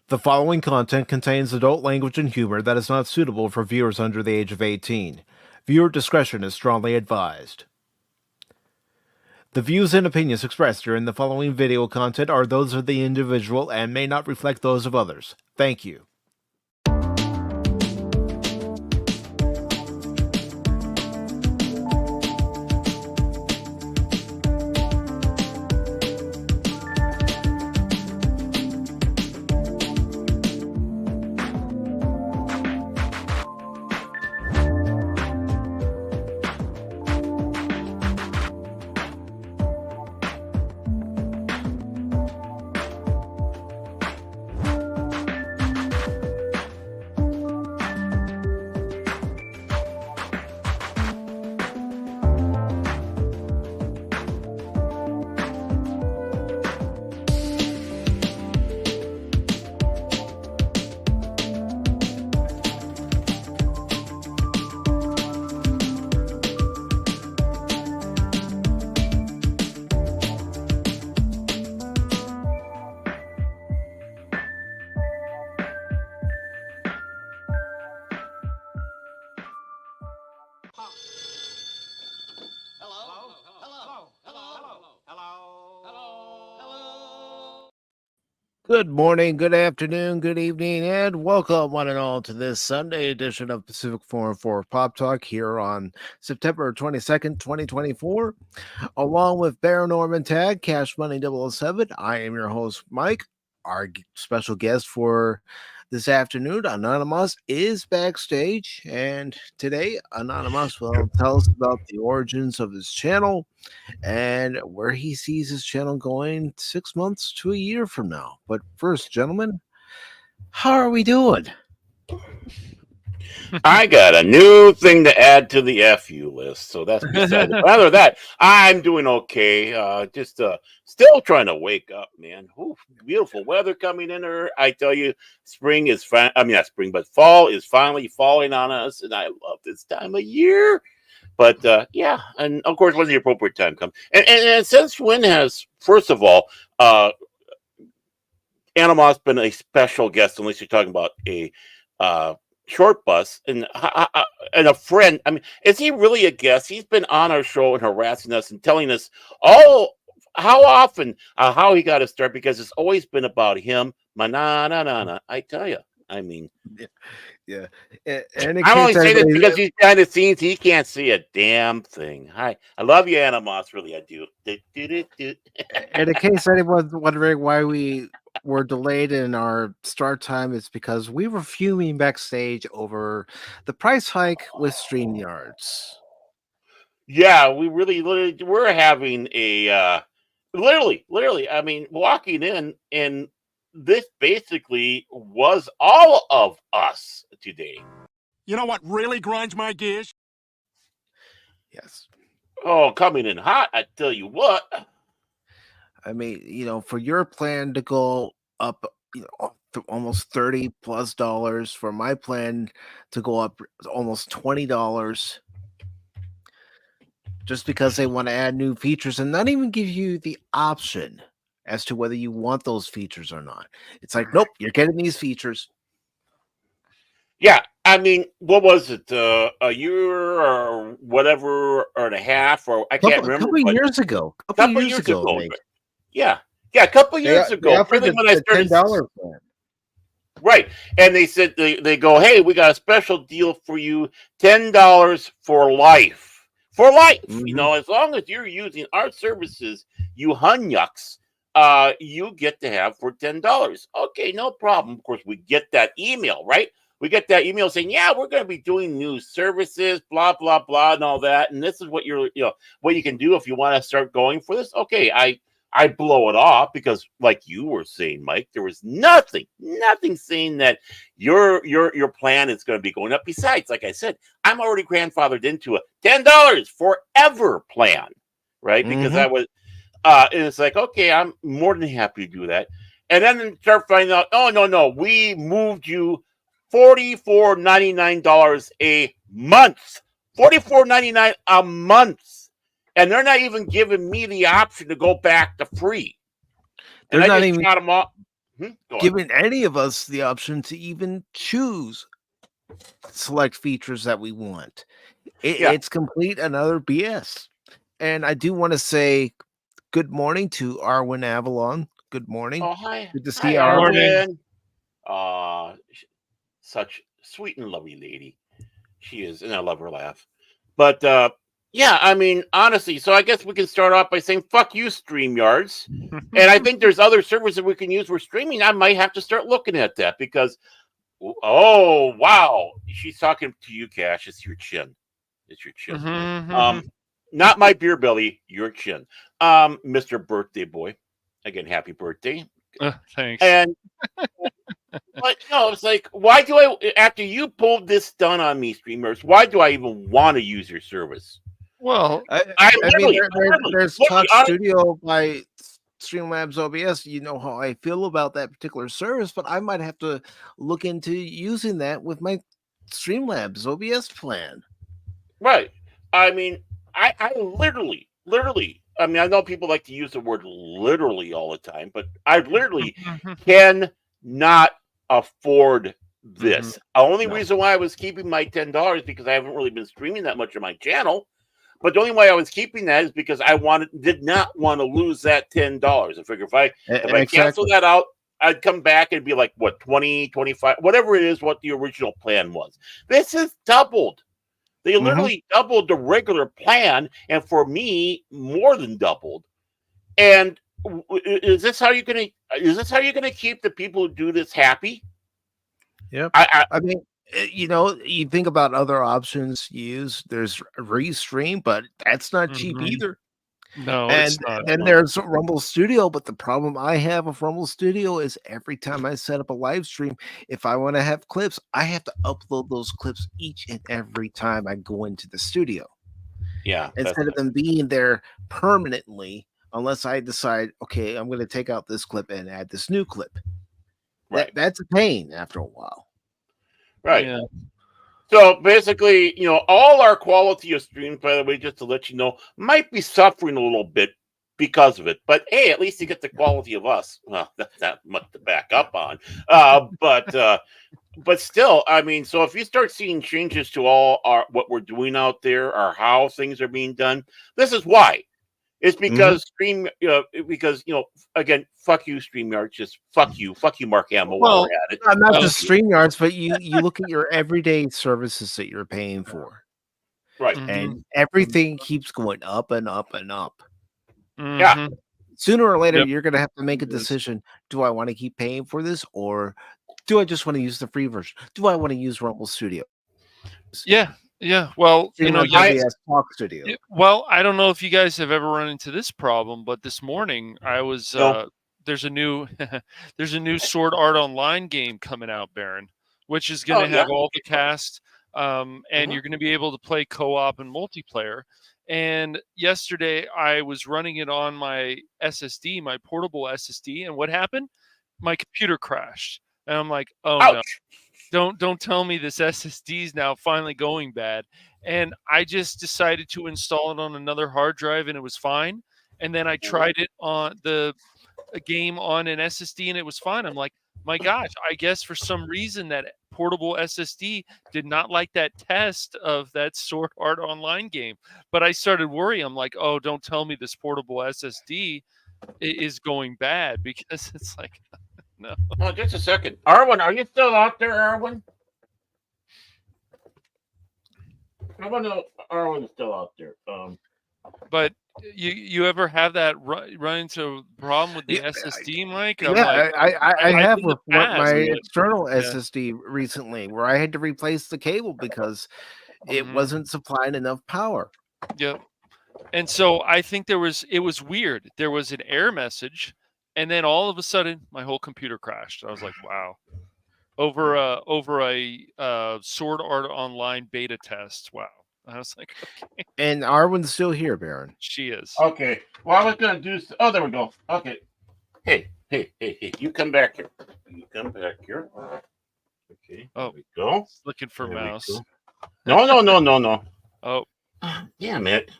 The following content contains adult language and humor that is not suitable for viewers under the age of 18. Viewer discretion is strongly advised. The views and opinions expressed during the following video content are those of the individual and may not reflect those of others. Thank you. Good morning, good afternoon, good evening, and welcome one and all to this Sunday edition of Pacific Forum 4 Pop Talk here on September 22nd, 2024. Along with Bear Norman Tag, Cash Money 007, I am your host, Mike. Our special guest for this afternoon, Anonymous, is backstage, and today Anonymous will tell us about the origins of his channel and where he sees his channel going 6 months to a year from now. But first, gentlemen, how are we doing? I got a new thing to add to the FU list, so that's beside it. Other than that, I'm doing okay. Just still trying to wake up, man. Ooh, beautiful weather coming in there. I tell you, spring is not spring, but fall is finally falling on us, and I love this time of year. But yeah, and of course, when the appropriate time comes, and since when has, first of all, Animal's been a special guest, unless you're talking about a short bus and a friend. I mean, is he really a guest? He's been on our show and harassing us and telling us how often how he got to start, because it's always been about him. Na. I tell you, I mean, yeah. And I only say this because he's behind the scenes. He can't see a damn thing. Hi, I love you, Animos. Really, I do. And in case anyone's wondering why we were delayed in our start time, it's because we were fuming backstage over the price hike with StreamYards. Yeah, we're having a literally. I mean, walking in, and this basically was all of us today. You know what really grinds my gears? Yes. Oh, coming in hot, I tell you what. I mean, for your plan to go up, almost $30+ for my plan to go up almost $20, just because they want to add new features and not even give you the option as to whether you want those features or not. It's like, nope, you're getting these features. Yeah, I mean, what was it? A year or whatever, or a half, or I can't remember. A couple years ago. Yeah, a couple years ago. Really, when I started $10 plan. Right, and they said they go, hey, we got a special deal for you, $10 for life. For life, Mm-hmm. As long as you're using our services, you hunyucks, you get to have for $10. Okay, no problem. Of course, we get that email, right? We get that email saying, yeah, we're going to be doing new services, blah, blah, blah, and all that. And this is what what you can do if you want to start going for this. Okay, I blow it off because, like you were saying, Mike, there was nothing saying that your plan is going to be going up. Besides, like I said, I'm already grandfathered into a $10 forever plan, right? Mm-hmm. Because I was, and it's like, okay, I'm more than happy to do that. And then start finding out, oh, no, we moved you $44.99 a month. $44.99 a month. And they're not even giving me the option to go back to free. And I just got them off. Go on. giving any of us the option to even choose select features that we want. Yeah. It's complete another BS. And I do want to say good morning to Arwen Avalon. Good morning. Oh, hi. Good to Hi, see Arwen. Arwen. Such sweet and lovely lady. She is, and I love her laugh. But yeah, I mean, honestly, so I guess we can start off by saying fuck you, StreamYards. And I think there's other servers that we can use for streaming. I might have to start looking at that because oh wow, she's talking to you, Cash. It's your chin. It's your chin. Not my beer belly, your chin. Mr. Birthday Boy. Again, happy birthday. Thanks. And but no, it's like, why do I, after you pulled this stunt on me, streamers, why do I even want to use your service? Well, I mean, there's Talk honest, Studio by Streamlabs OBS. You know how I feel about that particular service, but I might have to look into using that with my Streamlabs OBS plan. right. I mean, I literally, I mean, I know people like to use the word literally all the time, but I literally cannot afford this. The only reason why I was keeping my $10 because I haven't really been streaming that much on my channel. But the only way I was keeping that is because I did not want to lose that $10. I figure if I cancel that out, I'd come back and be like, what, 20, 25, whatever it is, what the original plan was. This is doubled. They literally doubled the regular plan, and for me, more than doubled. And is this how you're gonna keep the people who do this happy? Yep. I mean, you know, you think about other options you use. There's Restream, but that's not cheap either. No, and it's not. then there's Rumble Studio, but the problem I have with Rumble Studio is every time I set up a live stream, if I want to have clips, I have to upload those clips each and every time I go into the studio. Yeah. Instead of them being there permanently, unless I decide, okay, I'm going to take out this clip and add this new clip. Right. That's a pain after a while. Right. Yeah. So basically, you know, all our quality of streams, by the way, just to let you know, might be suffering a little bit because of it. But hey, at least you get the quality of us. Well, that's not much to back up on. But still, I mean, so if you start seeing changes to all our what we're doing out there or how things are being done, this is why. It's because because again, fuck you, StreamYard. Just fuck you, Mark Hamill. While we're at it, not just StreamYards, but you look at your everyday services that you're paying for, right? And everything keeps going up and up and up. Yeah. Sooner or later, you're going to have to make a decision. Do I want to keep paying for this, or do I just want to use the free version? Do I want to use Rumble Studio? Yeah. Well, Talk Studio. Well, I don't know if you guys have ever run into this problem, but this morning I was there's a new Sword Art Online game coming out, Baron, which is going to have all the cast, and you're going to be able to play co-op and multiplayer. And yesterday I was running it on my SSD, my portable SSD, and what happened? My computer crashed, and I'm like, oh no. Don't tell me this SSD is now finally going bad. And I just decided to install it on another hard drive, and it was fine. And then I tried it on a game on an SSD, and it was fine. I'm like, my gosh, I guess for some reason that portable SSD did not like that test of that Sword Art Online game. But I started worrying. I'm like, oh, don't tell me this portable SSD is going bad, because it's like, no. Oh, just a second. Arwen, are you still out there, Arwen? I want to know Arwen's still out there. But you ever have that run into a problem with the SSD, Mike? I have with my external SSD recently, where I had to replace the cable because it wasn't supplying enough power. Yep. And so I think it was weird. There was an error message, and then all of a sudden my whole computer crashed. I was like, wow. Over a Sword Art Online beta test. Wow. I was like, okay. And Arwen's still here, Baron. She is. Okay. Well, I was gonna do. Oh, there we go. Okay. Hey. You come back here. Okay. There we go. Looking for mouse. No. Oh. Damn it.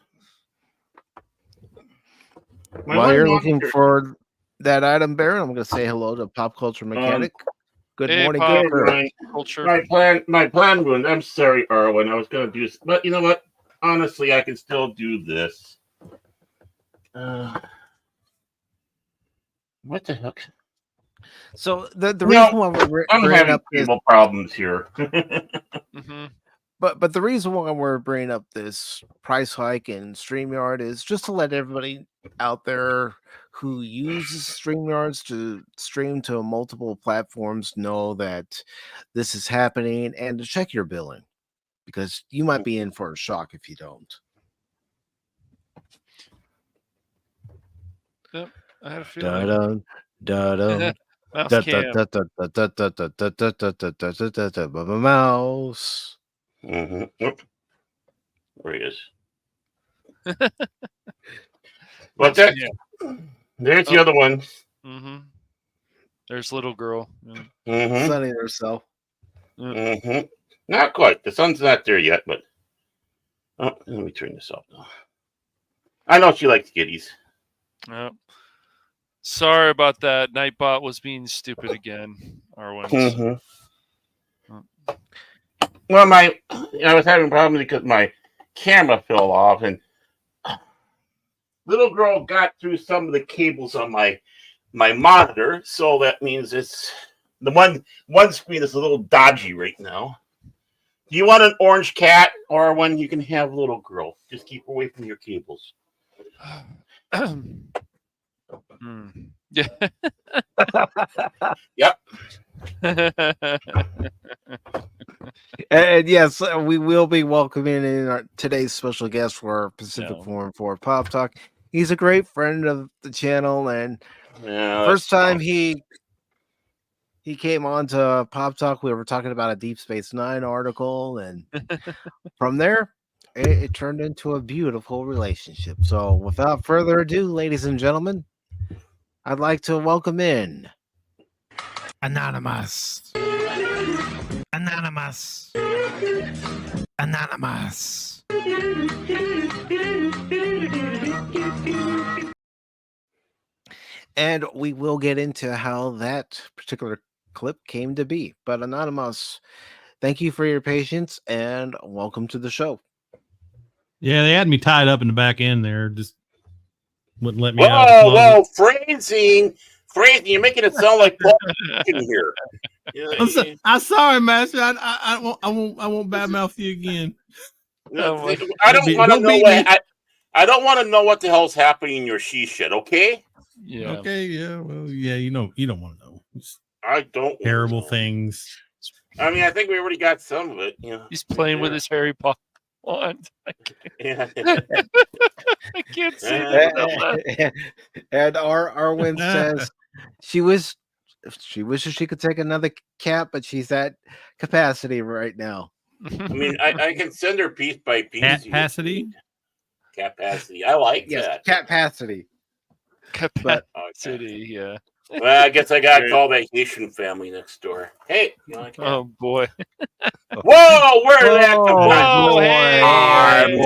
While you're looking for that item, Baron, I'm going to say hello to Pop Culture Mechanic. Good Hey, morning, Pop. good sir. Culture. My plan ruined. I'm sorry, Arwen. I was going to do, but you know what? Honestly, I can still do this. What the heck? So the reason why we're I'm bringing having up this, cable problems here. Mm-hmm. but the reason why we're bringing up this price hike in StreamYard is just to let everybody out there who uses StreamYards to stream to multiple platforms know that this is happening and to check your billing because you might be in for a shock if you don't. Yep, I had a feeling. Da-dum, da-dum, Mouse da- cam. da- da- da- da- da- da- da- da- da- da- da- da- da- da- da- mouse. Oop. There he is. Mouse But cam. there's the other one. Mm-hmm. There's little girl. Sunning herself. Not quite. The sun's not there yet, but let me turn this off now. I know she likes kitties. Yep. Sorry about that. Nightbot was being stupid again. Arwen. Well, I was having problems because my camera fell off, and little girl got through some of the cables on my monitor, so that means it's the one screen is a little dodgy right now. Do you want an orange cat or one you can have little girl? Just keep away from your cables. Yeah. Yep. And yes, we will be welcoming in today's special guest for our Pacific Forum for Pop Talk. He's a great friend of the channel, and first time he came on to Pop Talk, we were talking about a Deep Space Nine article, and from there, it turned into a beautiful relationship. So, without further ado, ladies and gentlemen, I'd like to welcome in Anonymous. Anonymous. Anonymous. And we will get into how that particular clip came to be. But Anonymous, thank you for your patience and welcome to the show. Yeah, they had me tied up in the back end there. Just wouldn't let me out. Whoa, phrasing, you're making it sound like in here. I'm sorry, Master. I won't badmouth you again. I don't want to know what I don't want to know what the hell's happening in your she shit. Okay. Yeah. Okay. Yeah. Well. Yeah. You don't want to know. I don't. Terrible things. I mean, I think we already got some of it. You know, he's playing with his Harry Potter wand. I can't see it. And Arwen says she wishes she could take another cat, but she's at capacity right now. I mean, I can send her piece by piece. Capacity. I like that. Capacity. Capacity. Yeah. Well, I guess I got to call that Haitian family next door. Hey. Oh boy. Whoa, where did that come from? Oh, hey. I'm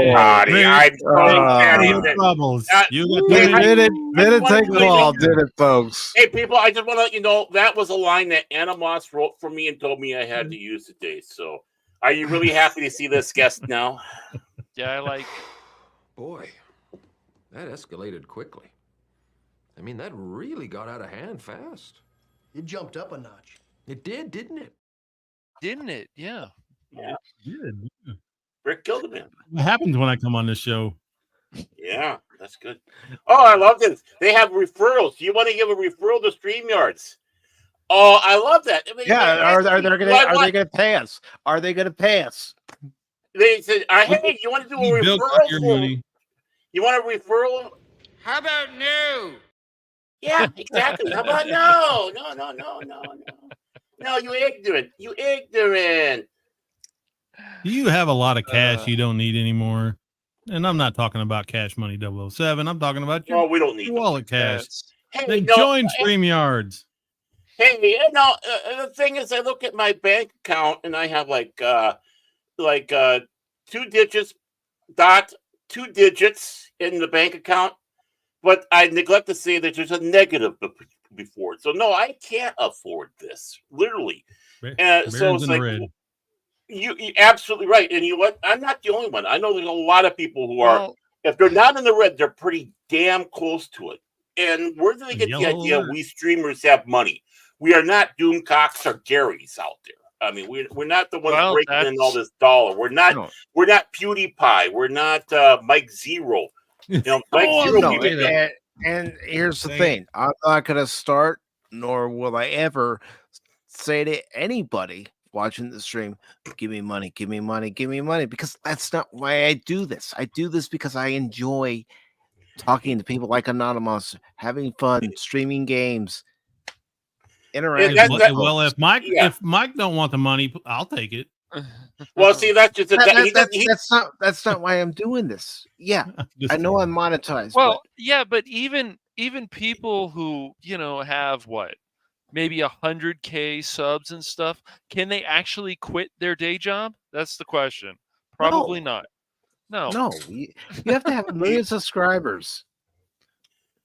troubles. Didn't take long, did it, folks? Hey, people, I just want to let you know that was a line that Anna Moss wrote for me and told me I had to use today. So, are you really happy to see this guest now? Yeah, I like. Boy, that escalated quickly. I mean, that really got out of hand fast. It jumped up a notch. It did, didn't it? Didn't it? Yeah. Yeah. Good. Rick killed a man. What happens when I come on this show? Yeah, that's good. Oh, I love this. They have referrals. You want to give a referral to StreamYards? Oh, I love that. I mean, are they going to pay us? Are they going to pay us? They said, "Hey, you want to do a referral? You want a referral? How about no? Yeah, exactly. How about no? No, you ignorant. You have a lot of cash you don't need anymore. And I'm not talking about Cash Money 007. I'm talking about your we don't need wallet cash. Hey, then join StreamYards. Hey, the thing is, I look at my bank account and I have like 2 digits in the bank account, but I neglect to say that there's a negative before it. So no, I can't afford this, literally. And so Baron's it's in the like red. you're absolutely right. And you know what? I'm not the only one. I know there's a lot of people who are, Well, if they're not in the red, they're pretty damn close to it. And where do they A get the yellow idea alert. we streamers have money? We are not Doomcocks or Garys out there. I mean, we're not the ones well, breaking in all that's this dollar. We're not No, PewDiePie. We're not Mike Zero. You know, Mike Oh, I Zero. was no, gonna say that. and here's the Dang it. thing: I'm not gonna start, nor will I ever say to anybody watching the stream, "Give me money, give me money, give me money," because that's not why I do this. I do this because I enjoy talking to people like Anonymous, having fun, streaming games, interacting That, with that, Well, folks. yeah. if Mike don't want the money, I'll take it. Well, see, that's just That's not why I'm doing this. Yeah, Just I know kidding. I'm monetized, well, yeah, but even people who have what, maybe 100K subs and stuff, can they actually quit their day job? That's the question. but Probably not. No. no, you have to have a million subscribers.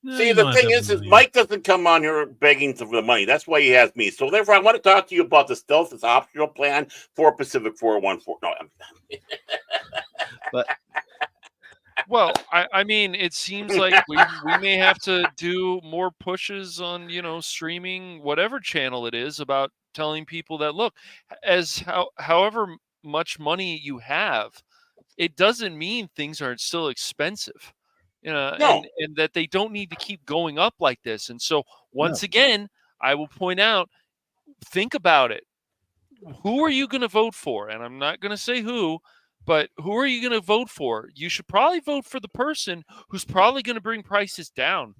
No, See, you the don't have to thing have a is million. Mike doesn't come on here begging for the money. That's why he has me. So therefore, I want to talk to you about the stealth as optional plan for Pacific 414. No, But Well, I mean, it seems like we may have to do more pushes on, streaming, whatever channel it is, about telling people that, look, however much money you have, it doesn't mean things aren't still expensive. no. And that they don't need to keep going up like this. And so no, once again, I will point out, think about it. Who are you going to vote for? And I'm not going to say who, but who are you going to vote for? You should probably vote for the person who's probably going to bring prices down.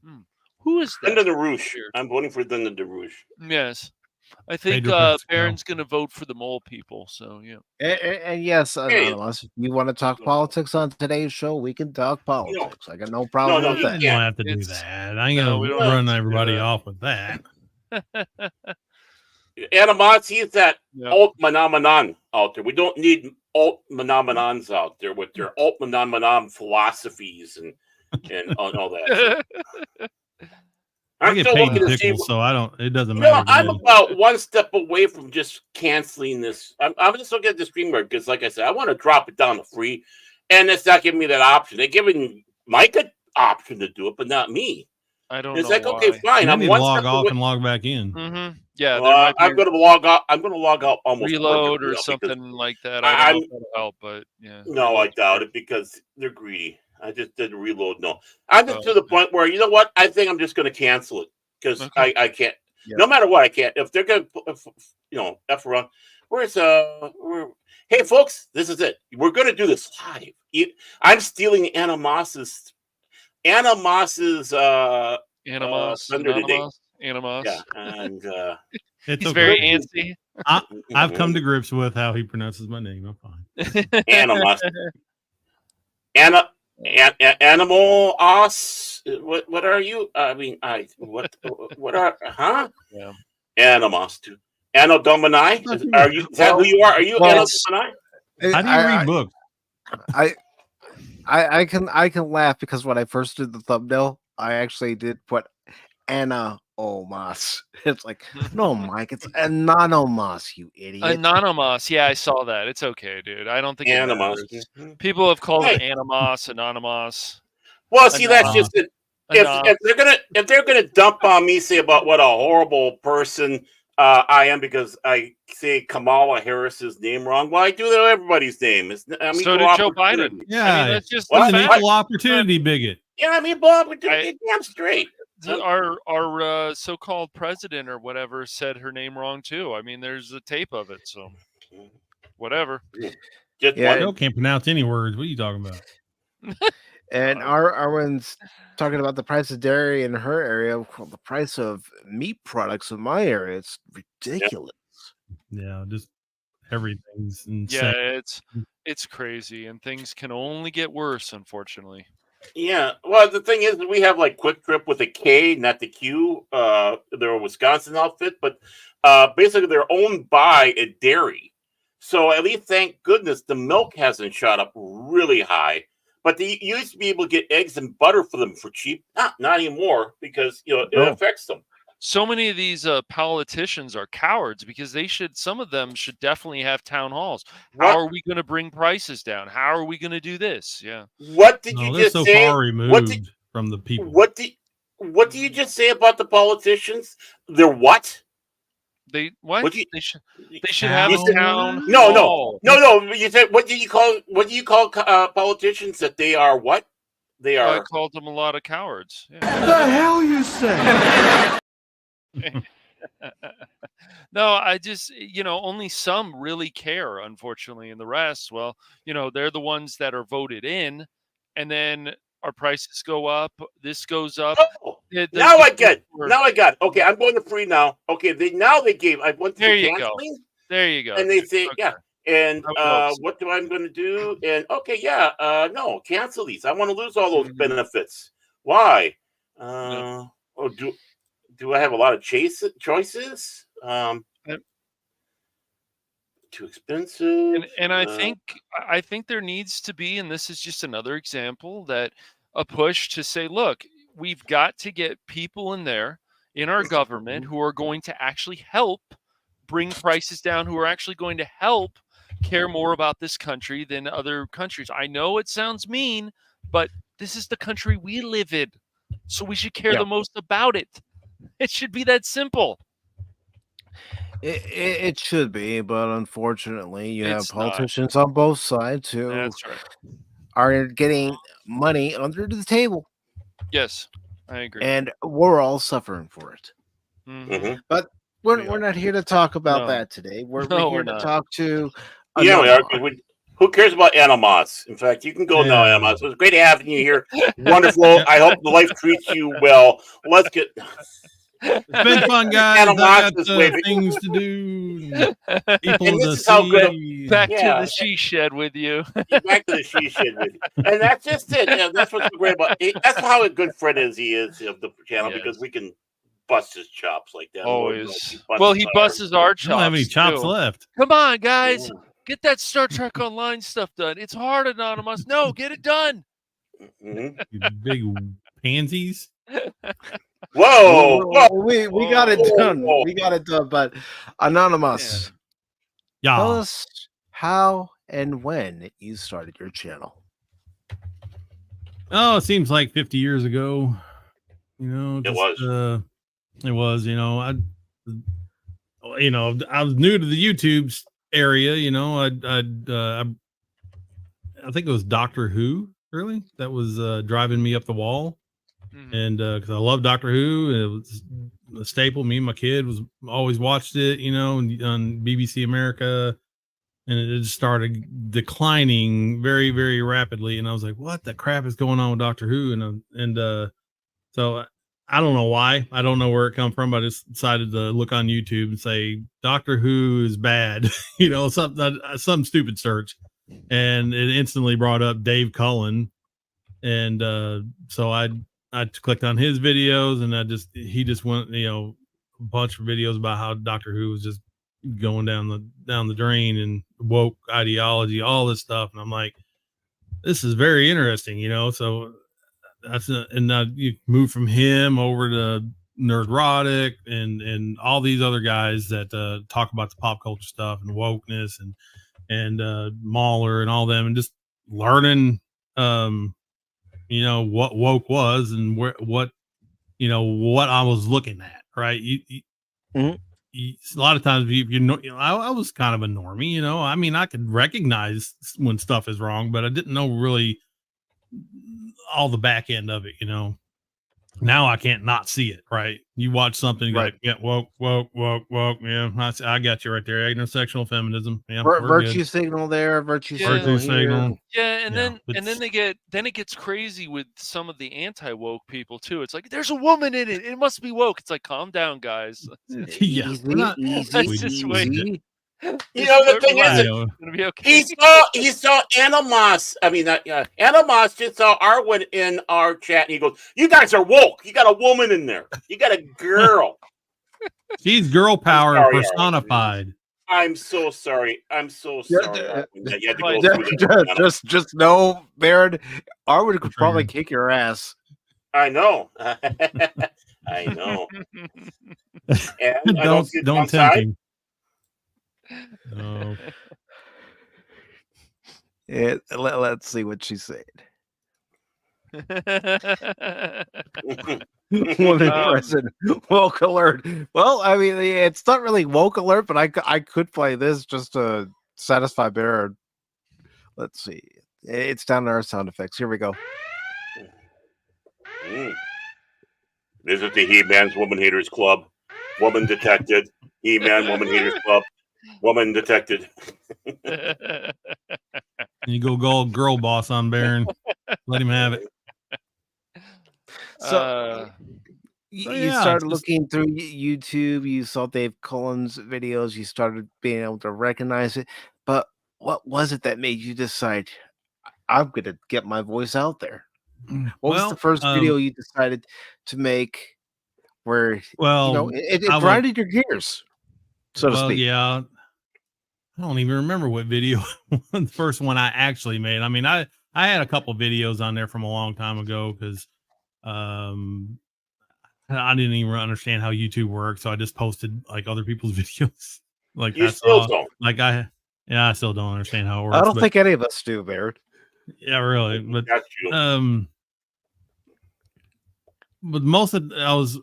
Who is that? Under the Rouge. Weird. I'm voting for Under the Rouge. Yes. I think Pedro Pascal. Baron's going to vote for the mole people. So, yeah. and yes, Hey, Anonymous, if you want to talk politics on today's show, we can talk politics. I got no no, problem no, with you that. You don't can't. have to do It's- that. I ain't no, gonna we don't have run to do everybody that. off with that. Animosity is that Yep. alt phenomenon out there. We don't need alt phenomenons out there with their alt phenomenon philosophies and all that. I I'm get still paid looking in to see. pickles, so I don't. It doesn't You know, matter to I'm me. about one step away from just canceling this. I'm just looking at the streamer because, like I said, I want to drop it down to free, and it's not giving me that option. They're giving Mike an option to do it, but not me. I don't It's know like, why. okay, fine. You I'm need to one log step off away. and log back in. Yeah, there might be I'm going to log out. I'm going to log out almost reload perfectly or now because something like that. I don't know if that'll help, but yeah. no, I reload's doubt great. it because they're greedy. I just did reload. No, I'm just Oh, to the point where you know what? I think I'm just going to cancel it because Okay. I can't. Yeah. No matter what, I can't. If they're going to, f around. Where's Hey, folks, this is it. We're going to do this live. I'm stealing Animos's Animos, thunder today. Animos. Yeah, and It's He's okay. very antsy. I've come to grips with how he pronounces my name. I'm fine. Animos. Animal os. What are you? I mean, what are Yeah. Animos too. Anno Domini? Is that who you are? Are you Anno Domini? How do you read books? I can laugh because when I first did the thumbnail, I actually did put Anna Omas. It's like, no, Mike, it's Anonymous, you idiot. Anonymous. Yeah, I saw that. It's okay, dude. I don't think it Animos. matters. People have called it Hey. Animos, Anonymous. Well, see, that's just it. Anon. If they're gonna dump on me, say about what a horrible person I am because I say Kamala Harris's name wrong. Well, I do that with everybody's name. I'm So equal did Joe opportunity. Biden. Yeah, I mean, that's just Well, he's an the fact. equal opportunity bigot. Yeah, I mean, Bob, damn straight. Our so-called president or whatever said her name wrong too. I mean, there's a tape of it, so whatever. Just Yeah. Joe can't pronounce any words. What are you talking about? And Arwen's talking about the price of dairy in her area. Well, the price of meat products in my area, it's ridiculous. Yeah, just everything's insane. Yeah, it's crazy, and things can only get worse, unfortunately. Yeah. Well, the thing is, we have like Quick Trip with a K, not the Q. They're a Wisconsin outfit, but basically they're owned by a dairy. So at least, thank goodness, the milk hasn't shot up really high. But you used to be able to get eggs and butter for them for cheap. Not anymore because it affects them. So many of these politicians are cowards because some of them should definitely have town halls. How are we going to bring prices down? How are we going to do this? Yeah. What did you they're just so say? far removed from the people. What do you just say about the politicians? They're what? They should Town have town No. hall. You said what do you call politicians that they are what? They are. I called them a lot of cowards. Yeah. What the hell you say? No, I just, only some really care, unfortunately. And the rest, well, they're the ones that are voted in. And then our prices go up. This goes up. Oh, now I get it. Okay, I'm going to free now. Okay, they gave. I went There to you canceling. go. There you go. And they say, okay. yeah. And what do I'm going to do? And okay, yeah. No, cancel these. I want to lose all those benefits. Why? Do I have a lot of choices? Too expensive. And I think there needs to be, and this is just another example, that a push to say, look, we've got to get people in there in our government who are going to actually help bring prices down, who are actually going to help care more about this country than other countries. I know it sounds mean, but this is the country we live in, so we should care the most about it. It should be that simple. It should be, but unfortunately, you have politicians on both sides who are getting money under the table. Yes, I agree. And we're all suffering for it. Mm-hmm. But we're not here to talk about that today. We're here to talk to. Yeah, we are. Who cares about Animos? In fact, you can go now, Animos. It was great having you here. Wonderful. I hope the life treats you well. Let's get. It's been fun, guys. I got things to do. People to see. Back to the she shed with you. Back to the she shed with you. And that's just it. That's what's so great about it. That's how a good friend he is of the channel, because we can bust his chops like that. Always. Well, he busts our chops. I don't have any chops left. Come on, guys. Get that Star Trek Online stuff done. It's hard, Anonymous. No, get it done. You big pansies. Whoa! We got it done. We got it done. But Anonymous, tell us how and when you started your channel. Oh, it seems like 50 years ago. It was. I was new to the YouTube area. I think it was Doctor Who. Really, that was driving me up the wall. And because I love Doctor Who, it was a staple. Me and my kid always watched it, on BBC America, and it just started declining very, very rapidly. And I was like, "What the crap is going on with Doctor Who?" And so I don't know why. I don't know where it come from. I just decided to look on YouTube and say Doctor Who is bad, some stupid search, and it instantly brought up Dave Cullen, and so I clicked on his videos, and he just went, a bunch of videos about how Doctor Who was just going down the drain and woke ideology, all this stuff. And I'm like, this is very interesting, so and now you move from him over to Nerdrotic and all these other guys that talk about the pop culture stuff and wokeness and Mahler and all them, and just learning, what woke was and what I was looking at, right? A lot of times I was kind of a normie, I mean, I could recognize when stuff is wrong, but I didn't know really all the back end of it. Now I can't not see it, right? You watch something, right? Like, woke. Yeah, I got you right there. Intersectional feminism. Yeah, virtue signal there. Virtue signal. Yeah, and then it gets crazy with some of the anti-woke people too. It's like, there's a woman in it. It must be woke. It's like, calm down, guys. Easy. The thing is, he saw Animos. I mean, Animos just saw Arwen in our chat, and he goes, "You guys are woke. You got a woman in there. You got a girl. She's girl power personified." I'm so sorry. I'm so sorry. That you had to go through that. Just know, Baron, Arwen could probably Triggered. kick your ass. I know. I know. And I don't see the don't tempt downside. him. No. Let's see what she said. Woman president, woke alert. Well, I mean, it's not really woke alert, but I could play this just to satisfy Baron. Let's see. It's down to our sound effects. Here we go. Visit the He-Man's Woman Haters Club. Woman detected. He-Man Woman Haters Club. Woman detected. You go girl boss on Baron. Let him have it. So you started looking through YouTube. You saw Dave Cullen's videos. You started being able to recognize it. But what was it that made you decide I'm going to get my voice out there? What was the first video you decided to make where, it grinded your gears, so to speak? Yeah. I don't even remember what video the first one I actually made. I mean, I had a couple videos on there from a long time ago because I didn't even understand how YouTube works, so I just posted like other people's videos. Like you still don't. I still don't understand how it works. I don't think any of us do, Baron. Yeah, really. But that's true. But most of I was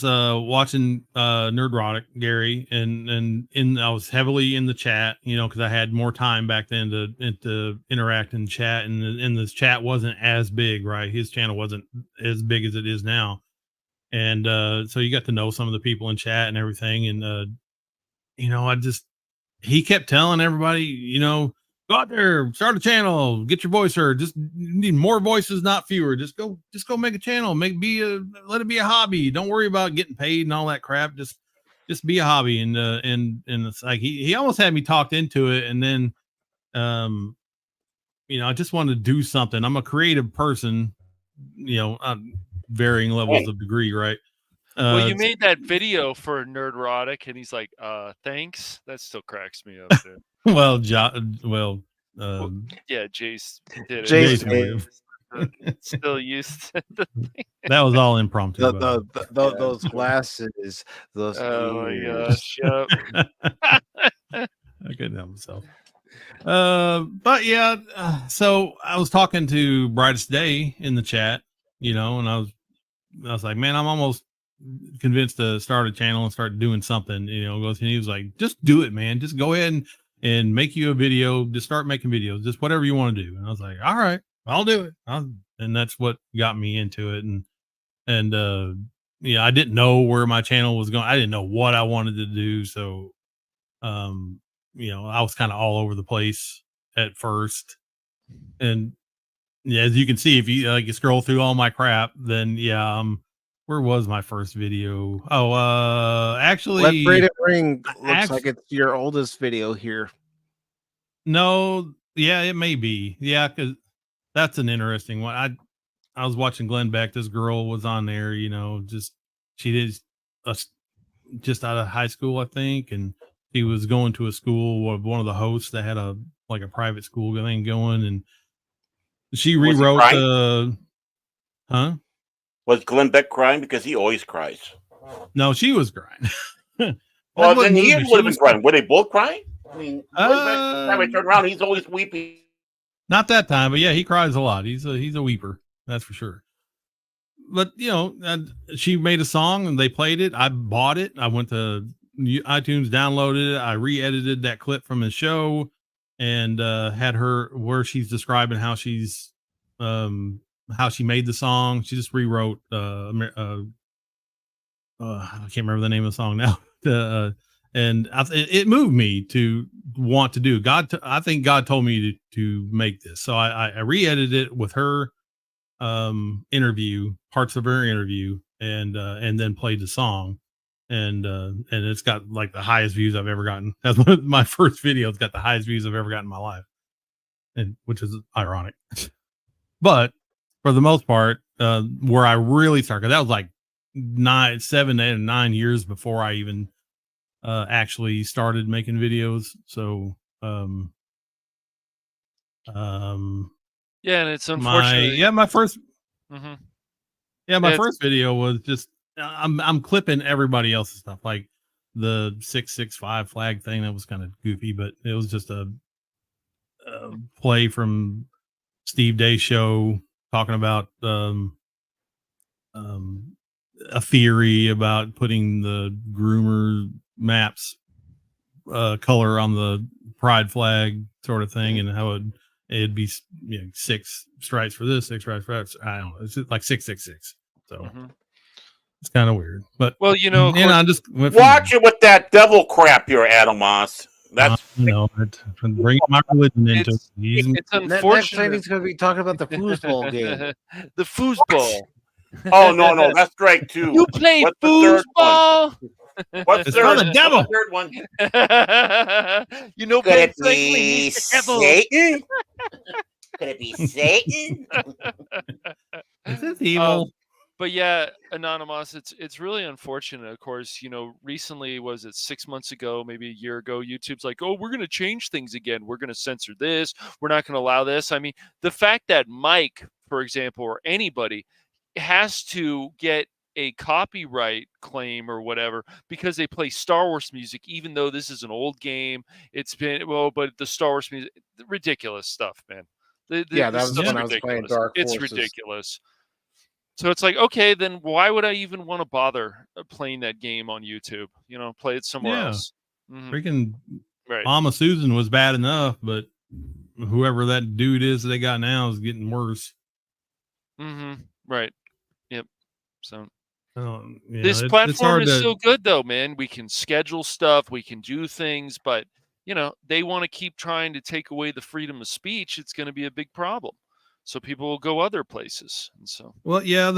watching Nerdrotic Gary and I was heavily in the chat, because I had more time back then to interact in chat, and this chat wasn't as big, right? His channel wasn't as big as it is now, and so you got to know some of the people in chat and everything, and he kept telling everybody, go out there, start a channel, get your voice heard. Just need more voices, not fewer. Just go make a channel, let it be a hobby. Don't worry about getting paid and all that crap. Just be a hobby. And it's like, he almost had me talked into it. And then, I just wanted to do something. I'm a creative person, on varying levels of degree. Right. Well, you made that video for Nerdrotic, and he's like, thanks. That still cracks me up, dude. yeah, Jace did it. Jace still used to the thing. That was all impromptu. Those glasses, those ears. My gosh, I couldn't help myself. But yeah, so I was talking to Brightest Day in the chat, and I was like, man, I'm almost convinced to start a channel and start doing something, and he was like, just do it, man. Just go ahead and make you a video. Just start making videos, just whatever you want to do. And I was like, all right, I'll do it. And that's what got me into it. And I didn't know where my channel was going. I didn't know what I wanted to do. So, I was kind of all over the place at first. And yeah, as you can see, if you scroll through all my crap, then where was my first video? Oh, actually, Let Braided Ring looks like it's your oldest video here. No, yeah, it may be. Yeah, because that's an interesting one. I was watching Glenn Beck. This girl was on there, she did just out of high school, I think, and he was going to a school with one of the hosts that had a private school thing going, and she rewrote Was Glenn Beck crying? Because he always cries. No, she was crying. Well, then he would have been crying. Were they both crying? I mean, time I turn around, he's always weeping. Not that time, but yeah, he cries a lot. He's a weeper, that's for sure. But she made a song and they played it. I bought it. I went to iTunes, downloaded it. I re-edited that clip from his show and had her where she's describing how she made the song. She just rewrote I can't remember the name of the song now. And it moved me to want to do. I think God told me to make this. So I re-edited it with her interview, parts of her interview, and then played the song. And it's got like the highest views I've ever gotten. That's one of my first video. It's got the highest views I've ever gotten in my life. And which is ironic. But for the most part, where I really started, 'cause that was like 7, 8, 9 years before I even actually started making videos. So, yeah, and it's unfortunate. my first Mm-hmm. my first video was just I'm clipping everybody else's stuff, like the 665 flag thing. That was kind of goofy, but it was just a play from Steve Day's show talking about a theory about putting the groomer maps color on the pride flag sort of thing, and how it'd be 6 stripes for this, 6 stripes for that. I don't know. It's just like 666. So it's kind of weird, but well, of course, I just went watch it with that devil crap here, Adam Moss. That's bring my religion into it. It's Next time unfortunate. he's going to be talking about the foosball game. The foosball. Oh no, that's strike 2. You play What's the third one? foosball. What's It's called the devil. What's the third one? Could Ben it Franklin, be he's the devil. Satan? Could it be Satan? Is this evil? But yeah, Anonymous, it's really unfortunate. Of course, recently, was it 6 months ago, maybe a year ago, YouTube's like, oh, we're going to change things again. We're going to censor this. We're not going to allow this. I mean, the fact that Mike, for example, or anybody has to get a copyright claim or whatever because they play Star Wars music, even though this is an old game. It's been, but the Star Wars music, ridiculous stuff, man. Yeah, that was when I was playing Dark It's Forces. ridiculous. So it's like, okay, then why would I even want to bother playing that game on YouTube? Play it somewhere else. Freaking Right. Mama Susan was bad enough, but whoever that dude is they got now is getting worse. Right. Yep. So this platform is so good, though, man. We can schedule stuff, we can do things, but they want to keep trying to take away the freedom of speech. It's going to be a big problem. So people will go other places. And so, well, yeah,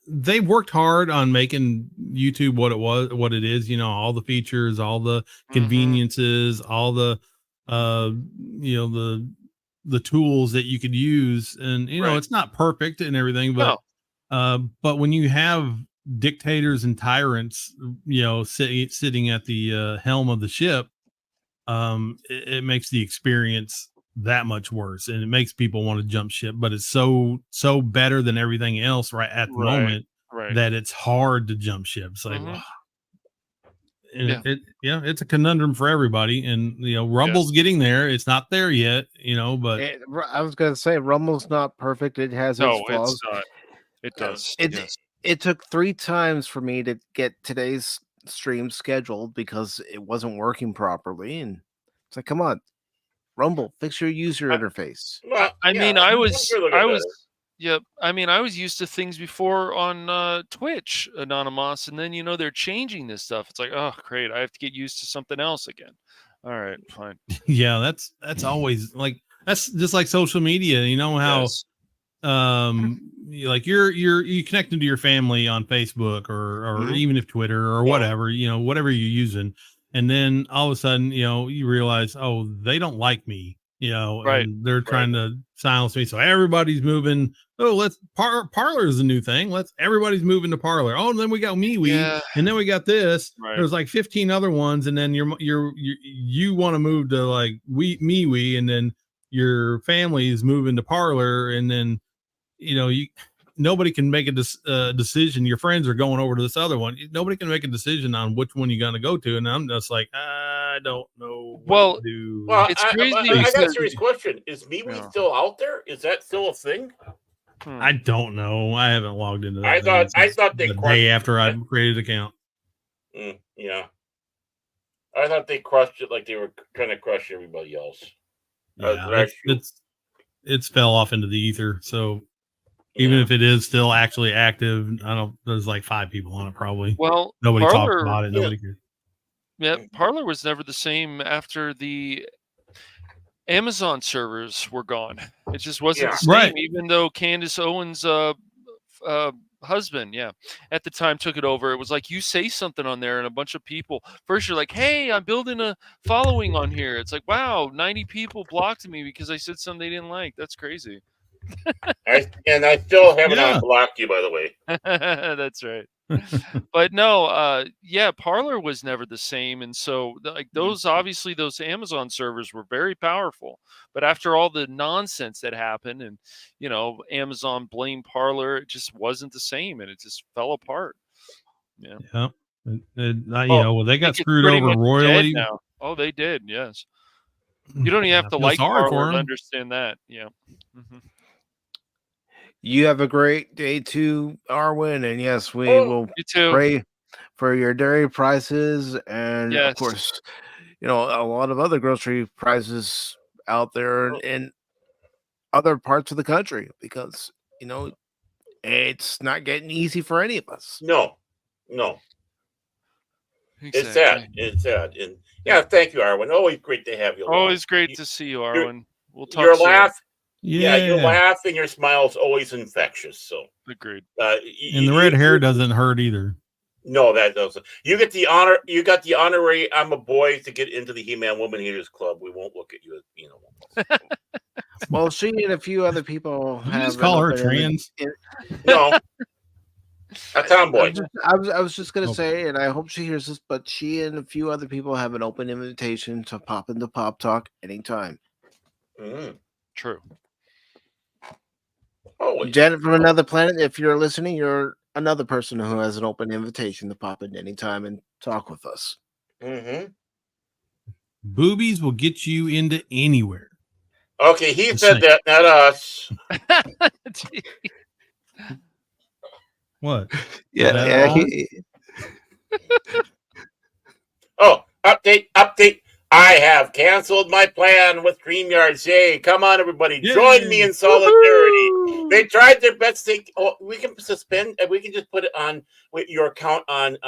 they worked hard on making YouTube what it is, all the features, all the conveniences, all the the tools that you could use. And it's not perfect and everything, but but when you have dictators and tyrants, sitting at the helm of the ship, it makes the experience that much worse, and it makes people want to jump ship. But it's so better than everything else right at the moment that it's hard to jump ship. It's like, wow. And it's a conundrum for everybody. And Rumble's getting there. It's not there yet, but I was going to say Rumble's not perfect. It has its flaws. It's not. It does. It took 3 times for me to get today's stream scheduled because it wasn't working properly, and it's like, come on, Rumble, fix your user interface. I was used to things before on Twitch, Anonymous, and then they're changing this stuff. It's like, oh great, I have to get used to something else again. All right, fine. Yeah, that's always like, that's just like social media. You know how like you connected to your family on Facebook or even if Twitter or whatever, whatever you're using, and then all of a sudden you realize, oh, they don't like me, and they're trying to silence me, so everybody's moving. Oh, let's Parlor is a new thing, everybody's moving to Parlor. Oh, and then we got MeWe, and then we got this. There's like 15 other ones, and then you want to move to like MeWe, and then your family is moving to Parlor, and then nobody can make a decision. Your friends are going over to this other one. Nobody can make a decision on which one you're going to go to. And I'm just like, I don't know what to do. Well, it's crazy. I got a serious question. Is MeWe still out there? Is that still a thing? I don't know. I haven't logged into that. I thought they the day after I created an account. Yeah. I thought they crushed it like they were trying to crush everybody else. Yeah, it's fell off into the ether. So even if it is still actually active, there's like 5 people on it probably. Well, nobody talks about it. Nobody cares. Yeah, Parlor was never the same after the Amazon servers were gone. It just wasn't the same, even though Candace Owens' husband, at the time took it over. It was like, you say something on there and a bunch of people, first you're like, hey, I'm building a following on here. It's like, wow, 90 people blocked me because I said something they didn't like. That's crazy. I still haven't unblocked you, by the way. That's right. But no, yeah, Parler was never the same, and so like those obviously those Amazon servers were very powerful. But after all the nonsense that happened, and Amazon blamed Parler, it just wasn't the same, and it just fell apart. Yeah, Yeah. well, Well, they I got think it's screwed pretty over much dead royally. now. Oh, they did. Yes, you don't even have I to feel like sorry Parler for to them. understand that. Yeah. Mm-hmm. You have a great day too, Arwen. And yes, we Oh, will You too. pray for your dairy prices. And of Yes. course, a lot of other grocery prices out there in other parts of the country because, it's not getting easy for any of us. no. It's sad. Exactly. It's sad. And yeah, thank you, Arwen. Always great to have you along. Always great to see you, Your, Arwen. We'll talk your soon. laugh, Yeah. your laugh and your smile is always infectious. So, Agreed. And the red hair doesn't hurt either. No, that doesn't. You get the honor. You got the honorary. I'm a boy to get into the He-Man Woman Haters Club. We won't look at you as being a woman. Well, she and a few other people Did you just have call an her open trans? No, a tomboy. I was just gonna Okay. say, and I hope she hears this, but she and a few other people have an open invitation to pop into Pop Talk anytime. True. Always. Janet from another planet, if you're listening, you're another person who has an open invitation to pop in anytime and talk with us. Boobies will get you into anywhere. Okay, he Just said saying. that, not us. What? Yeah. Oh, update. I have canceled my plan with StreamYard. Yay, come on, everybody. Yay. Join me in solidarity. They tried their best to we can suspend and we can just put it on with your account on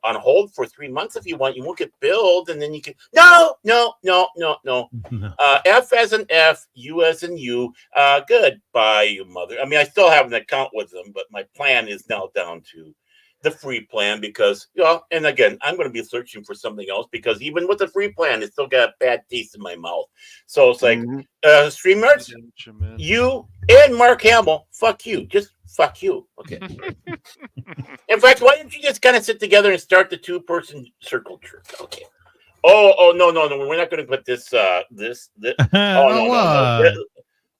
hold for 3 months if you want. You won't get billed, and then you can no. F as in F, U as in U. Goodbye, you mother. I mean, I still have an account with them, but my plan is now down to the free plan because, and again, I'm going to be searching for something else because even with the free plan, it still got a bad taste in my mouth. So it's like, StreamYards, you and Mark Hamill, fuck you. Just fuck you. Okay. In fact, why don't you just kind of sit together and start the 2-person circle jerk? Okay. Oh, no. We're not going to put this. Oh, no. Oh,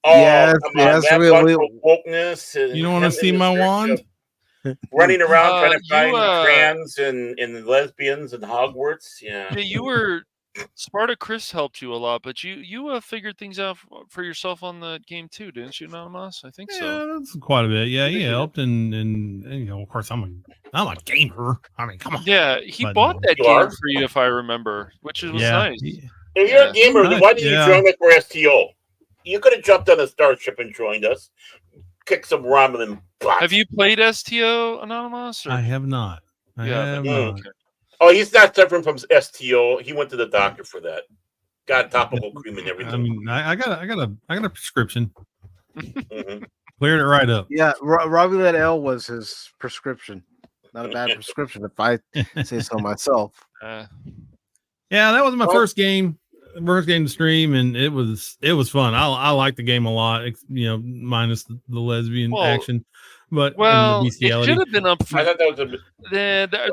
yes, come on. That wokeness. You don't want to see my wand? Running around trying to find trans and lesbians and Hogwarts. Yeah. You were Sparta. Chris helped you a lot, but you figured things out for yourself on the game too, didn't you, Anonymous? I think so. Yeah, that's quite a bit. Yeah, he helped, and of course, I'm a gamer. I mean, come on. Yeah, he bought that game for you, if I remember, which was nice. If you're a gamer, then why didn't you join us for STO? You could have jumped on a starship and joined us. Kick some ramen butt. Have you played STO, Anonymous? I have not. I have not. Okay. Oh, he's not suffering from STO. He went to the doctor for that. Got topical cream and everything. I mean, I got a prescription. Cleared it right up. Yeah, Robbie Liddell was his prescription. Not a bad prescription, if I say so myself. Yeah, that was my first game to stream, and it was fun. I liked the game a lot, minus the lesbian action. But it should have been up for. I thought that was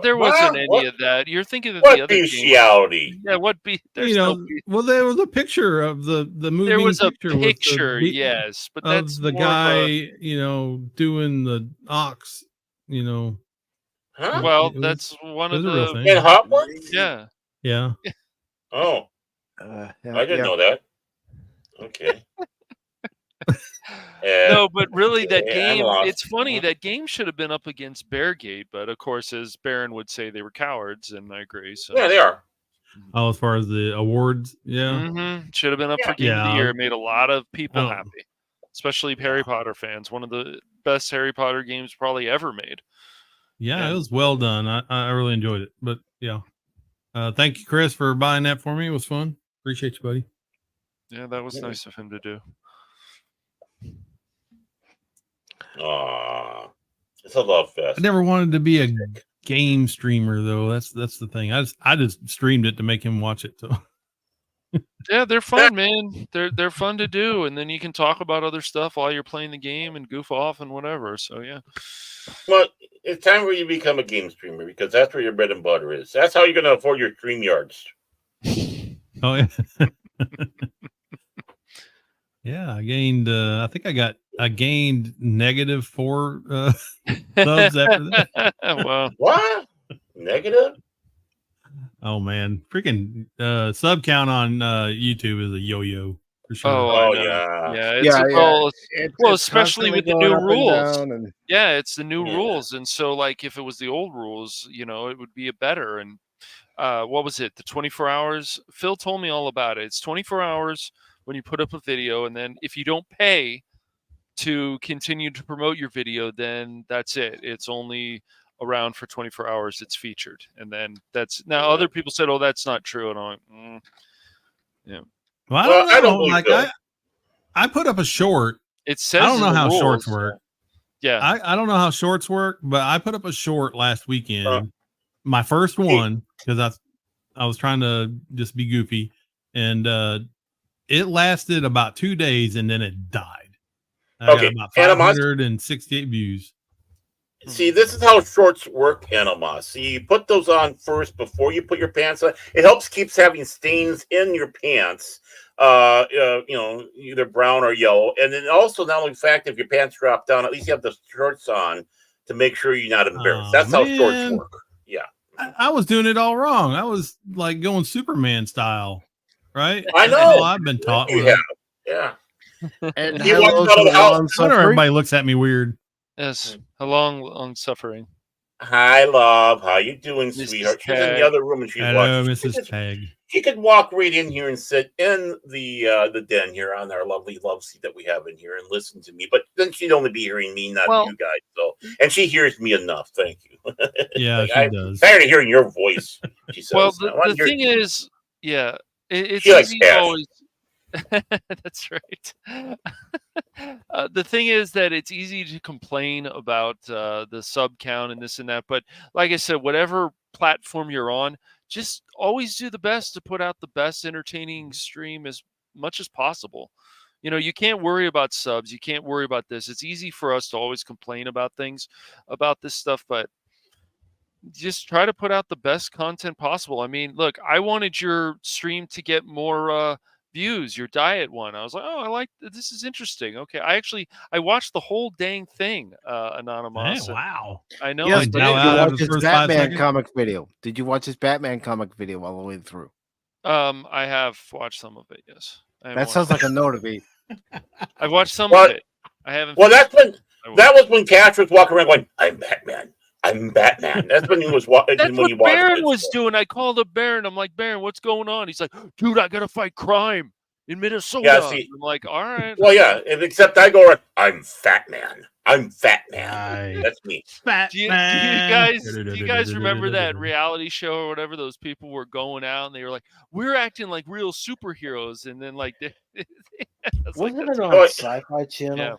there wasn't any of that. You're thinking of what the other bestiality? Game. Yeah, what be? There's no. Well, there was a picture of the movie. There was a picture, yes, but that's of the guy, doing the ox. Huh? Well, that's one of the in Hogwarts. Yeah. Yeah. Oh. I didn't know that. Okay. No, but really, that game, it's funny, that game should have been up against Beargate, but of course, as Baron would say, they were cowards, and I agree. So. Yeah, they are. Oh, as far as the awards, yeah. Should have been up for Game of the Year. It made a lot of people happy, especially Harry Potter fans. One of the best Harry Potter games probably ever made. Yeah, it was well done. I really enjoyed it. But yeah. Thank you, Chris, for buying that for me. It was fun. Appreciate you, buddy. Yeah, that was nice of him to do. It's a love fest. I never wanted to be a game streamer, though. That's the thing. I just streamed it to make him watch it. So Yeah, they're fun, man. They're fun to do, and then you can talk about other stuff while you're playing the game and goof off and whatever. So yeah. Well, it's time for you to become a game streamer because that's where your bread and butter is. That's how you're going to afford your stream yards. Oh yeah. Yeah, I gained. I think I gained -4 subs after that. Wow. What? Negative? Oh man, freaking sub count on YouTube is a yo-yo for sure. Oh, I Oh, know. yeah. Yeah, it's well, It's especially constantly with the going new up and rules. down, and Yeah, it's the new Yeah. rules, and so like if it was the old rules, it would be a better. And what was it? The 24 hours. Phil told me all about it. It's 24 hours when you put up a video, and then if you don't pay to continue to promote your video, then that's it. It's only around for 24 hours. It's featured, and then that's now. Other people said, "Oh, that's not true," and I'm like, yeah. Well, I Well, don't I don't know. believe Like so. I put up a short. It says I don't in know the how rules, shorts work. Yeah. I don't know how shorts work, but I put up a short last weekend. Uh, My first one, because I was trying to just be goofy, and it lasted about 2 days and then it died. I got Okay, about Animas. 568 views. See, this is how shorts work, Animas. See, you put those on first before you put your pants on. It helps keeps having stains in your pants, either brown or yellow. And then also, not only the fact if your pants drop down, at least you have the shorts on to make sure you're not embarrassed. That's how shorts work. Yeah. I was doing it all wrong. I was like going Superman style, right? I That's know. all I've been taught. You have. Yeah. and He walks hello out of to the house. long I wonder suffering. everybody looks at me weird. Yes, a long suffering. Hi, love. How you doing, Mrs. sweetheart? She's in Tag. the other room and she's Hello, watching. Mrs. Tag. She could walk right in here and sit in the den here on our lovely love seat that we have in here and listen to me. But then she'd only be hearing me, not Well- you guys. So, and she hears me enough. Thank you. Yeah, Like, she I'm does. tired of hearing your voice. She says. Well, I wanna the hear- thing is, yeah, it's She likes easy cash. always. That's right. The thing is that it's easy to complain about the sub count and this and that, but like I said, whatever platform you're on, just always do the best to put out the best entertaining stream as much as possible. You can't worry about subs. You can't worry about this. It's easy for us to always complain about things, about this stuff, but just try to put out the best content possible. I mean, look, I wanted your stream to get more views, your diet one. I was like, oh, I like this is interesting. Okay, I watched the whole dang thing, Anonymous. Hey, wow. I know. Yes, I but now did did. you out of watch his his first 5 Batman seconds? comic video? Did you watch his Batman comic video all the way through? I have watched some of it. Yes, That sounds like a no to me. I've watched some Well- of it. I haven't. Well, finished that's when I will. that was when Cash was walking around going, "I'm Batman. I'm Batman." That's when he was That's when what he watched Baron it. was doing. I called up Baron. I'm like, Baron, what's going on? He's like, dude, I gotta fight crime in Minnesota. Yeah, see- I'm like, all right. Well, yeah, except I go around, I'm Fat Man. I'm Fat Man. Right. That's me. Do you guys remember that reality show or whatever? Those people were going out and they were like, "We're acting like real superheroes," and then like, Wasn't that's it on Oh, Sci-Fi Channel? yeah.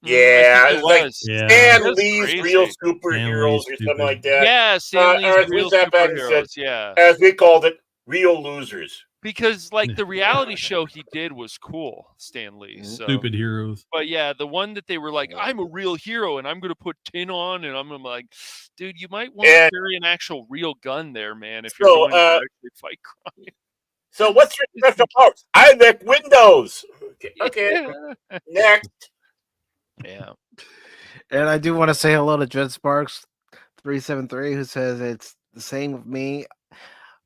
Yeah, I think it's like it was. Yeah. Stan That's Lee's crazy. Real Stan Superheroes Lee's or stupid. something like that. Yeah, Stan Lee's as we real sat back and said- superheroes. Yeah, As we called it, Real Losers. because like the reality show he did was cool, Stan Lee. So. Stupid heroes. But yeah, the one that they were like, I'm a real hero and I'm going to put tin on, and I'm like, dude, you might want to And- carry an actual real gun there, man, if you're So, going to actually fight crime. So what's your special powers? I make windows. Okay. Next. Yeah. And I do want to say hello to Dread Sparks 373, who says it's the same with me.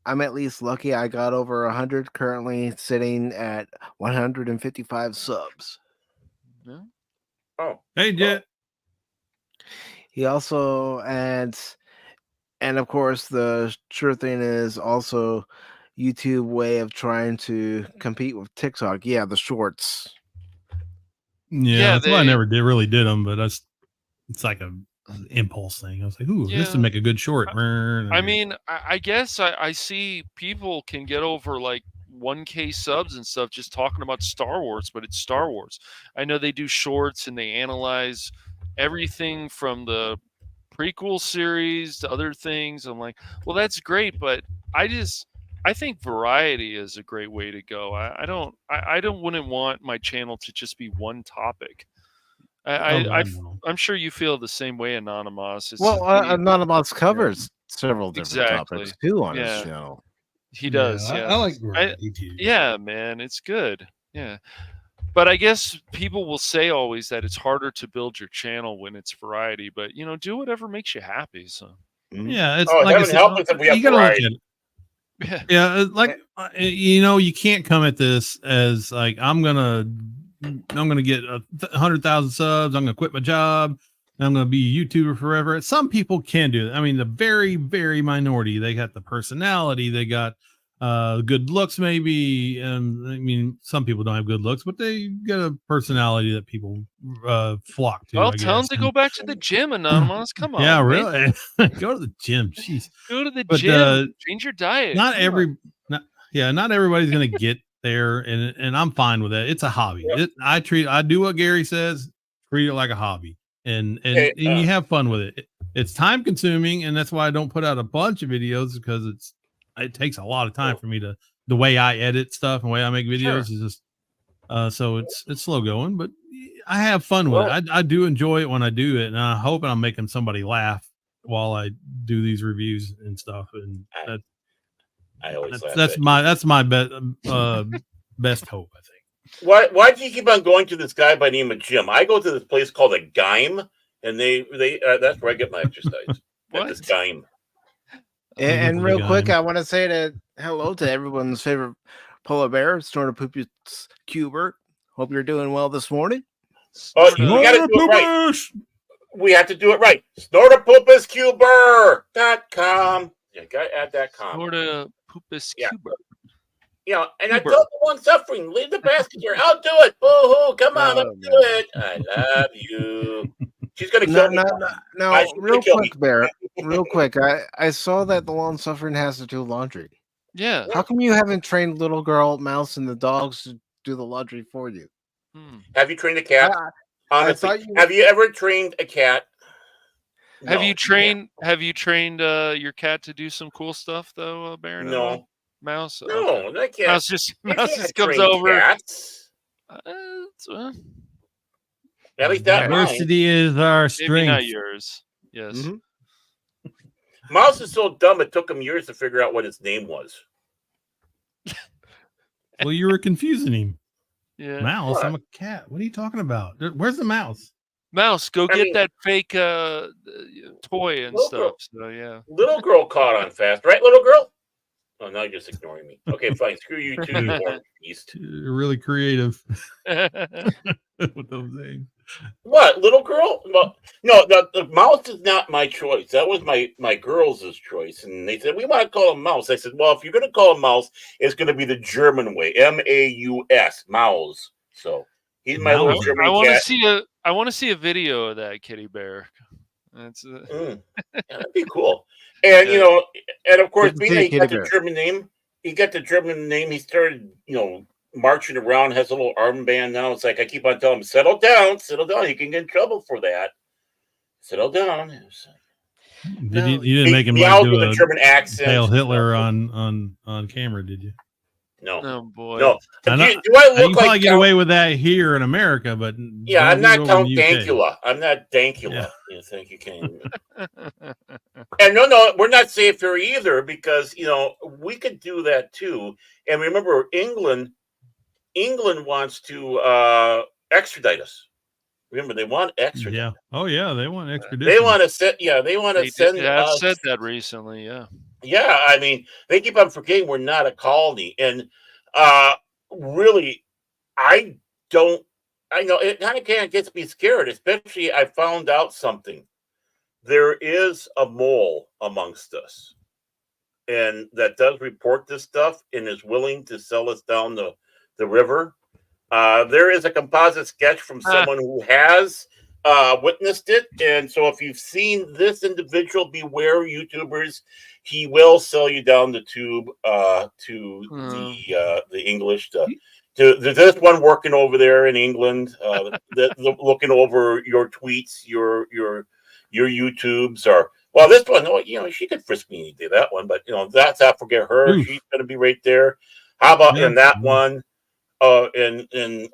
I'm at least lucky I got over 100, currently sitting at 155 subs. Yeah. Oh. Hey, Jet. He also adds, and of course, the sure thing is also YouTube way of trying to compete with TikTok. Yeah, the shorts. Yeah, that's why I they- never really did them, but it's like a impulse thing. I was like, ooh, this Yeah. would make a good short. I mean, I guess I see people can get over like 1K subs and stuff just talking about Star Wars, but it's Star Wars. I know they do shorts and they analyze everything from the prequel series to other things. I'm like, well, that's great, but I I think variety is a great way to go. I wouldn't want my channel to just be one topic. God, no. I'm sure you feel the same way, Anonymous. Well, Anonymous covers several different exactly. topics too on his Yeah, channel. he does. Yeah, I like variety too. yeah, man, it's good. Yeah. But I guess people will say always that it's harder to build your channel when it's variety, but do whatever makes you happy. So Yeah, it's Oh, like I heaven said, help us if we have you gotta look at variety. it. yeah, Yeah, you can't come at this as like I'm gonna get 100,000 subs. I'm gonna quit my job. I'm gonna be a YouTuber forever. Some people can do that. I mean, the very, very minority. They got the personality. They got good looks, maybe. And I mean, some people don't have good looks, but they get a personality that people flock to. well, I tell him guess. to go back to the gym, Anonymous. Come on, Yeah, man. really. Go to the gym. Jeez. Go to the But gym. Change your diet. not Come every not everybody's gonna get there, and I'm fine with that. It's a hobby. Yep. I do what Gary says, treat it like a hobby, and Hey, you have fun with it. It's time consuming, and that's why I don't put out a bunch of videos, because it takes a lot of time for me to, the way I edit stuff and the way I make videos Sure. is just so it's slow going, but I have fun with Well- it. I do enjoy it when I do it, and I hope I'm making somebody laugh while I do these reviews and stuff. And I always laugh that's at my best hope, I think. Why do you keep on going to this guy by the name of Jim? I go to this place called a Gime, and they that's where I get my exercise. At this Gime. And real quick, I want to say hello to everyone's favorite polar bear, Snortopoopius Cubert. Hope you're doing well this morning. Oh, we gotta do it right. We have to do it right. Snortopoopiscuber.com. Yeah, gotta add that com. Snortopoopiscuber. Yeah. And I told the one suffering, leave the basket here. I'll do it. Boo-hoo. Come on, let's do it. I love you. She's gonna kill me. No, real quick, Bear. Real quick. I saw that the lone suffering has to do laundry. Yeah. How come you haven't trained little girl, mouse, and the dogs to do the laundry for you? Have you trained a cat? Honestly, I thought have you ever trained a cat? Have you trained your cat to do some cool stuff though, Baron? No. Mouse? No, Okay. that cat. Mouse just comes train over. Cats. At least that diversity is our Maybe strength. not yours. Yes. Mouse is so dumb it took him years to figure out what his name was. Well, you were confusing him. Yeah. Mouse, What? I'm a cat. What are you talking about? Where's the mouse? Mouse, go get mean- that fake toy and Little stuff. girl. So yeah. Little girl caught on fast, right, little girl? Oh, now you're just ignoring me. Okay, fine. Screw you too, you orange beast. You're really creative with those names. What, little girl? Well, no, the mouse is not my choice. That was my girls' choice. And they said, we want to call him Mouse. I said, well, if you're going to call him Mouse, it's going to be the German way. M-A-U-S, Mouse. So he's my little German cat. I want to see a video of that kitty bear. That's Yeah, that'd be cool. And and of course, being that he got the bear. German name, he started, marching around, has a little armband now. It's like I keep on telling him, settle down. You can get in trouble for that. Settle down. You didn't make him meowed do with a German accent. Hail Hitler on camera, did you? No. Oh boy. No. Do I you look can like probably get away with that here in America, but yeah, I'm don't not do it Count over in the UK. Dankula. I'm not Dankula. Yeah. You think you can? And no, we're not safe here either because we could do that too. And remember, England wants to extradite us. Remember, they want extradite. Yeah. Oh yeah, they want extradition. They want to send. Yeah, they want to send. I've said that recently. Yeah. Yeah, I mean, they keep on forgetting we're not a colony, and really, I know it kind of gets me scared. Especially, I found out something. There is a mole amongst us, and that does report this stuff and is willing to sell us down the river. There is a composite sketch from someone who has witnessed it, and so if you've seen this individual, beware, YouTubers. He will sell you down the tube to the English. To this one working over there in England, looking over your tweets, your YouTubes, or Well, this one, she could frisk me any day, that one, but that's I forget her. Oof. She's going to be right there. How about Yeah. in that one? And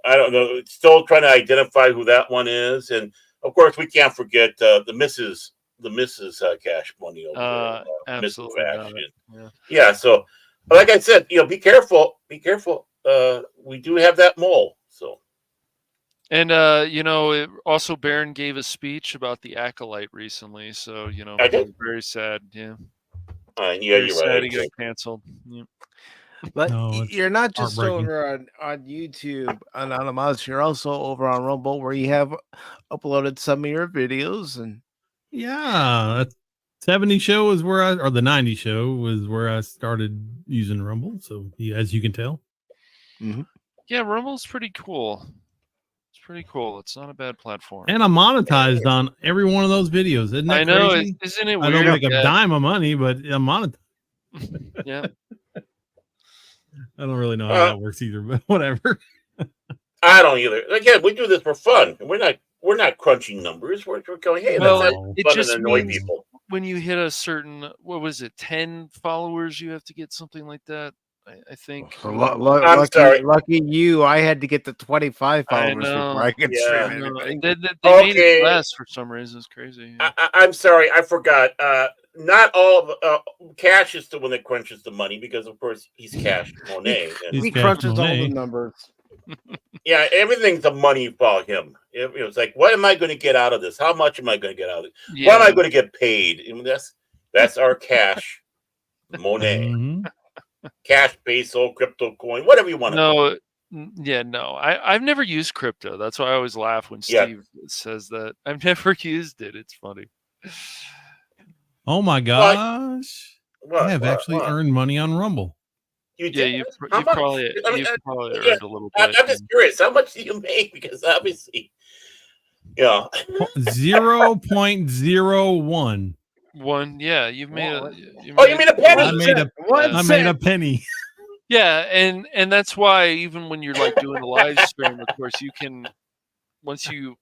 I don't know. Still trying to identify who that one is, and of course we can't forget the Mrs. Cash Money over there, Mrs. Absolutely not. Fashion. Yeah. Yeah. So, like I said, be careful. Be careful. We do have that mole. So. And also Barron gave a speech about the acolyte recently, so I it did. was very sad. Yeah, Yeah, very you're sad right. he got canceled. Yeah. But No, it's you're not just heartbreaking. over on YouTube, Anonymous. You're also over on Rumble, where you have uploaded some of your videos. And Yeah, that 70 show is where or the 90 show was where I started using Rumble. So, as you can tell. Yeah, Rumble's pretty cool. It's pretty cool. It's not a bad platform. And I'm monetized on every one of those videos. Isn't that I know, crazy? isn't it I weird? don't make a Yeah. dime of money, but I'm monetized. Yeah. I don't really know how that works either, but whatever. I don't either. Again, we do this for fun. We're not crunching numbers. We're going, hey, Well, let's it have fun and just annoy means people. when you hit a certain, what was it, 10 followers, you have to get something like that. I think. So I'm sorry. lucky you. I had to get to 25 I followers before know. I could Yeah. stream anything. They made it less for some reason. It's crazy. Yeah. I'm sorry, I forgot. Not all of Cash is the one that crunches the money because, of course, he's Cash Monet. He crunches all the numbers. Yeah, everything's the money for him. It's like, what am I going to get out of this? How much am I going to get out of it? Yeah. What am I going to get paid? I mean, that's our Cash Monet. Mm-hmm. Cash, peso, crypto coin, whatever you want to call it. No. I've never used crypto. That's why I always laugh when Steve says that. I've never used it. It's funny. Oh my gosh! I have actually earned money on Rumble. You yeah, did? you've How much? probably Yeah, earned a little bit. I'm just curious. How much do you make? Because obviously, 0.01. One, yeah, you've made a. You mean a penny? I made a penny. Yeah, and that's why even when you're like doing a live stream, of course, you can, once you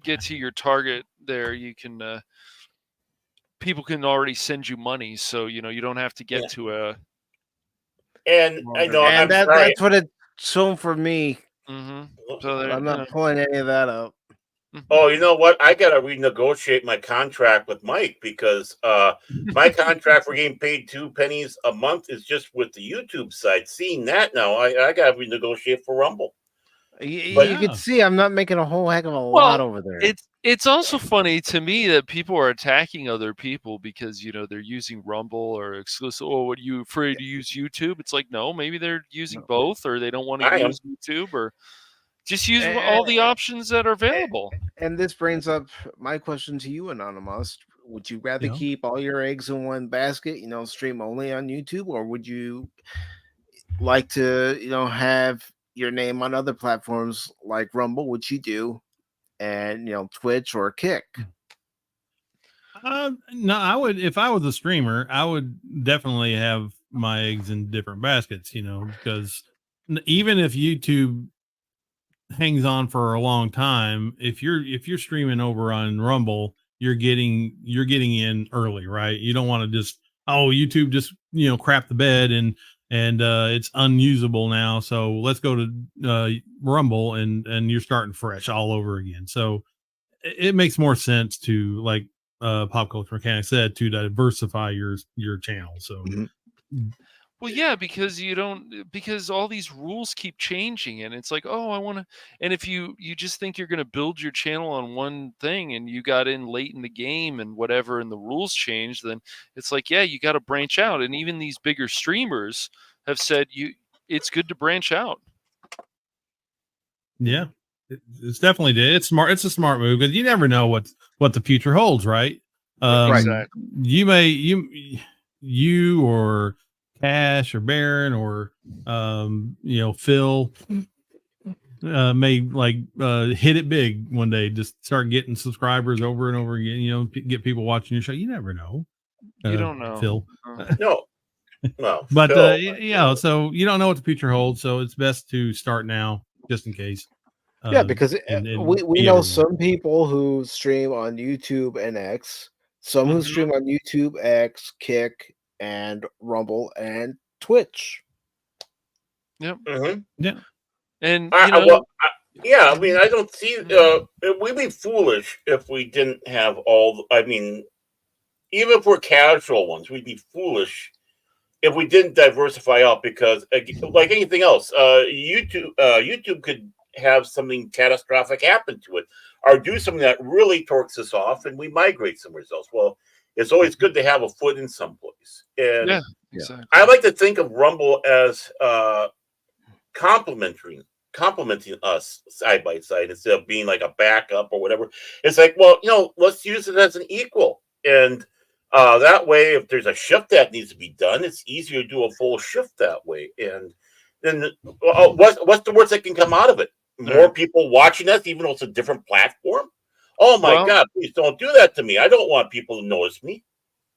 get to your target there, you can people can already send you money, so you don't have to get to a. And I know, and I'm sorry. that's what it's shown for me. Mm-hmm. So I'm not pulling any of that up. Oh, you know what? I gotta renegotiate my contract with Mike because my contract for getting paid 2 pennies a month is just with the YouTube side. Seeing that now, I gotta renegotiate for Rumble. You can see I'm not making a whole heck of a lot over there. It's also funny to me that people are attacking other people because they're using Rumble or exclusive. Oh, what, are you afraid to use YouTube? It's like, no, maybe they're using both, or they don't want to use YouTube, or just use all the options that are available. And this brings up my question to you, Anonymous. Would you rather keep all your eggs in one basket, stream only on YouTube, or would you like to, have your name on other platforms like Rumble, which you do, and Twitch or Kick? No, I would, if I was a streamer, I would definitely have my eggs in different baskets, because even if YouTube hangs on for a long time, if you're streaming over on Rumble, you're getting in early, right? You don't want to just, YouTube just crap the bed and it's unusable now, so let's go to Rumble and you're starting fresh all over again. So it makes more sense to, like Pop Culture Mechanic said, to diversify your channel. So well, yeah, because all these rules keep changing, and it's like, I want to. And if you just think you're going to build your channel on one thing, and you got in late in the game and whatever, and the rules change, then it's like, yeah, you got to branch out. And even these bigger streamers have said it's good to branch out. Yeah, it's definitely it's smart. It's a smart move because you never know what the future holds, right? Exactly. You or Cash or Baron or Phil may hit it big one day, just start getting subscribers over and over again, get people watching your show. You never know. You don't know, Phil. No, but so you don't know what the future holds, so it's best to start now just in case. Because we know some people who stream on YouTube and X, Some who Mhm. stream on YouTube, X, Kick, and Rumble and Twitch. Yep. Mm-hmm. Yeah. And Yeah, I mean, I don't see. We'd be foolish if we didn't have all. I mean, even if we're casual ones, we'd be foolish if we didn't diversify out because, like anything else, YouTube could have something catastrophic happen to it, or do something that really torques us off, and we migrate somewhere else. Well, it's always good to have a foot in someplace, and yeah, exactly. I like to think of Rumble as complimenting complimenting us side by side instead of being like a backup or whatever. It's like, well, let's use it as an equal, and that way, if there's a shift that needs to be done, it's easier to do a full shift that way. And then, what's the worst that can come out of it? More Right. people watching us, even though it's a different platform. Oh my Well, God! Please don't do that to me. I don't want people to notice me.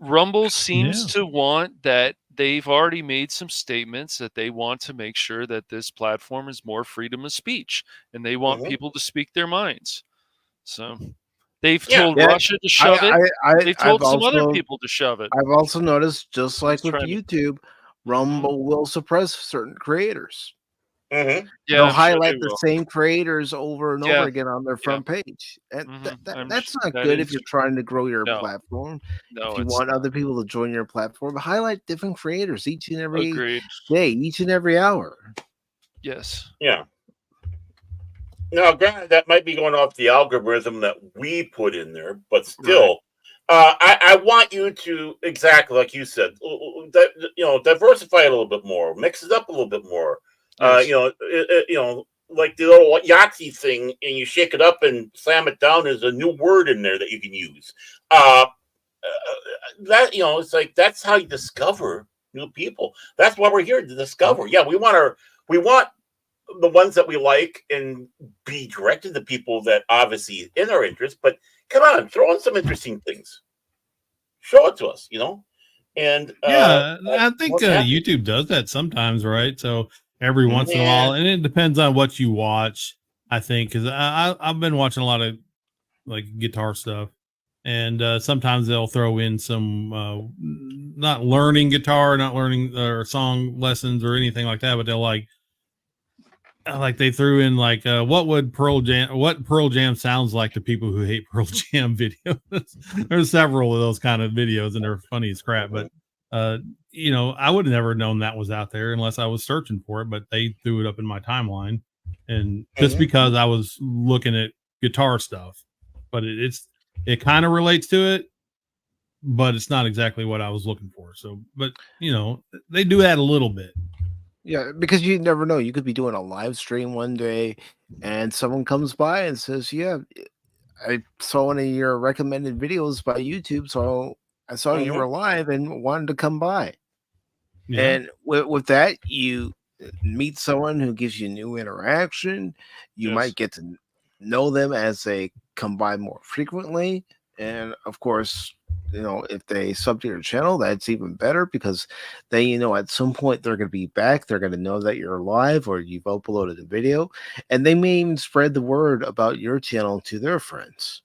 Rumble seems Yeah. to want that they've already made some statements that they want to make sure that this platform is more freedom of speech and they want Hmm. people to speak their minds. So they've Yeah. told Yeah, Russia to shove it. They've I've told some other also people to shove it. I've also noticed, just It's like with trending. YouTube, Mhm. Rumble will suppress certain creators. Hmm. Yeah, They'll I'm sure they highlight the will. same creators over and over Yeah, again on their yeah. front page, and that's not That good if is you're trying to grow your no, platform. If no, you it's want not. other people to join your platform, highlight different creators each and every Agreed. day, each and every hour. Yes. Yeah. Now, granted, that might be going off the algorithm that we put in there, but Right. still, I want you to exactly like you said, diversify it a little bit more, mix it up a little bit more. Yes. Like the little Yahtzee thing, and you shake it up and slam it down. There's a new word in there that you can use. That it's like that's how you discover new people. That's why we're here to discover. Yeah, we want the ones that we like and be directed to people that obviously in our interest. But come on, throw in some interesting things. Show it to us. And Yeah, I think more than happy. YouTube does that sometimes, right? So every once in a Yeah. while, and it depends on what you watch. I think because I've been watching a lot of like guitar stuff, and sometimes they'll throw in some not learning guitar, not learning or song lessons or anything like that, but they'll like they threw in like what Pearl Jam sounds like to people who hate Pearl Jam videos. There's several of those kind of videos and they're funny as crap, but uh I would have never known that was out there unless I was searching for it, but they threw it up in my timeline, and just Mhm. because I was looking at guitar stuff, but it kind of relates to it, but it's not exactly what I was looking for. So but they do that a little bit. Yeah, because you never know. You could be doing a live stream one day, and someone comes by and says, "Yeah, I saw one of your recommended videos by YouTube, so I saw you Mhm. were live and wanted to come by." Yeah. And with that, you meet someone who gives you new interaction. You might Yes. get to know them as they come by more frequently. And of course, if they sub to your channel, that's even better because then at some point they're going to be back. They're going to know that you're live or you've uploaded a video, and they may even spread the word about your channel to their friends.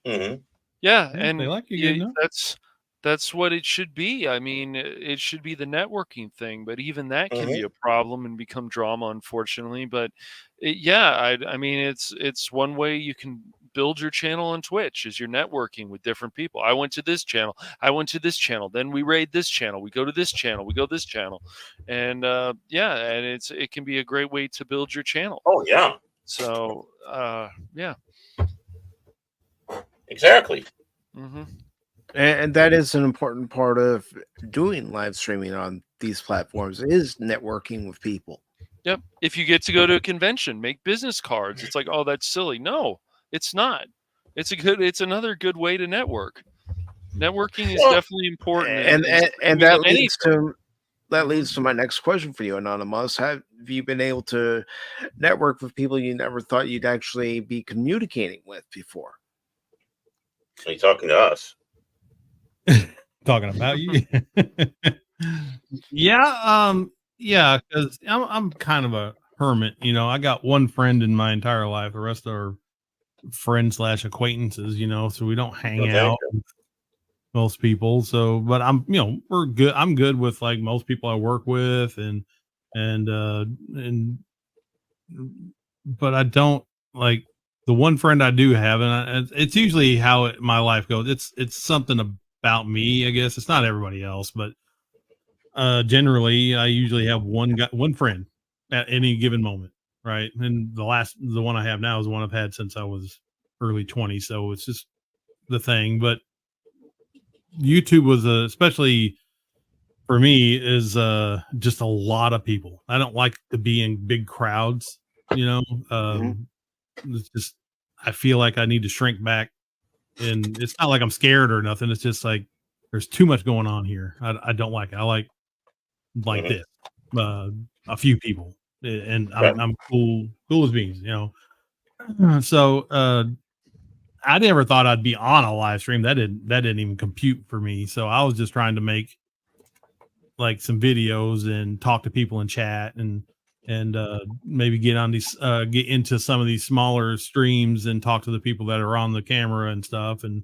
Mhm. Yeah, Yeah, they and like you good enough. that's what it should be. I mean, it should be the networking thing, but even that can be Mhm. a problem and become drama, unfortunately. But yeah, I mean, it's one way you can build your channel on Twitch is you're networking with different people. I went to this channel, I went to this channel, then we raid this channel, we go to this channel, we go this channel, and yeah, and it can be a great way to build your channel. Oh yeah, So yeah. exactly. Hmm. And that is an important part of doing live streaming on these platforms is networking with people. Yep. If you get to go to a convention, make business cards. It's like, oh, that's silly. No, it's not. It's another good way to network. Networking is Well, definitely important in And streaming of that leads anything. to Hmm. my next question for you, Anonymous. Have you been able to network with people you never thought you'd actually be communicating with before? are you talking to us? Talking about you. Yeah, yeah, because I'm kind of a hermit. I got one friend in my entire life. The rest are friends/acquaintances. So we don't hang No, thank out. you. most people. So, but we're good. I'm good with like most people I work with, and but I don't like the one friend I do have, and it's usually how my life goes. It's something about me, I guess. It's not everybody else, but generally, I usually have one friend at any given moment, right? And the one I have now is the one I've had since I was early 20s, so it's just the thing. But YouTube was especially for me is just a lot of people. I don't like to be in big crowds, you know. It's just I feel like I need to shrink back, and it's not like I'm scared or nothing. It's just like there's too much going on here. I don't like it. I like Mhm. this, uh, a few people, and Right. I'm cool as beans, So I never thought I'd be on a live stream. That didn't even compute for me. So I was just trying to make like some videos and talk to people in chat and maybe get into some of these smaller streams and talk to the people that are on the camera and stuff and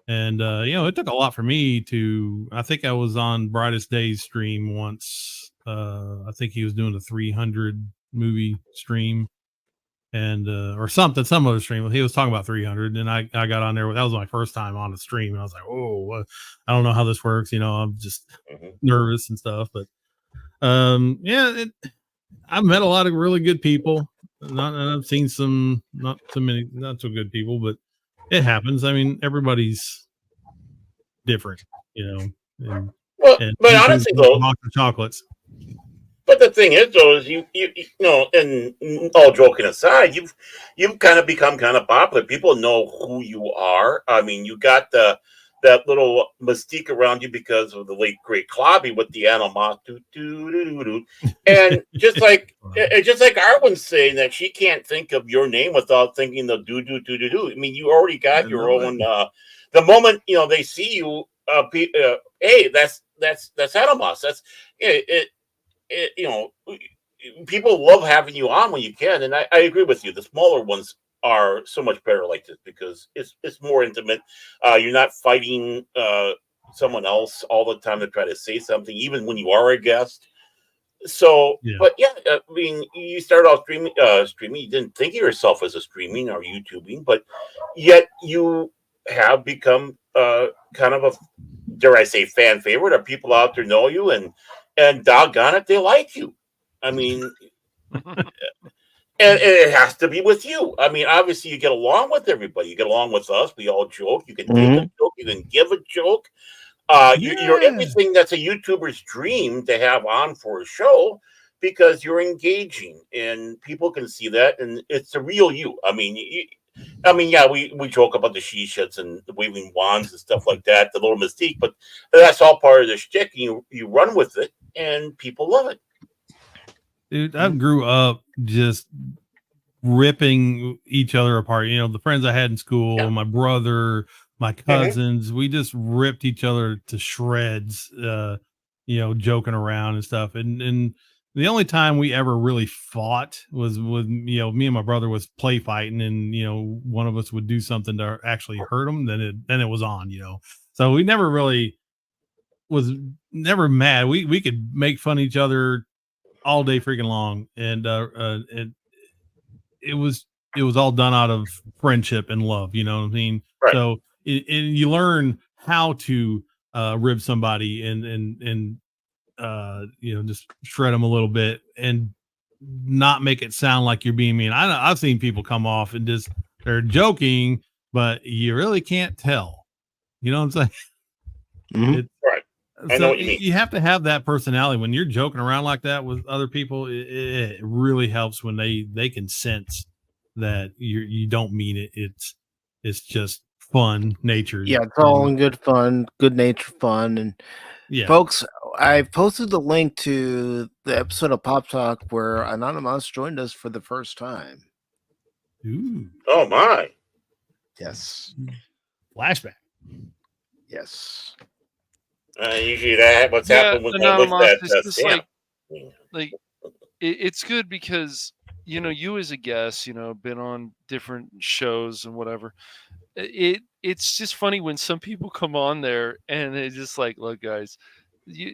it took a lot for me to I think I was on Brightest Days stream once. I think he was doing a 300 movie stream and or some other stream. He was talking about 300 and I got on there. That was my first time on the stream and I was like, oh, I don't know how this works. I'm just Mhm. nervous and stuff, but yeah, I've met a lot of really good people. Not, and I've seen some not so many not so good people, but it happens. I mean, everybody's different, and Well, and but YouTube honestly, is a though, box of chocolates. but the thing is, though, is you know, and all joking aside, you've kind of become kind of popular. People know who you are. I mean, you got that little mystique around you because of the late great Clobby with the Anono, and just like Arwen's saying that she can't think of your name without thinking the do. I mean, you already I got your know it. own. The moment they see you, hey, that's Animos. That's it, people love having you on when you can, and I agree with you. The smaller ones are so much better like this because it's more intimate. You're not fighting someone else all the time to try to say something, even when you are a guest. So, Yeah. but yeah, I mean, you started off streaming. You didn't think of yourself as a streaming or YouTubing, but yet you have become kind of a, dare I say, fan favorite, or people out there know you, and doggone it, they like you. I mean, and it has to be with you. I mean, obviously, you get along with everybody. You get along with us. We all joke. You can take a Mhm. joke. You can give a joke. You're Yeah. everything that's a YouTuber's dream to have on for a show because you're engaging and people can see that, and it's the real you. I mean, yeah, we joke about the she-shits and the waving wands and stuff like that, the little mystique, but that's all part of the shtick. And you run with it, and people love it. Dude, I grew up just ripping each other apart. The friends I had in school, Yeah. my brother, my Hmm. cousins, we just ripped each other to shreds, joking around and stuff. And the only time we ever really fought was with, me and my brother was play fighting and, one of us would do something to actually hurt him. Then it was on. So we never really was never mad. We could make fun of each other all day freaking long. And it was it was all done out of friendship and love. You know what I mean? Right. So and you learn how to rib somebody and just shred them a little bit and not make it sound like you're being mean. I've seen people come off and just they're joking, but you really can't tell. You know what I'm saying? Mhm. It Right. I know so what you mean. you have to have that personality when you're joking around like that with other people. It really helps when they can sense that you don't mean it. It's just fun natured Yeah, it's all and in good fun, good natured fun. And yeah. folks, I posted the link to the episode of Pop Talk where Anonymous joined us for the first time. Ooh, Oh my. Yes. flashback. Yes. Usually that what's Yeah, happened when I lift Anonymous, that it's just stamp. like it's good because you as a guest, been on different shows and whatever. It it's just funny when some people come on there and they just like, look, guys,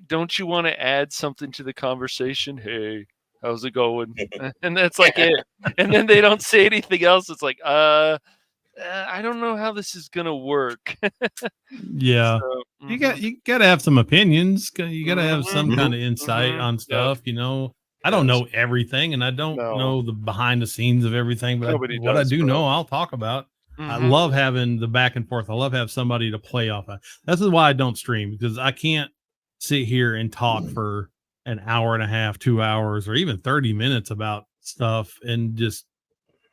don't you want to add something to the conversation? Hey, how's it going? And that's like it. And then they don't say anything else. It's like, I don't know how this is gonna work. Yeah. So, You got to have some opinions. You got to have some kind of Mhm. insight on Yep. stuff, you know. I don't Yes. know everything and I don't No. know the behind the scenes of everything, but Nobody what I does, do bro. know, I'll talk about. I Mhm. love having the back and forth. I love having somebody to play off of. This is why I don't stream, because I can't sit here and talk for an hour and a half, 2 hours, or even 30 minutes about stuff and just,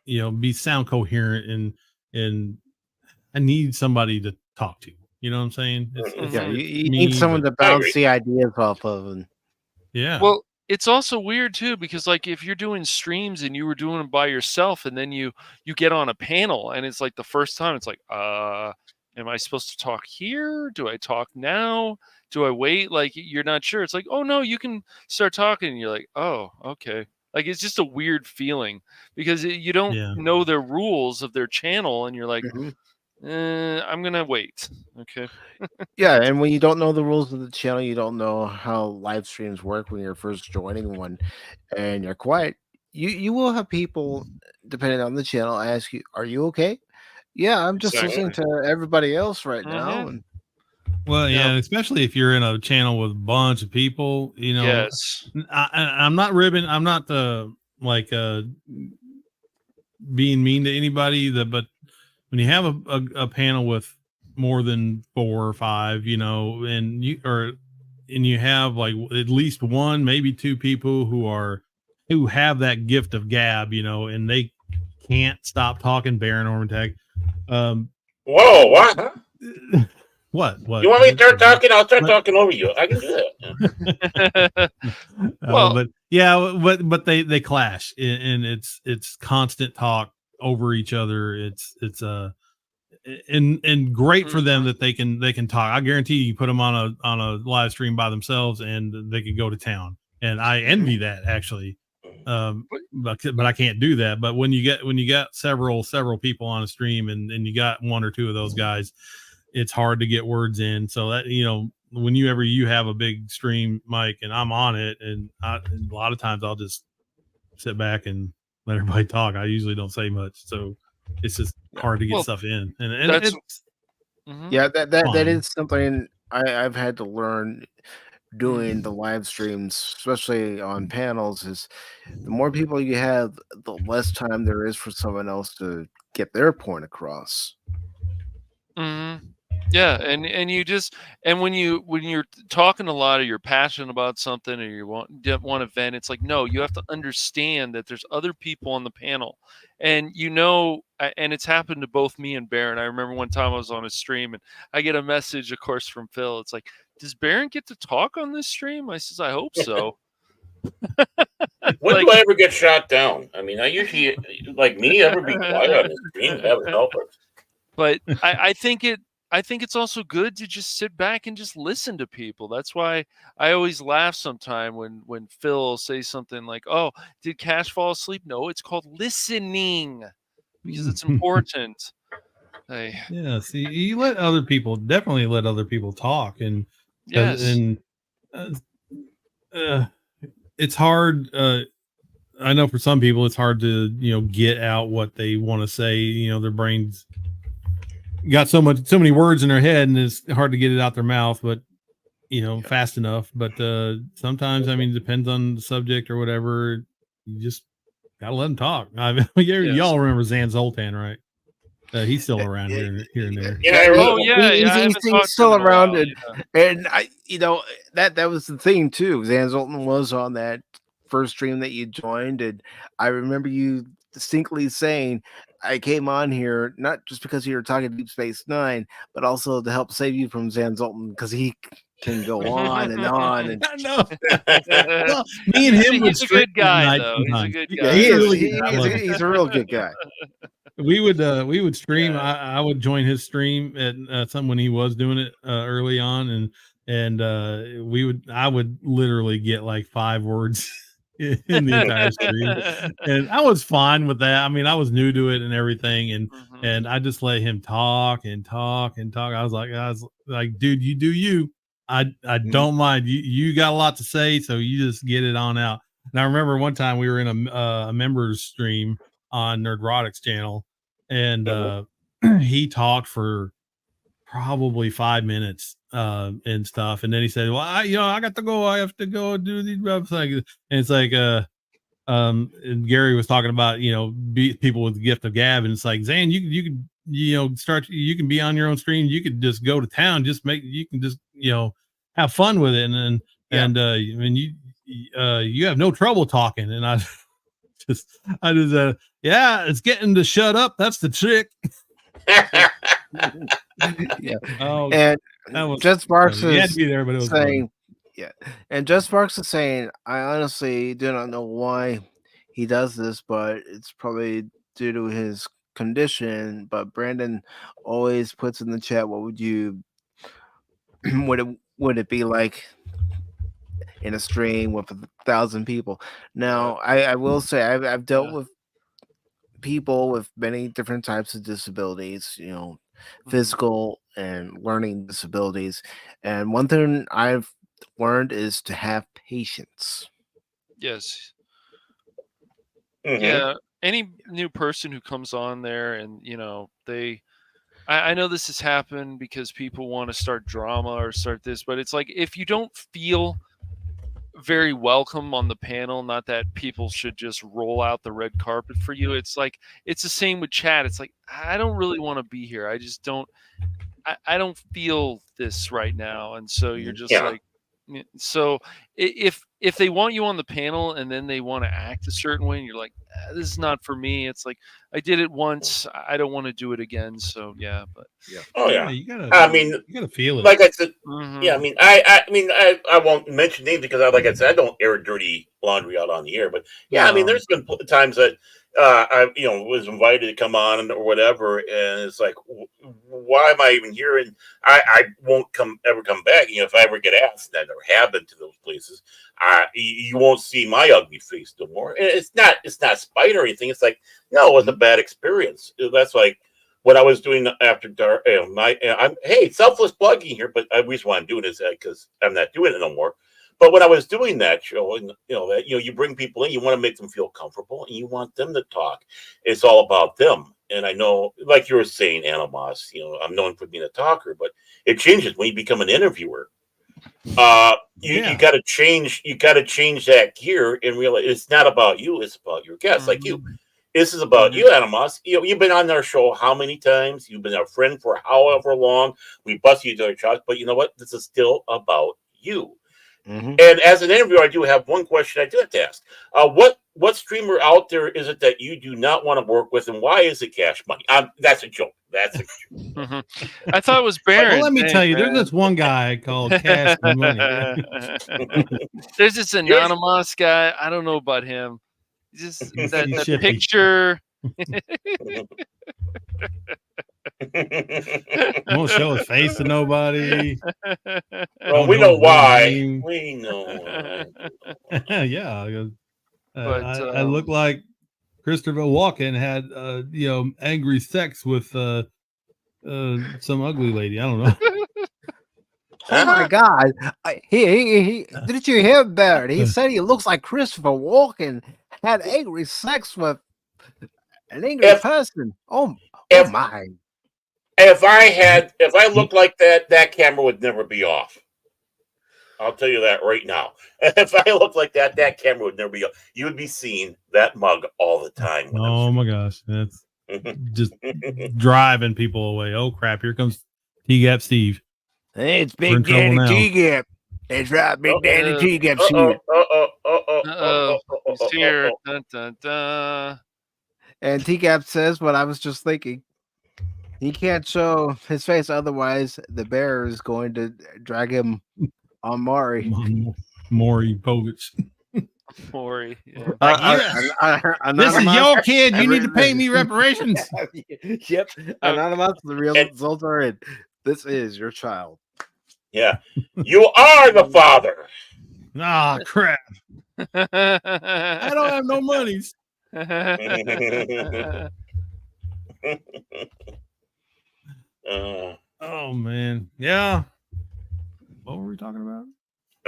you know, be sound coherent, and I need somebody to talk to. You know what I'm saying? Yeah, Mhm. you need Me, someone but to I bounce agree. the ideas off of, and yeah. Well, it's also weird too because like if you're doing streams and you were doing them by yourself and then you get on a panel and it's like the first time it's like am I supposed to talk here? Do I talk now? Do I wait? Like you're not sure. It's like, "Oh no, you can start talking." And you're like, "Oh, okay." Like it's just a weird feeling because you don't Yeah. know their rules of their channel and you're like, Mhm. I'm going to wait." Okay. Yeah, and when you don't know the rules of the channel, you don't know how live streams work when you're first joining one, and you're quiet. You will have people, depending on the channel, ask you, "Are you okay?" Yeah, I'm just listening Exactly. to everybody else right now, Mhm. and Well, Yeah. yeah, and especially if you're in a channel with a bunch of people, you know, Yes. I'm not ribbing. I'm not like being mean to anybody. But when you have a panel with more than 4 or 5, you know, and you have like at least one, maybe two people who have that gift of gab, you know, and they can't stop talking. Baron Ormantag. Um, Whoa, what? Huh? what? You want me to start talking? I'll start talking over you. I can do that. Oh, Well, but yeah, but they clash, and it's constant talk over each other. It's and great for them mhm. that they can talk. I guarantee you put them on a live stream by themselves and they could go to town. And I envy that actually. But But I can't do that. But when you got several people on a stream, and you got one or two of those guys, it's hard to get words in. So that, you know, whenever you have a big stream, Mike, and I'm on it, and a lot of times I'll just sit back and let everybody talk. I usually don't say much, so it's just yeah, hard to get well, stuff in, and that's it's mhm. yeah, that fine. is something I've had to learn doing the Mhm. live streams, especially on panels. Is the more people you have, the less time there is for someone else to get their point across. Mhm. Yeah, and you just and when you're talking a lot or you're passionate about something or you want to vent, it's like no, you have to understand that there's other people on the panel, and and it's happened to both me and Baron. I remember one time I was on a stream and I get a message, of course, from Phil. It's like, does Baron get to talk on this stream? I says, I hope so. When Like, do I ever get shot down? I mean, I usually, like me, ever be quiet on the stream? Heaven help us. but I think it's also good to just sit back and just listen to people. That's why I always laugh sometime when Phil says something like, "Oh, did Cash fall asleep?" No, it's called listening because it's important. I, Yeah, see, you let other people, definitely let other people talk, and yes, uh, uh, it's hard. I know for some people it's hard to, you know, get out what they want to say. You know, their brains got so many words in their head, and it's hard to get it out their mouth. But you know, Yeah, fast enough. But sometimes, I mean, it depends on the subject or whatever. You just gotta let them talk. I mean, yes. y'all remember Zan Zoltan, right? He's still Eh, around eh, here and there. Yeah, yeah, I Oh remember. yeah, yeah. I haven't he's talked to him still in a while. around, and I, that was the thing too. Zan Zoltan was on that first stream that you joined, and I remember you distinctly saying, "I came on here not just because you were talking Deep Space Nine, but also to help save you from Zan Zoltan because he can go on, and I know. Yeah. Well, me and him would He's a stream good at guy night though. He's a sometimes. good yeah, guy. He's he a is really good guy. I love him. he's a real good guy." We would stream. Yeah. I would join his stream at some when he was doing it early on, and I would literally get like 5 words in the entire stream, and I was fine with that. I mean, I was new to it and everything, and I just let him talk and talk and talk. I was like, dude, you do you. I don't mind. You got a lot to say, so you just get it on out. And I remember one time we were in a members stream on Nerdrotics channel, and he talked for probably 5 minutes and stuff, and then he said, well, I got to go, I have to go do these websites. And it's like and Gary was talking about people with the gift of gab, and it's like, Zan, you could start, you can be on your own stream, you could just go to town, you can just have fun with it, and you have no trouble talking. And I just yeah, it's getting to shut up, that's the trick. Yeah. Oh, And that was Jet Sparks you had is to be there, but it was saying, fun. yeah. And Jet Sparks is saying, I honestly do not know why he does this, but it's probably due to his condition. But Brandon always puts in the chat, what would you would it be like in a stream with 1,000 people? Now, I will say I've dealt with people with many different types of disabilities, physical and learning disabilities. And one thing I've learned is to have patience. Yes. Mhm. Yeah. Any new person who comes on there and, I know this has happened because people want to start drama or start this, but it's like, if you don't feel very welcome on the panel, not that people should just roll out the red carpet for you. It's like, it's the same with chat. It's like, I don't really want to be here. I just don't, I don't feel this right now. And so you're just Yeah. like, so if they want you on the panel and then they want to act a certain way and you're like, this is not for me. It's like, I did it once, I don't want to do it again. So yeah, but Oh Yeah, yeah. you gotta I mean, you gotta feel it. like I said, mhm. yeah. I mean, I won't mention names because, like I said, I don't air dirty laundry out on the air. But yeah, I mean, No. there's been times that I was invited to come on or whatever, and it's like, why am I even here? And I won't ever come back. If I ever get asked, and I never have been to those places, you won't see my ugly face no more. And it's not spite or anything. It's like, no, it was a bad experience. That's like what I was doing after dark. I'm selfless plugging here, but the reason why I'm doing it is because I'm not doing it no more. But when I was doing that show, and you bring people in, you want to make them feel comfortable, and you want them to talk. It's all about them. And I know, like you were saying, Animos, I'm known for being a talker, but it changes when you become an interviewer. You got to change. You got to change that gear and realize it's not about you. It's about your guests, like you. This is about you, Animos. You've been on our show how many times? You've been our friend for however long. We bust each other chops, but you know what? This is still about you. Mm-hmm. And as an interviewer, I do have one question I do have to ask. What streamer out there is it that you do not want to work with, and why is it Cash Money? That's a joke. That's a joke. I thought it was Baron. Well, let me Dang, tell you, there's man. this one guy called Cash Money. There's this anonymous guy. I don't know about him. Just He's that shifty. picture. Won't show his face to nobody. Well, we know why. We know why. Yeah, But I look like Christopher Walken had angry sex with some ugly lady. I don't know. Oh my God! He did you hear Barrett? He said he looks like Christopher Walken had angry sex with an angry person. Oh my! If I looked like that, that camera would never be off. I'll tell you that right now. If I looked like that, that camera would never be off. You would be seeing that mug all the time. Oh my gosh, that's just driving people away. Oh crap! Here comes T-Gap Steve. Hey, it's Big Daddy T-Gap. That's right, Big Daddy T-Gap's here. He's here. Dun, dun, dun. And T-Gap says what I was just thinking. He can't show his face, otherwise the bear is going to drag him on Maury. Maury Povich. Maury. Yeah. This is your kid. You need to pay me reparations. Yep. Anonymous, the real results are in. This is your child. Yeah. You are the father. Ah, crap. I don't have no monies. Oh man, yeah. What were we talking about?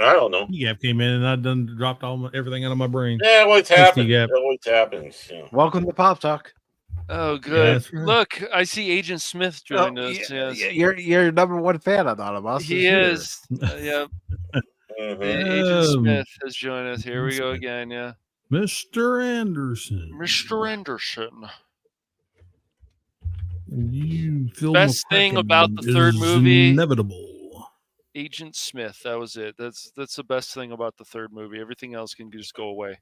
I don't know. T-Gap came in and I done dropped everything out of my brain. Yeah, it always Thanks, happens. T-Gap. It always happens. Yeah. Welcome to Pop Talk. Oh, good. Yeah, that's right. Look, I see Agent Smith join us. Yes. You're number one fan of Anonymous. He is. Yeah. Mhm. Agent Smith has joined us. Here we go again. Yeah. Mr. Anderson. Mr. Anderson. You Phil Best thing McCracken about the third is movie- inevitable. Agent Smith. That was it. That's the best thing about the third movie. Everything else can just go away.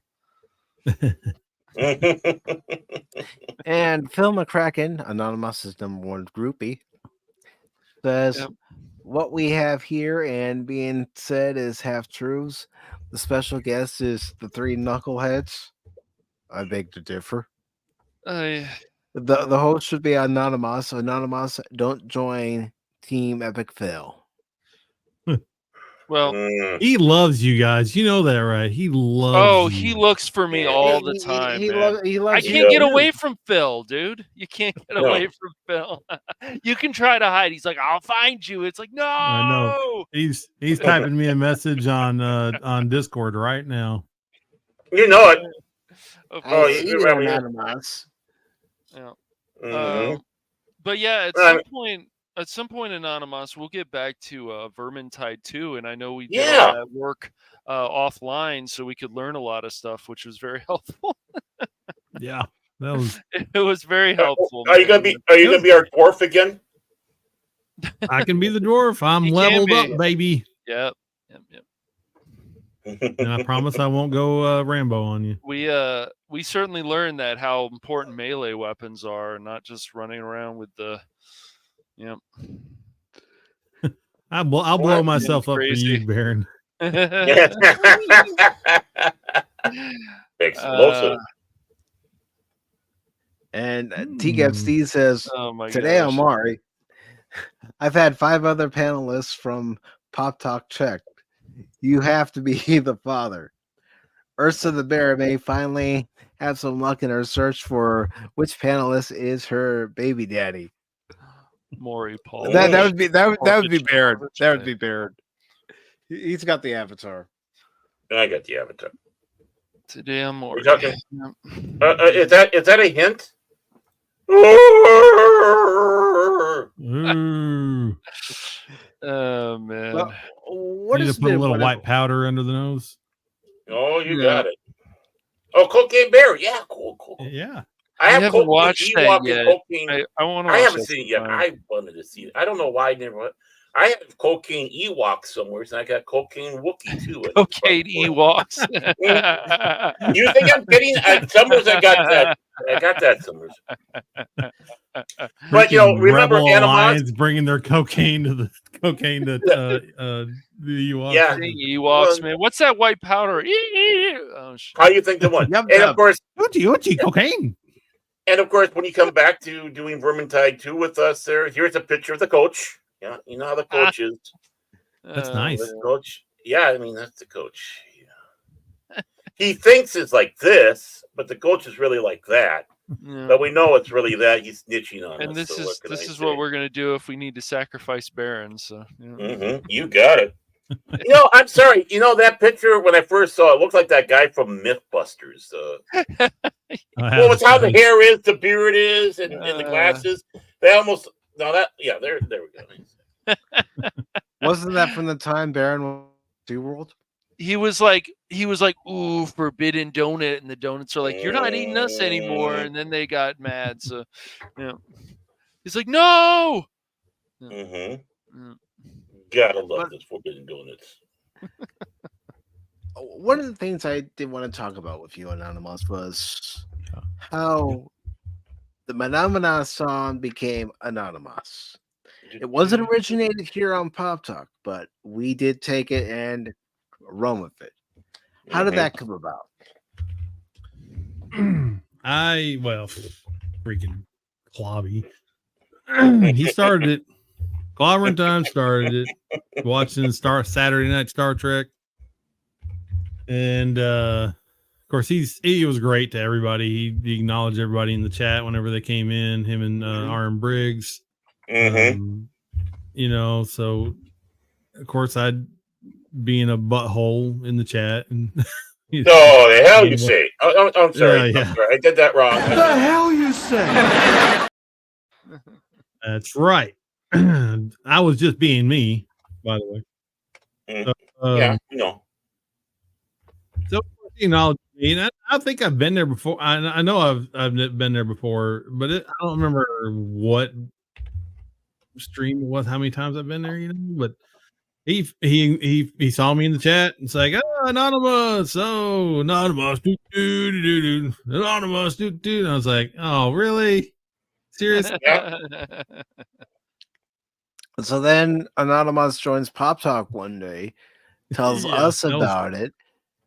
And Phil McCracken, Anonymous' number one groupie, says Yep. what we have here and being said is half truths. The special guest is the three knuckleheads. I beg to differ. The host should be Anonymous. Anonymous, don't join Team Epic Phil. Well, he loves you guys. You know that, right? He loves. Oh, you. he looks for me all the time. He man. loves I you. can't get away from Phil, dude. You can't get No. away from Phil. You can try to hide. He's like, I'll find you. It's like, no. I know. He's typing me a message on Discord right now. You know it. Oh, you you're remember it. Anonymous. Yeah. Mhm. But yeah, at some point, Anonymous, we'll get back to Vermintide 2, and I know we did all that work offline, so we could learn a lot of stuff, which was very helpful. Yeah, that was. It was very helpful. Are you gonna be our dwarf again? I can be the dwarf. I'm You can leveled be. up, baby. Yep. And I promise I won't go Rambo on you. We certainly learned that how important melee weapons are, not just running around with the. Yep. I'll blow myself up for you, Baron. Explosive. And T-Gap Steve says, Oh my today gosh. Amari, I've had 5 other panelists from Pop Talk checked. You have to be the father. Ursa the Bear may finally have some luck in her search for which panelist is her baby daddy. Maury Paul. That would be Baron. That would be Baron. He's got the avatar. I got the avatar. Today I'm Maury. Talking, is that a hint? Oh man. Well, what Need is to put a little white powder under the nose. Oh, you got it. Oh, Cocaine Bear. Yeah, cool. Yeah. I haven't watched that yet. I want to. I haven't seen it yet. I wanted to see it. I don't know why I never. I have Cocaine Ewok somewhere, and I got Cocaine Wookiee too. Cocaine Ewoks. You think I'm kidding? Somewhere I got that. I got that somewhere. But remember Rebel Animals? Alliance bringing their cocaine to the the Ewoks. Yeah, Ewoks, man. What's that white powder? Oh, shit. How do you think the one? And of course, cocaine. And of course, when you come back to doing Vermintide 2 with us, here's a picture of the coach. Yeah, you know how the coach is. That's nice. The coach. Yeah, I mean that's the coach. Yeah. He thinks it's like this, but the coach is really like that. Yeah. But we know it's really that. He's snitching on and us. this is what we're gonna do if we need to sacrifice Baron. So You got it. I'm sorry. That picture when I first saw it looked like that guy from MythBusters. Well, it's how the hair is, the beard is, and the glasses. They almost there we go. Wasn't that from the time Baron was SeaWorld? He was like, ooh, forbidden donut, and the donuts are like, you're not eating us anymore, and then they got mad. So, he's like, no. Gotta love this forbidden donuts. One of the things I did want to talk about with you, Anonymous, was how the Phenomena song became Anonymous. It wasn't originated here on Pop Talk, but we did take it and run with it. How did that come about? Freaking Clobby. He started it. Clobbering Time started it. Watching Saturday Night Star Trek. And of course, he was great to everybody. He acknowledged everybody in the chat whenever they came in. Him and Aaron Briggs. So of course I'd be in a butthole in the chat and. Oh, the hell you say? I'm sorry. Yeah. I'm sorry. I did that wrong. The hell you say? That's right. I was just being me, by the way. Yeah, no. So acknowledge me, and I think I've been there before. I know I've been there before, but I don't remember what stream it was, how many times I've been there, But he saw me in the chat and it's like, anonymous, anonymous, anonymous, And I was like, oh, really? Seriously? So then Anonymous joins Pop Talk one day, tells us about it,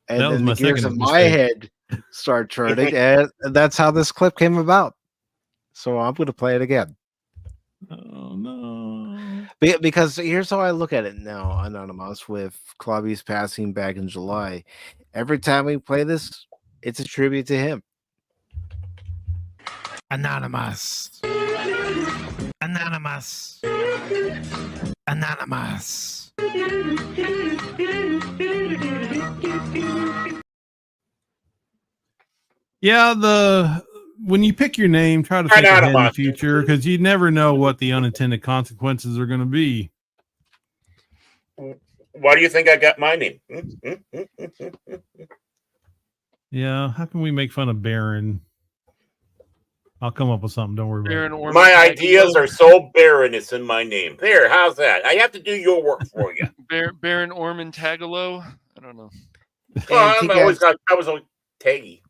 and then the gears of my head start turning, and that's how this clip came about. So I'm going to play it again. Oh, no. Because here's how I look at it now, Anonymous, with Clubby's passing back in July. Every time we play this, it's a tribute to him. Anonymous. Anonymous. Anonymous. Yeah, when you pick your name, try to think ahead in the future because you never know what the unintended consequences are going to be. Why do you think I got my name? Yeah, how can we make fun of Baron? I'll come up with something. Don't worry about it. My ideas are so barren, it's in my name. There, how's that? I have to do your work for you. Baron Ormond Tagalo? I don't know. Well, I was always Taggy.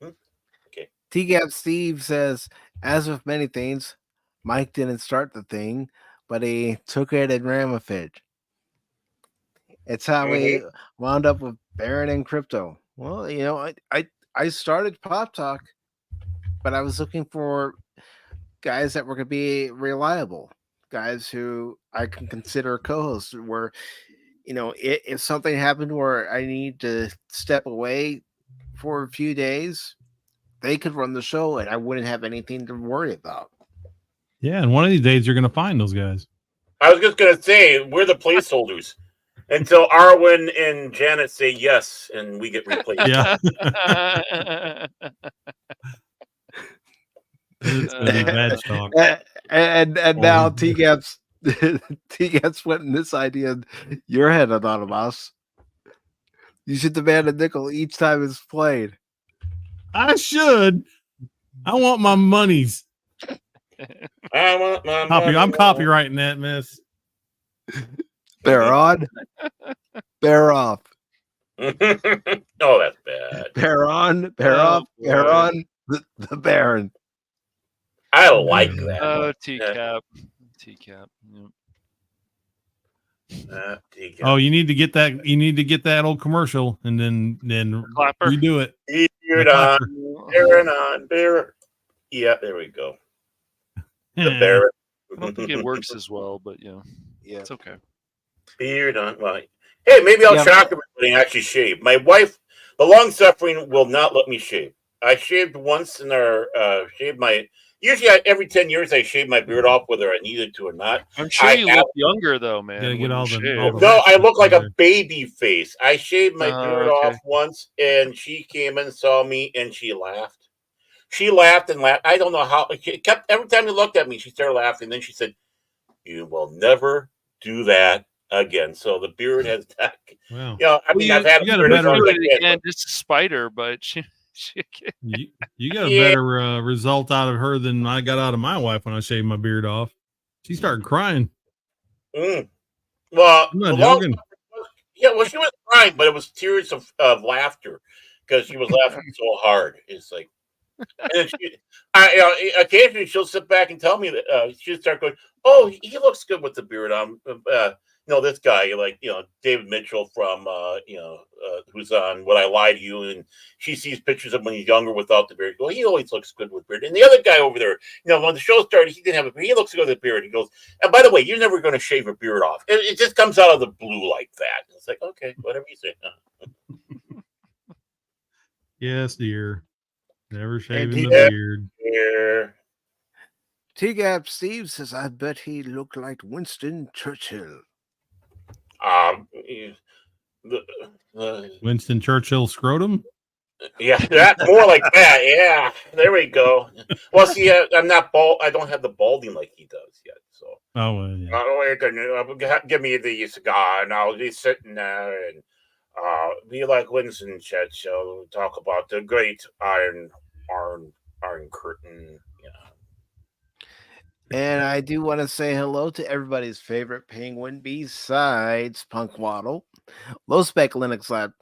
Okay. TGAP Steve says, as with many things, Mike didn't start the thing, but he took it and ran with it. It's how we wound up with Baron and Crypto. Well, I started Pop Talk, but I was looking for guys that were going to be reliable, guys who I can consider co-hosts. Where, if something happened where I need to step away for a few days, they could run the show, and I wouldn't have anything to worry about. Yeah, and one of these days you're going to find those guys. I was just going to say we're the placeholders until Arwen and Janet say yes, and we get replaced. Yeah. Bad talk. And now TGAP's putting this idea in your head, Anonymous. You should demand a nickel each time it's played. I should. I want my monies. I want my money. I'm copywriting that mess. Bear on. Bear off. Oh, that's bad. Bear on. Bear off. Bear on. The Baron. I like that. Oh, TCAP. TCAP. Yep. Oh, you need to get that. You need to get that old commercial and then redo it. Baron on. Baron. Yeah, there we go. The Baron. I don't think it works as well, but yeah, it's okay. Beard on. Well, hey, maybe I'll shock everybody and actually shave. My wife, the long suffering, will not let me shave. I shaved once in shaved my. Usually, every 10 years, I shave my beard off, whether I needed to or not. I'm sure you look younger, though, man. Get all the no, I look like a baby face. I shaved my beard off once, and she came and saw me, and she laughed. She laughed and laughed. I don't know how. She kept every time she looked at me, she started laughing. Then she said, "You will never do that again." So the beard has that. Wow. I've had a better again. Just a spider, but you got a better result out of her than I got out of my wife when I shaved my beard off. She started crying. Well, I'm not joking. She was crying, but it was tears of laughter because she was laughing so hard. It's like, and occasionally she'll sit back and tell me that she'll start going, "Oh, he looks good with the beard on." This guy, David Mitchell from, who's on Would I Lie to You? And she sees pictures of when he's younger without the beard. Well, he always looks good with beard. And the other guy over there, when the show started, he didn't have a beard. He looks good with a beard. He goes, and by the way, you're never going to shave a beard off. It just comes out of the blue like that. It's like, okay, whatever you say. Yes, dear. Never shaving he- the beard. Here. T-Gap Steve says, I bet he looked like Winston Churchill. The, Winston Churchill scrotum. yeah, that more like that. Yeah, there we go. Well, see, I'm not bald. I don't have the balding like he does yet. So, Oh, yeah. give me the cigar, and I'll be sitting there and be like Winston Churchill, talk about the great Iron Curtain. Yeah. And I do want to say hello to everybody's favorite penguin besides Punk Waddle. Low Spec Linux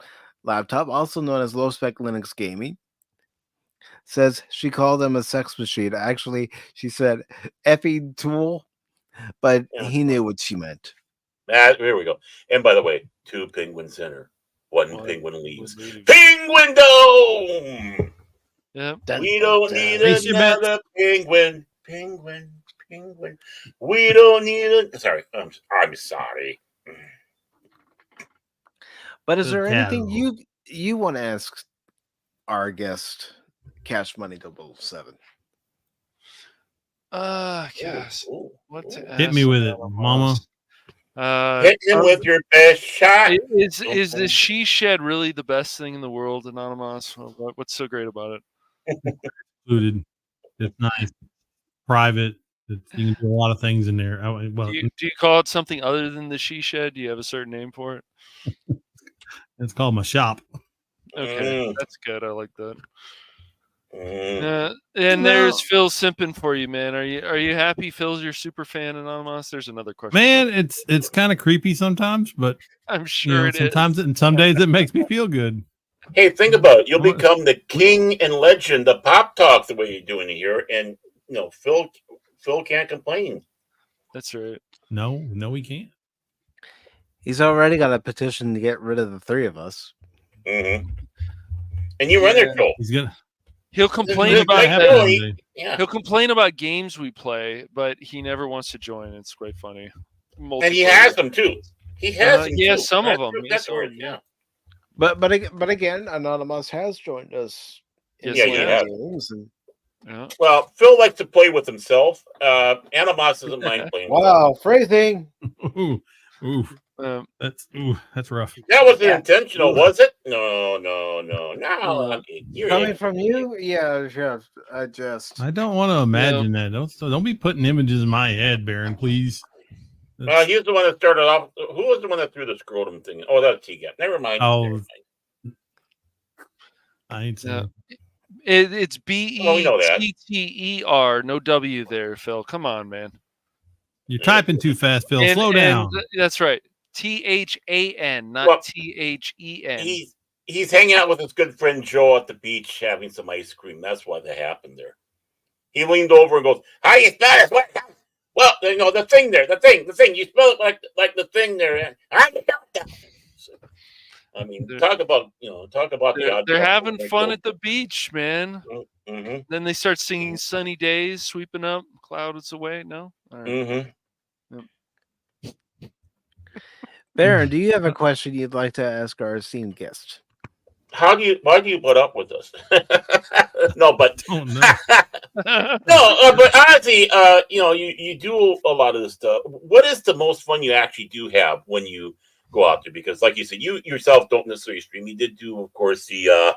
laptop, also known as Low Spec Linux Gaming, says she called him a sex machine. Actually, she said effing tool, but Yeah. he knew what she meant. Here we go. And by the way, 2 penguins enter, 1 One penguin leaves. leaves. Penguin Dome! Yep. We don't need Spaceship it. another penguin. Penguin. We don't need a. Sorry, I'm sorry. But is The there anything cattle. you want to ask our guest, Cash Money 007? Yes. Ooh, What to ooh. Hit me ask with it, Santa mama. Claus? Hit him with your best shot. Is the she shed really the best thing in the world, Anonymous? What's so great about it? Included. It's nice, private. You can do a lot of things in there. Well, Do you call it something other than the she shed? Do you have a certain name for it? it's called my shop. Okay, that's good. I like that. Mm. And there's Phil simping for you, man. Are you happy? Phil's your super fan, Anonymous. There's another question. Man, it's kind of creepy sometimes, but I'm sure it sometimes is. and some days it makes me feel good. Hey, think about it. You'll What? become the king and legend of pop talk the way you're doing it here, and Phil can't complain. That's right. No, we can't. He's already got a petition to get rid of the three of us. Mm-hmm. And you run it, Phil. He's gonna. He'll complain This about big happen Phil, one he- day. yeah, he'll complain about games we play, but he never wants to join. It's quite funny. and he has them too. He has them He has too. some of That's them. true. He has That's some of right. them, Yeah. But again, Anonymous has joined us. Yes, Yeah, he he has. has. Games and, Yeah. Well, Phil likes to play with himself. Animos doesn't mind playing. with wow, phrasing. That's rough. That wasn't Yeah. intentional, Ooh. was it? No. Lucky. You're Coming an from idiot. you, yeah. I just I don't want to imagine that. Don't be putting images in my head, Baron. Please. He's the one that started off. Who was the one that threw the scrotum thing? Oh, that was T-Gap. Never mind. Oh, I ain't saying. It's Oh, we know that. BETTER, no W there, Phil. Come on, man. You're typing too fast, Phil. Slow down. That's right. THAN, not Well, THEN. He's hanging out with his good friend Joe at the beach having some ice cream. That's why that happened there. He leaned over and goes, "How you spell it? What? Well, the thing there, the thing. You spell it like the thing there. I mean, talk about the odd. They're having fun at the beach, man. Mm-hmm. Then they start singing "Sunny Days," sweeping up clouds away. No, all right. Mm-hmm. Baron, do you have a question you'd like to ask our esteemed guest? Why do you put up with us? No, but Oh no. no, but honestly, you do a lot of this stuff. What is the most fun you actually do have when you go out there? Because, like you said, you yourself don't necessarily stream. You did do, of course, the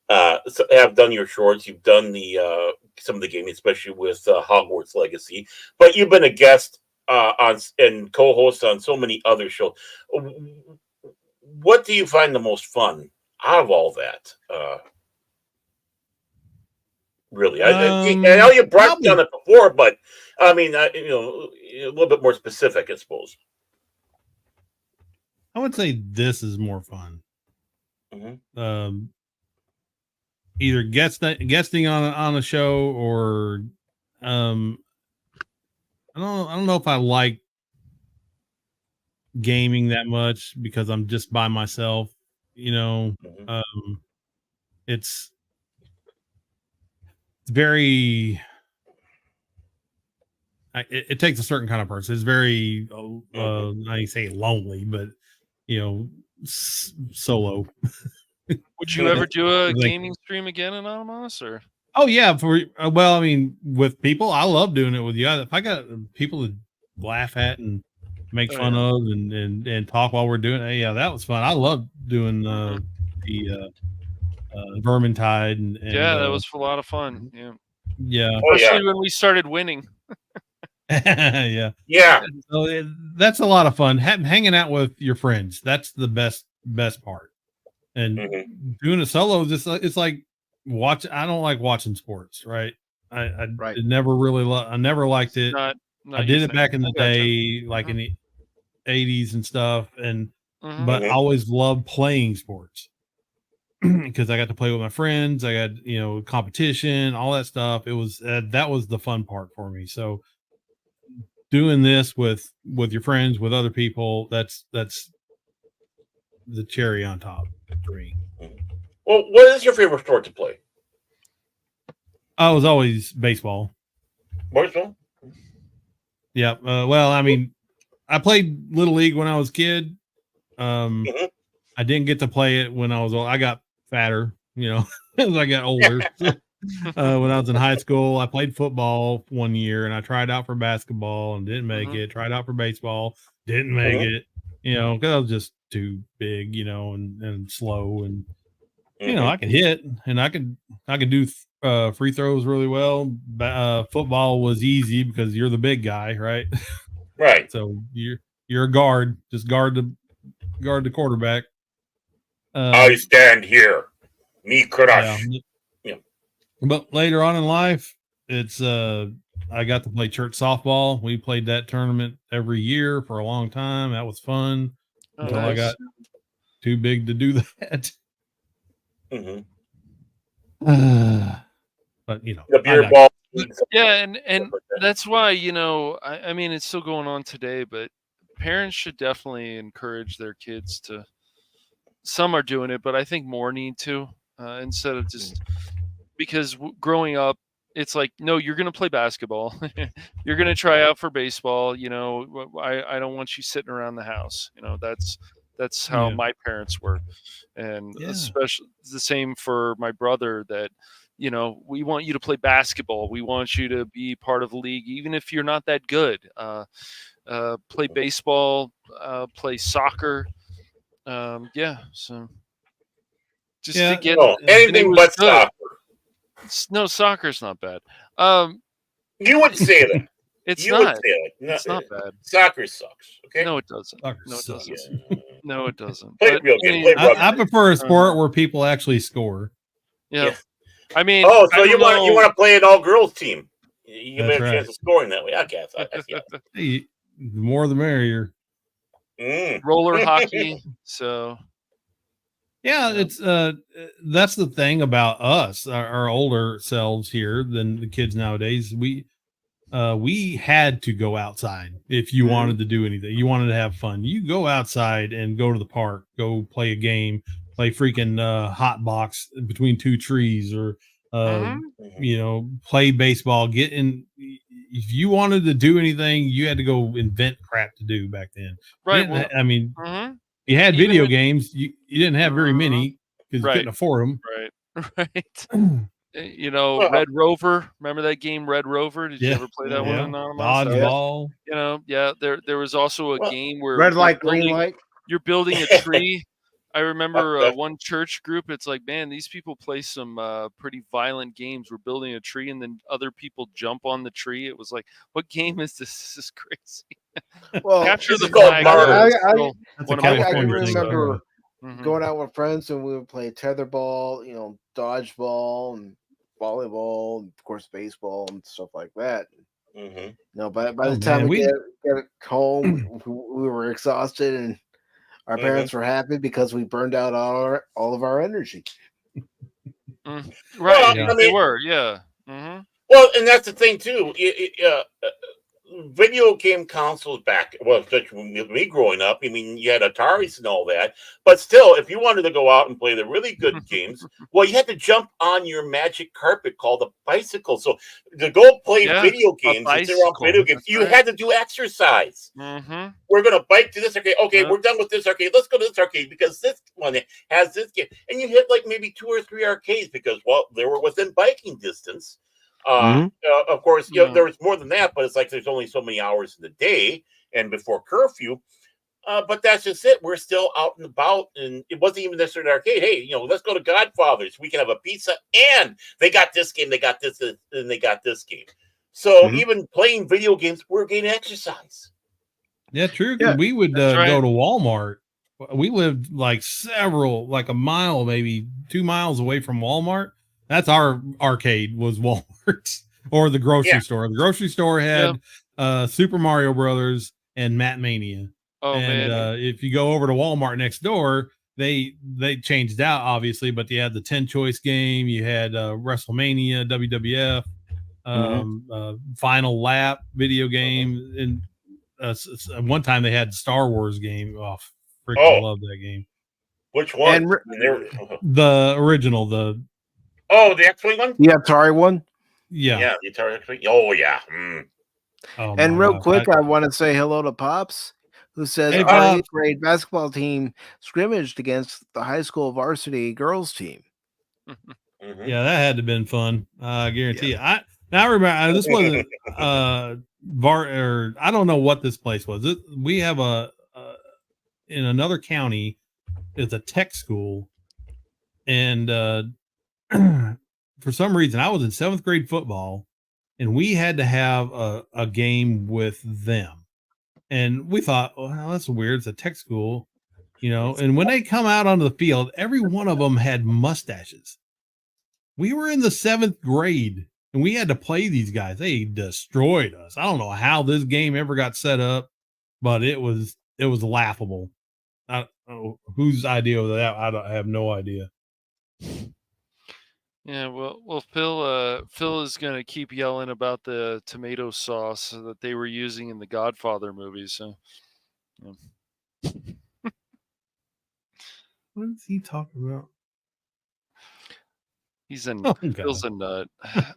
have done your shorts. You've done the some of the gaming, especially with Hogwarts Legacy. But you've been a guest on and co-host on so many other shows. What do you find the most fun out of all that? Really, I know you brought on it before, but I mean, a little bit more specific, I suppose. I would say this is more fun. Mm-hmm. Either guesting on a show or I don't know if I like gaming that much because I'm just by myself. Mm-hmm. It's very. It takes a certain kind of person. It's very, I say lonely, but solo. Would you ever do a Like, gaming stream again, Anonymous? Or oh yeah, well, I mean, with people, I love doing it with you. If I got people to laugh at and make fun of and talk while we're doing it, yeah, that was fun. I love doing the Vermintide and yeah, that was a lot of fun. Yeah, yeah, Oh, yeah. especially when we started winning. yeah. Yeah. So that's a lot of fun. Hanging out with your friends. That's the best part. And doing it solo is just it's like I don't like watching sports, right? I Right. never really I never liked it. Not I your did it thing. back in the I gotcha. day, like in the 80s and stuff, but I Mhm. always loved playing sports because I got to play with my friends. I got competition, all that stuff. It was that was the fun part for me. So doing this with your friends, with other people, that's the cherry on top for me. Well, what is your favorite sport to play? I was always baseball. Baseball? Yeah. Well, I mean, I played little league when I was a kid. Mhm. I didn't get to play it when I was old. I got fatter, as I got older. When I was in high school, I played football 1 year and I tried out for basketball and didn't make it. Tried out for baseball, didn't make it. Because I was just too big, and slow, and I could hit and I could do free throws really well. Football was easy because you're the big guy, right? Right. So you're a guard, just guard the quarterback. I stand here, me Yeah. crush. Yeah. But later on in life, it's I got to play church softball. We played that tournament every year for a long time. That was fun until I got too big to do that. Mhm. But The beer ball. Yeah, and that's why I mean it's still going on today, but parents should definitely encourage their kids to. Some are doing it, but I think more need to instead of just because growing up, it's like no, you're gonna play basketball, you're gonna try out for baseball. I don't want you sitting around the house. That's how my parents were, and especially the same for my brother. That we want you to play basketball. We want you to be part of the league, even if you're not that good. Play baseball, play soccer. Yeah, so just to get and it anything was but good. soccer. No, soccer's not bad. You would say that. It's You not. would say it. No, It's not bad. Soccer sucks. Okay. No, it doesn't. Soccer No, it sucks. doesn't. No, it doesn't. Play But real I game. mean, Play rugby. I prefer a sport where people actually score. yeah. I mean, Oh, I so you don't want know. to play an all girls team? You That's have a right. chance of scoring that way. I guess. Yeah. Hey, the more the merrier. Roller hockey. So Yeah, it's that's the thing about us, our older selves here than the kids nowadays. We had to go outside if you wanted to do anything. You wanted to have fun. You go outside and go to the park, go play a game, play freaking hot box between two trees, or play baseball. Get in. If you wanted to do anything, you had to go invent crap to do back then. right. I mean, Mhm. you had Even video if- games. You didn't have very many because you Right. couldn't afford them. Right. Right. Red Rover. Remember that game, Red Rover? Did you ever play that one, Anonymous? Dodgeball. There was also a game where Red light, green light. you're building a tree. I remember one church group. It's like, man, these people play some pretty violent games. We're building a tree, and then other people jump on the tree. It was like, what game is this? This is crazy. Well, Capture this the is called flag. Mario. though, is I- still That's one a of my I can California favorites, thing. so. remember Mhm. going out with friends and we would play tetherball, dodgeball and volleyball, and of course baseball and stuff like that. By the time we get home, we were exhausted and our parents were happy because we burned out all of our energy. Right, Well, I they mean, were, yeah. Mhm. well, and that's the thing too. video game consoles back, well, especially with me growing up, I mean, you had Ataris and all that, but still, if you wanted to go out and play the really good games, well, you had to jump on your magic carpet called a bicycle. So to go play Yeah, video a games and sit around bicycle. video games, That's you right. had to do exercise. Mm-hmm. We're gonna bike to this arcade. Okay, Yep. we're done with this arcade. Let's go to this arcade because this one has this game. And you hit like maybe 2 or 3 arcades because, well, they were within biking distance. Mhm. Of course, Yeah. there was more than that, but it's like there's only so many hours in the day and before curfew. But that's just it. We're still out and about, and it wasn't even necessarily an arcade. Hey, let's go to Godfather's. We can have a pizza, and they got this game, they got this, and they got this game. So Mhm. even playing video games, we're getting exercise. Yeah, true. Yeah, Because we would that's go right. to Walmart. We lived like a mile, maybe 2 miles away from Walmart. That's our arcade was Walmart or the grocery Yeah. store. The grocery store Yep. had Super Mario Brothers and Matt Mania. Oh And man. if you go over to Walmart next door, they changed out obviously, but you had the 10 choice game. You had WrestleMania, WWF, Mhm. Final Lap video Mhm. game, and one time they had Star Wars game. Oh, freaking Oh, love that game. which one? and The original, the Oh, the X-wing one. the Atari one. yeah. Yeah, the Atari X-wing. Oh yeah. Oh And my real gosh. quick, I want to say hello to Pops, who says Hey our Uh, eighth Pops. grade basketball team scrimmaged against the high school varsity girls team. mhm. Yeah, that had to have been fun. I guarantee Yes. you. I remember this wasn't bar or I don't know what this place was. We have in another county, it's a tech school, and for some reason I was in 7th grade football, and we had to have a game with them. And we thought, well, that's weird. It's a tech school, And when they come out onto the field, every one of them had mustaches. We were in the 7th grade and we had to play these guys. They destroyed us. I don't know how this game ever got set up, but it was laughable. I don't know whose idea was that. I have no idea. Yeah, well, Phil is gonna keep yelling about the tomato sauce that they were using in the Godfather movie. So, yeah. What is he talking about? Oh Phil's God. a nut.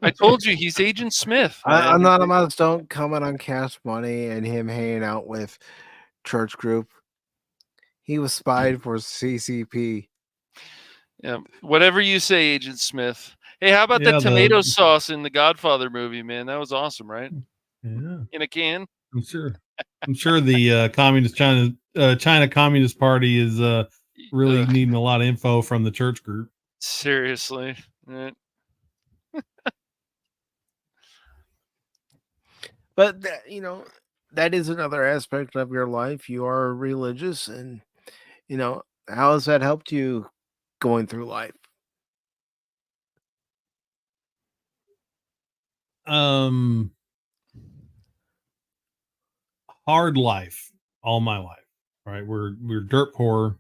I told you he's Agent Smith, man. Anonymous, don't comment on Cash Money and him hanging out with church group. He was spied for CCP. Yeah, whatever you say, Agent Smith. Hey, how about the Yeah, tomato sauce in the Godfather movie, man? That was awesome, right? yeah, In a can. I'm sure. I'm sure the China Communist Party is really Ugh, needing a lot of info from the church group. seriously. Right. But that is another aspect of your life. You are religious, and how has that helped you going through life? Um, hard life all my life. Right, we're dirt poor.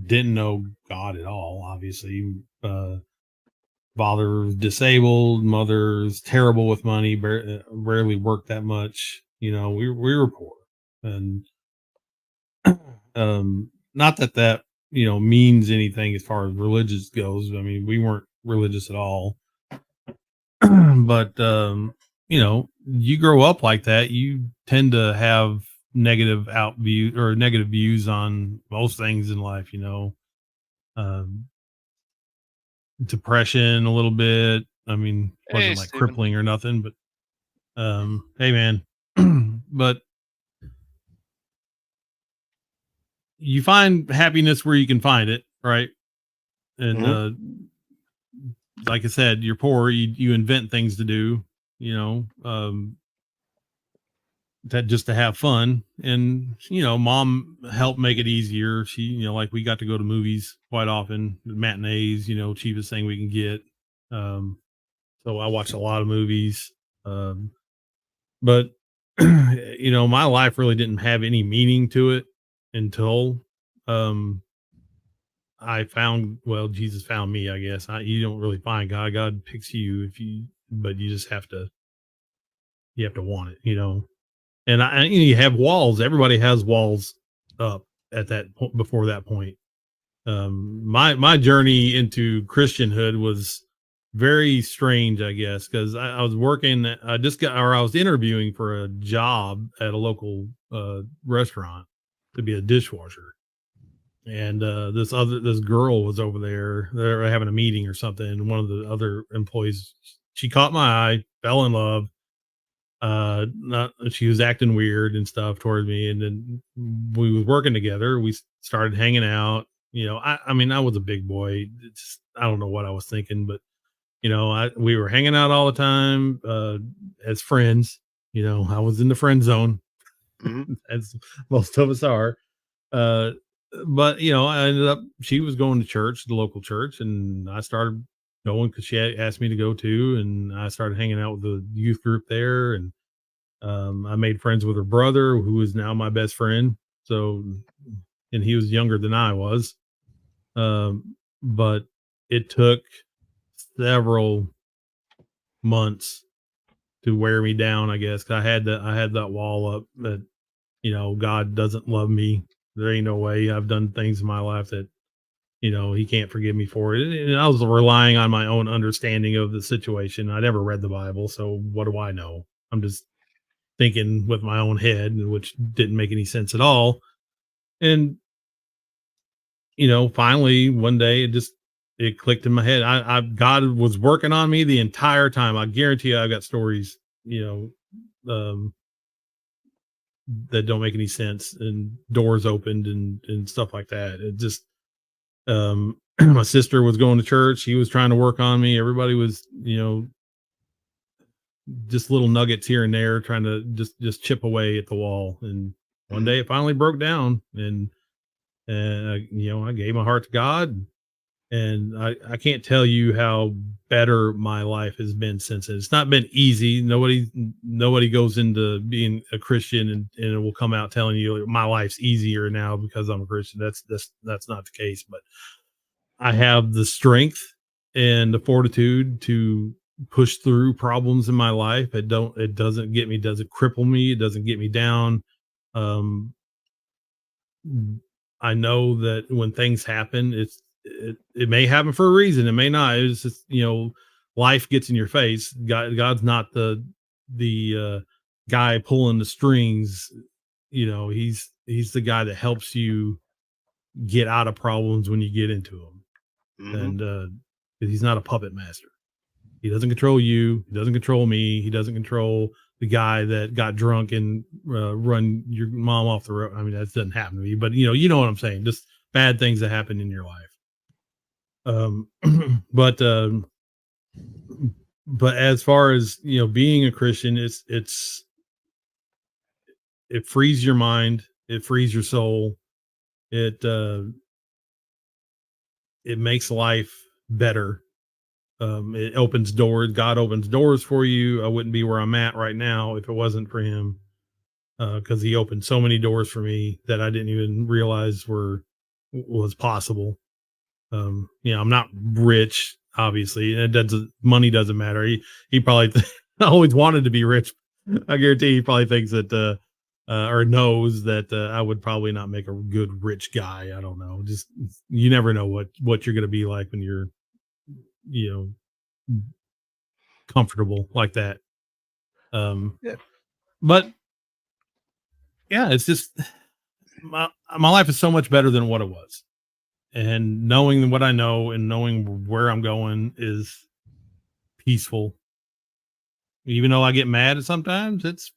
Didn't know God at all. Obviously, father was disabled, mother's terrible with money, rarely worked that much. We were poor, and not that means anything as far as religious goes. I mean, we weren't religious at all, but you grow up like that, you tend to have negative views on most things in life. Um, depression a little bit. I mean, Hey, wasn't like Steven. crippling or nothing, but hey man, but you find happiness where you can find it, right? And Mhm. like I said, you're poor, you invent things to do, you know, um, that just to have fun. And mom helped make it easier. She, like we got to go to movies quite often, matinees, cheapest thing we can get. So I watched a lot of movies. But my life really didn't have any meaning to it until um Jesus found me, I guess. You don't really find God. God picks you but you just have to You have to want it, And you have walls. Everybody has walls up at that before that point. My journey into Christianhood was very strange, I guess, because I was working. I was interviewing for a job at a local restaurant to be a dishwasher, and this girl was over there. They were having a meeting or something. And one of the other employees, she caught my eye, fell in love. Not She was acting weird and stuff towards me, and then we was working together. We started hanging out. I mean, I was a big boy. I don't know what I was thinking, but we were hanging out all the time as friends. I was in the friend zone, as most of us are. Uh, but I ended up. She was going to church, the local church, and I started going because she asked me to go too, and I started hanging out with the youth group there, and I made friends with her brother, who is now my best friend. So, and he was younger than I was. But it took several months to wear me down, I guess. 'Cause I had that wall up that, God doesn't love me. There ain't no way. I've done things in my life that, he can't forgive me for it. And I was relying on my own understanding of the situation. I never read the Bible. So what do I know? I'm just thinking with my own head, which didn't make any sense at all. And finally one day it clicked in my head. God was working on me the entire time. I guarantee you, I've got stories, um, that don't make any sense, and doors opened and stuff like that. It just, my sister was going to church. She was trying to work on me. Everybody was, just little nuggets here and there, trying to just chip away at the wall. And one day it finally broke down, and I gave my heart to God, and I can't tell you how better my life has been since then. It's not been easy. Nobody goes into being a Christian and it will come out telling you my life's easier now because I'm a Christian. That's not the case. But I have the strength and the fortitude to push through problems in my life. It doesn't cripple me. It doesn't get me down. Um, I know that when things happen, it may happen for a reason. It may not. It's just, life gets in your face. God's not the guy pulling the strings. He's the guy that helps you get out of problems when you get into them. And he's not a puppet master. He doesn't control you. He doesn't control me. He doesn't control the guy that got drunk and run your mom off the road. I mean, that doesn't happen to me, but you know what I'm saying. Just bad things that happen in your life. But as far as being a Christian, it frees your mind. It frees your soul. It makes life better. It opens doors. God opens doors for you. I wouldn't be where I'm at right now if it wasn't for him, because he opened so many doors for me that I didn't even realize was possible. I'm not rich, obviously, and money doesn't matter. He probably always wanted to be rich. I guarantee he probably thinks that or knows that I would probably not make a good rich guy. I don't know. Just, you never know what you're going to be like when you're you know comfortable like that. Yeah. But yeah, it's just my life is so much better than what it was. And knowing what I know and knowing where I'm going is peaceful. Even though I get mad at sometimes, that's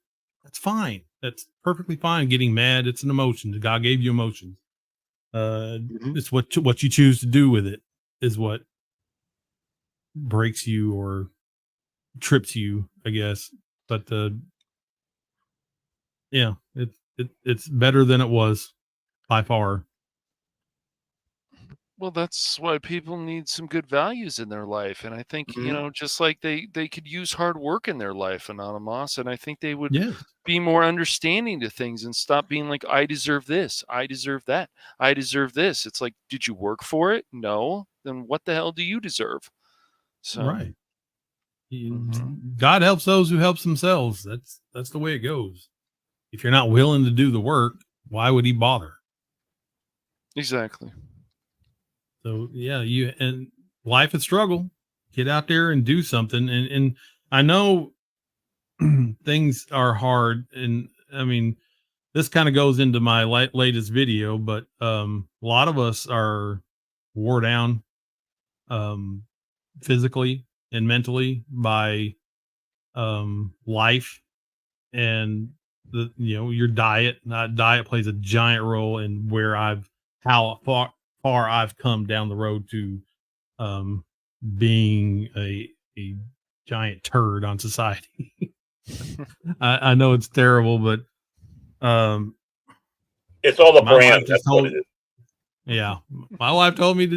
fine. That's perfectly fine. Getting mad, it's an emotion. God gave you emotions. It's what you choose to do with it is what breaks you or trips you, I guess. But yeah, it's better than it was by far. Well, that's why people need some good values in their life, and I think, just like they could use hard work in their life, Anonymous, and I think they would Yes, be more understanding to things and stop being like, "I deserve this, I deserve that, I deserve this." It's like, "Did you work for it? No? Then what the hell do you deserve?" So, right. God helps those who helps themselves. That's the way it goes. If you're not willing to do the work, why would he bother? Exactly. So yeah, and life is struggle. Get out there and do something. And I know things are hard. And I mean, this kind of goes into my latest video, but a lot of us are wore down um, physically and mentally by life and your diet. Diet plays a giant role in where how far I've come down the road to um, being a giant turd on society. I know it's terrible, but It's all the my wife brand. just That's what told it is. yeah, my wife told me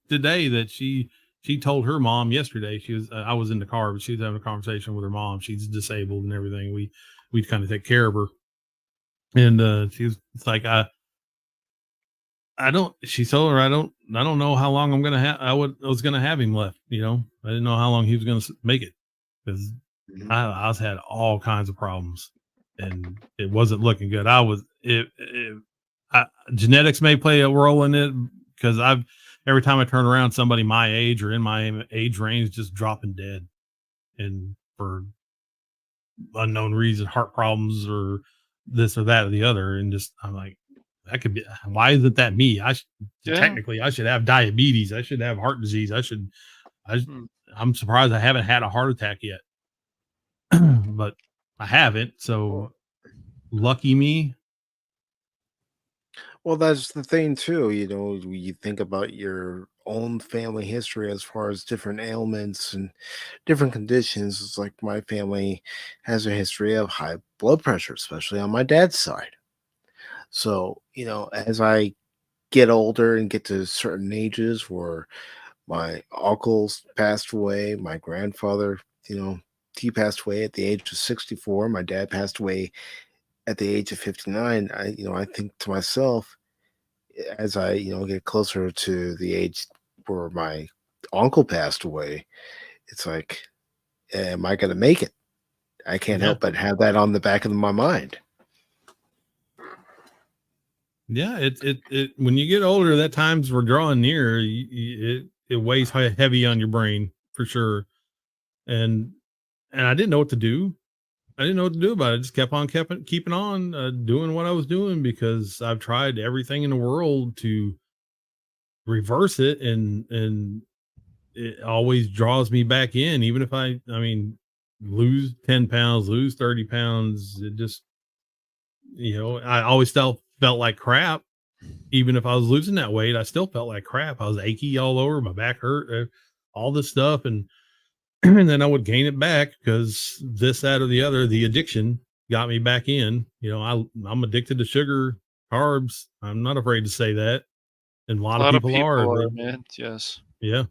today that she told her mom yesterday. She was I was in the car, but she was having a conversation with her mom. She's disabled and everything. We kind of take care of her, and she was it's like I don't. She told her I don't know how long I'm gonna have. I was gonna have him left. I didn't know how long he was gonna make it because I was had all kinds of problems, and it wasn't looking good. I was genetics may play a role in it because every time I turn around, somebody my age or in my age range just dropping dead, and for unknown reason, heart problems or this or that or the other, and just I'm like, that could be. Why isn't that me? Yeah. Technically I should have diabetes. I should have heart disease. Hmm. I'm surprised I haven't had a heart attack yet, but I haven't. So lucky me. Well, that's the thing too. You think about your own family history as far as different ailments and different conditions. It's like my family has a history of high blood pressure, especially on my dad's side. So, as I get older and get to certain ages where my uncles passed away, my grandfather, you know, he passed away at the age of 64. My dad passed away at the age of 59. I think to myself, as I, get closer to the age where my uncle passed away, it's like, am I going to make it? I can't Yeah. help but have that on the back of my mind. Yeah. It when you get older, that times we're drawing near, it weighs heavy on your brain for sure. And, and I didn't know what to do. I didn't know what to do about it. I just kept keeping on doing what I was doing because I've tried everything in the world to reverse it, and it always draws me back in. Even if I mean, lose 10 pounds, lose 30 pounds, it just I always felt like crap. Even if I was losing that weight, I still felt like crap. I was achy all over, my back hurt, all this stuff, and and then I would gain it back because this, that, or the other, the addiction got me back in. I'm addicted to sugar, carbs. I'm not afraid to say that, and a A lot of lot of people are. people But are, man. Yes. yeah,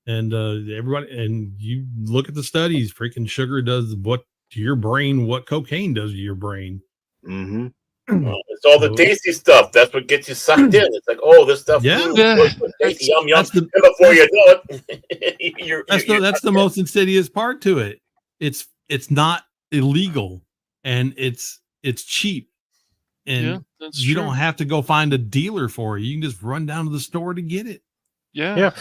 and everybody, and you look at the studies. Freaking sugar does what to your brain what cocaine does to your brain. Hmm. It's all the So tasty stuff. That's what gets you sucked in. It's like, oh, this stuff, yeah, Yeah. tasty, that's yum, yum. that's the And before that's you know it, you're that's the most insidious part to it. It's not illegal, and it's cheap, Yeah. and That's you don't true. have to go find a dealer for it. You can just run down to the store to get it. Yeah.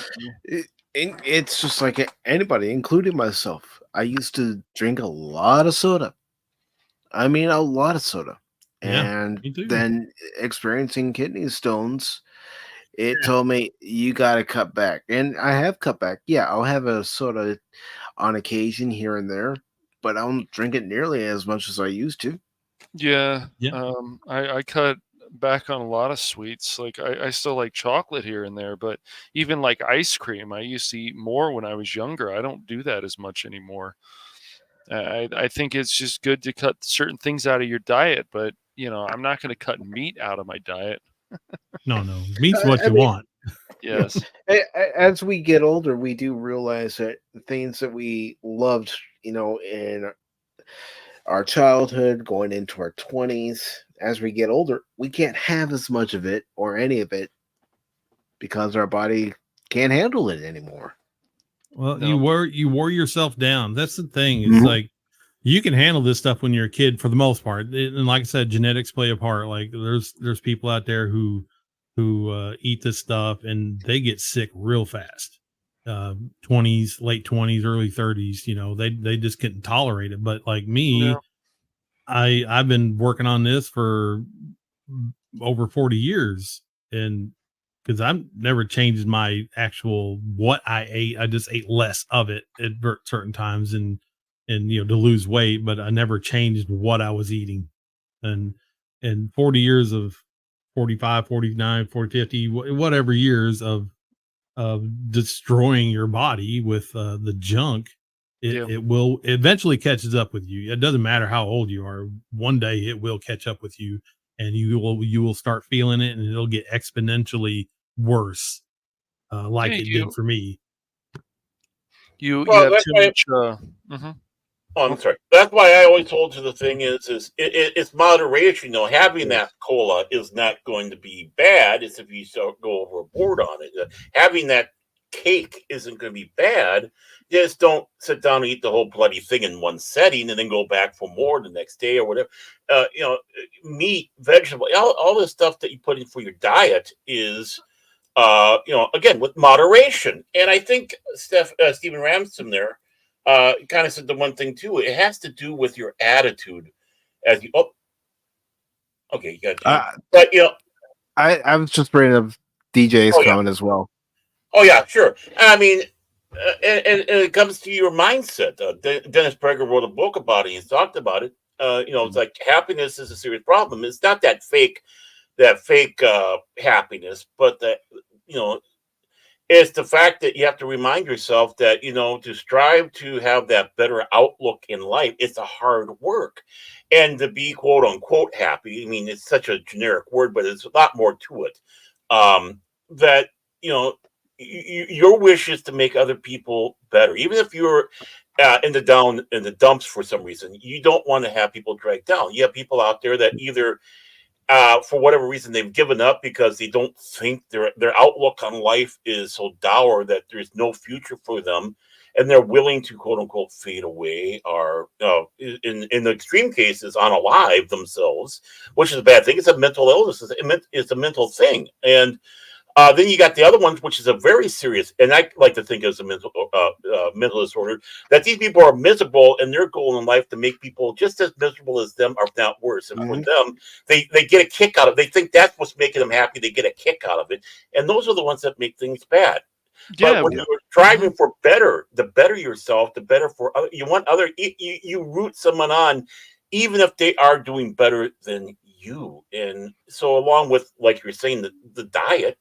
Yeah. It's just like anybody, including myself. I used to drink a lot of soda. I mean, a lot of soda. Yeah, And me too. then experiencing kidney stones, it told me you got to cut back. And I have cut back. Yeah, I'll have a soda on occasion here and there, but I don't drink it nearly as much as I used to. Yeah. Yeah, I cut back on a lot of sweets. Like I still like chocolate here and there, but even like ice cream, I used to eat more when I was younger. I don't do that as much anymore. I think it's just good to cut certain things out of your diet, but I'm not going to cut meat out of my diet. no, meat's I, what I you mean, want. Yes. as we get older, we do realize that the things that we loved, in our childhood, going into our 20s, as we get older, we can't have as much of it or any of it because our body can't handle it anymore. Well, No. you wore yourself down. That's the thing. It's like you can handle this stuff when you're a kid for the most part. And like I said, genetics play a part. Like there's people out there who eat this stuff and they get sick real fast. 20s, late 20s, early 30s, they just couldn't tolerate it. But like Yeah. me, I've been working on this for over 40 years, and because I've never changed my actual what I ate. I just ate less of it at certain times and to lose weight, but I never changed what I was eating. And 40 years of 45, 49, 40, 50, whatever years of destroying your body with the junk, Yeah. it will eventually catches up with you. It doesn't matter how old you are. One day it will catch up with you, and you will start feeling it, and it'll get exponentially worse, like Yeah, it did for me. you Well, have that's too why. much. Mhm. Oh, I'm sorry. That's why I always told you the thing it's moderation. Having that cola is not going to be bad. It's if you go overboard on it. Having that cake isn't going to be bad. Just don't sit down and eat the whole bloody thing in one setting and then go back for more the next day or whatever. Meat, vegetable, all this stuff that you put in for your diet is again, with moderation. And I think Stephen Ramsden there kind of said the one thing too. It has to do with your attitude as you. Oh, okay, you got Jim. But I was just bringing up DJ's oh yeah, comment as well. oh yeah, sure. I mean, and it comes to your mindset. Dennis Prager wrote a book about it. He's talked about it. It's like happiness is a serious problem. It's not that fake happiness, but that you know it's the fact that you have to remind yourself that to strive to have that better outlook in life, it's a hard work, and to be quote unquote happy. I mean, it's such a generic word, but it's a lot more to it. That you know your wish is to make other people better, even if you're in the dumps for some reason. You don't want to have people dragged down. You have people out there that either for whatever reason they've given up because they don't think their outlook on life is so dour that there's no future for them, and they're willing to quote unquote fade away, or in the extreme cases unalive themselves, which is a bad thing. It's a mental illness. It's a mental thing. And then you got the other ones, which is a very serious, and I like to think as a mental disorder, that these people are miserable, and their goal in life to make people just as miserable as them, or if not worse. And for them, they get a kick out of it. They think that's what's making them happy. They get a kick out of it, and those are the ones that make things bad. But Yeah. when you're striving for better, the better yourself, the better for other. You want other. You root someone on, even if they are doing better than you. And so, along with like you're saying, the diet,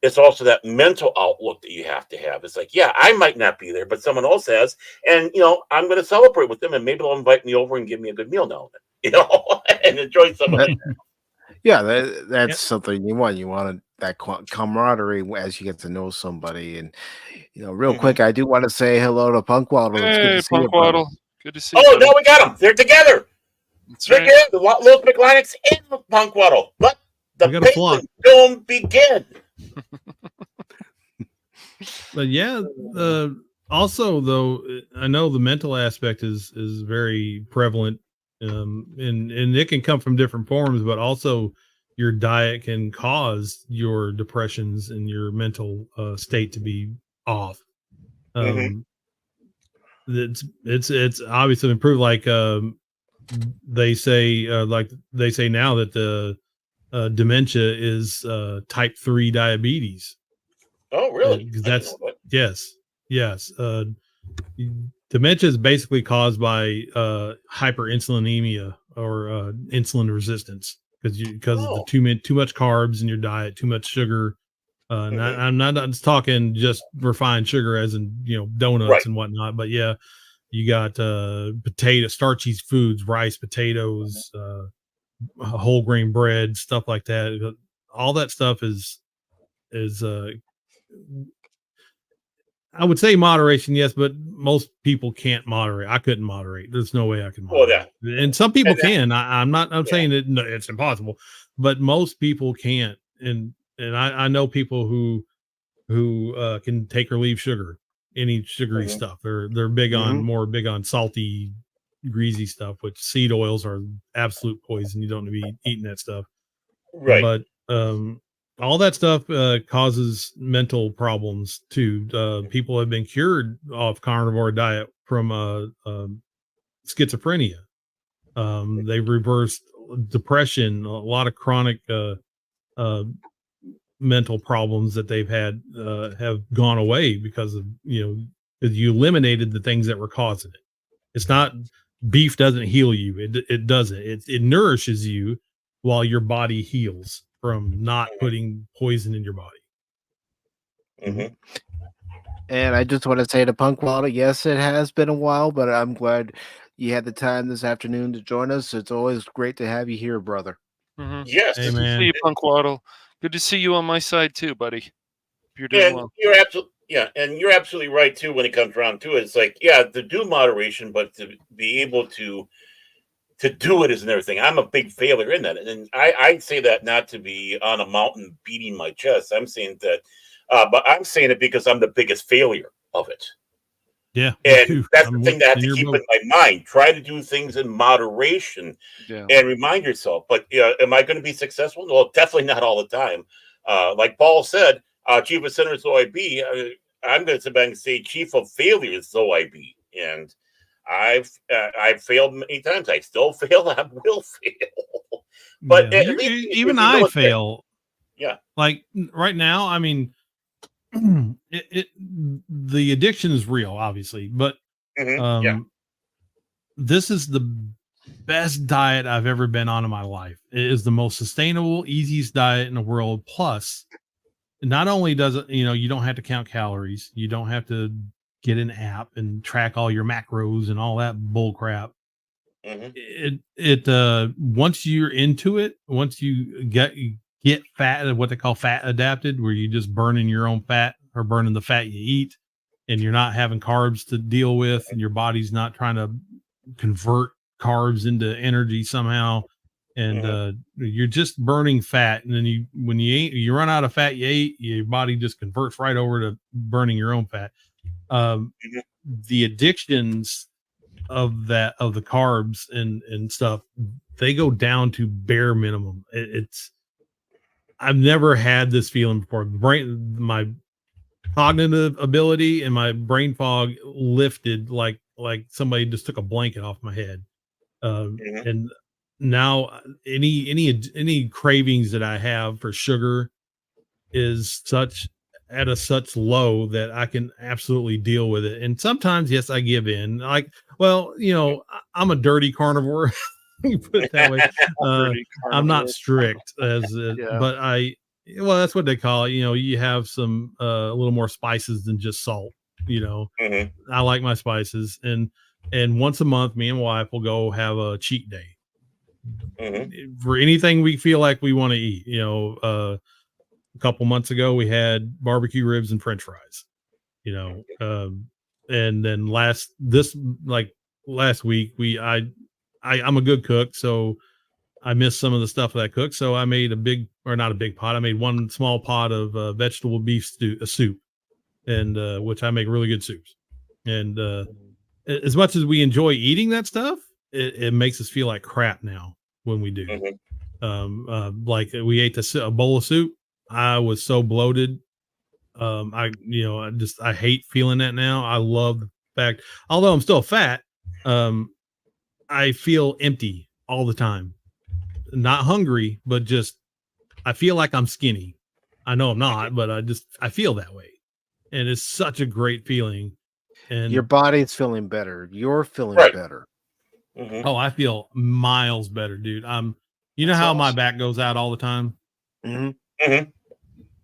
it's also that mental outlook that you have to have. It's like, yeah, I might not be there, but someone else has, and I'm going to celebrate with them, and maybe they'll invite me over and give me a good meal now and then, and enjoy some of it. Yeah, that's something you want. You want that camaraderie as you get to know somebody. And real quick, I do want to say hello to Punk Waddle. It's good to Hey, see you, Punk brother. Waddle. Good to see you, Oh, buddy. no, we got them. They're together. That's They're right. together. Louis McLinux and Punk Waddle. Let the We got a flock. Penguin film begin. But yeah, also though, I know the mental aspect is very prevalent, and it can come from different forms, but also your diet can cause your depressions and your mental state to be off. It's obviously improved. Like they say now that the dementia is type 3 diabetes. Oh, really? Because I didn't know that. yes. Dementia is basically caused by hyperinsulinemia or insulin resistance because of the Oh. too much carbs in your diet, too much sugar. And I'm not just talking just refined sugar, as in donuts Right. and whatnot, but yeah, you got starchy foods, rice, potatoes, whole grain bread, stuff like that. All that stuff is I would say moderation, yes, but most people can't moderate. I couldn't moderate. There's no way I can Well, moderate. And some people can. I'm saying that no, it's impossible, but most people can't. And I know people who can take or leave sugar. any sugary stuff. They're big on big on salty, greasy stuff, which seed oils are absolute poison. You don't need to be eating that stuff. Right. But all that stuff causes mental problems too. People have been cured off carnivore diet from schizophrenia. They've reversed depression, a lot of chronic mental problems that they've had have gone away because of, because you eliminated the things that were causing it. It's not, beef doesn't heal you. It doesn't. It nourishes you while your body heals from not putting poison in your body. Mm-hmm. And I just want to say to Punk Walter, yes, it has been a while, but I'm glad you had the time this afternoon to join us. It's always great to have you here, brother. Yes. Hey, Good to man. see you, Punk Waddle. Good to see you on my side too, buddy. If you're doing And well. you're absolutely right too when it comes around to it. It's like, yeah, to do moderation, but to be able to do it is another thing. I'm a big failure in that. And I say that not to be on a mountain beating my chest. I'm saying that but I'm saying it because I'm the biggest failure of it. Yeah, And that's the I'm thing that I have in to your keep boat. in my mind. Try to do things in moderation Yeah. and remind yourself. But am I going to be successful? Well, definitely not all the time. Like Paul said, chief of sinners though I be, I'm going to sit back and say chief of failures though I be. And I've failed many times. I still fail. I will fail. But Yeah, at least even if you know I it's there. fail. Yeah. Like right now, I mean, the addiction is real, obviously, but Yeah. this is the best diet I've ever been on in my life. It is the most sustainable, easiest diet in the world. Plus, not only does it, you don't have to count calories, you don't have to get an app and track all your macros and all that bull crap. Mm-hmm. It once you're into it, once you get fat, what they call fat adapted, where you just burning your own fat or burning the fat you eat, and you're not having carbs to deal with, and your body's not trying to convert carbs into energy somehow, and you're just burning fat, and then when you run out of fat you ate, your body just converts right over to burning your own fat. The addictions of the carbs and stuff, they go down to bare minimum. It's I've never had this feeling before. My cognitive ability and my brain fog lifted like somebody just took a blanket off my head. And now any cravings that I have for sugar is such low that I can absolutely deal with it. And sometimes, yes, I give in. Like, well, I'm a dirty carnivore. You put it that way. Dirty I'm not carnivore. strict Yeah. but well, that's what they call it. You have some a little more spices than just salt. I like my spices, and once a month, me and my wife will go have a cheat day for anything we feel like we want to eat. A couple months ago we had barbecue ribs and French fries. And then last week I'm a good cook, so I missed some of the stuff that I cooked. So I made not a big pot. I made one small pot of vegetable beef soup, and which I make really good soups. And as much as we enjoy eating that stuff, it makes us feel like crap now when we do. Like we ate a bowl of soup. I was so bloated. I hate feeling that now. I love the fact, although I'm still fat, I feel empty all the time. Not hungry, but just I feel like I'm skinny. I know I'm not, but I feel that way. And it's such a great feeling. And Your body's feeling better. You're feeling Right. better. oh, I feel miles better, dude. You know That's how my awesome. back goes out all the time?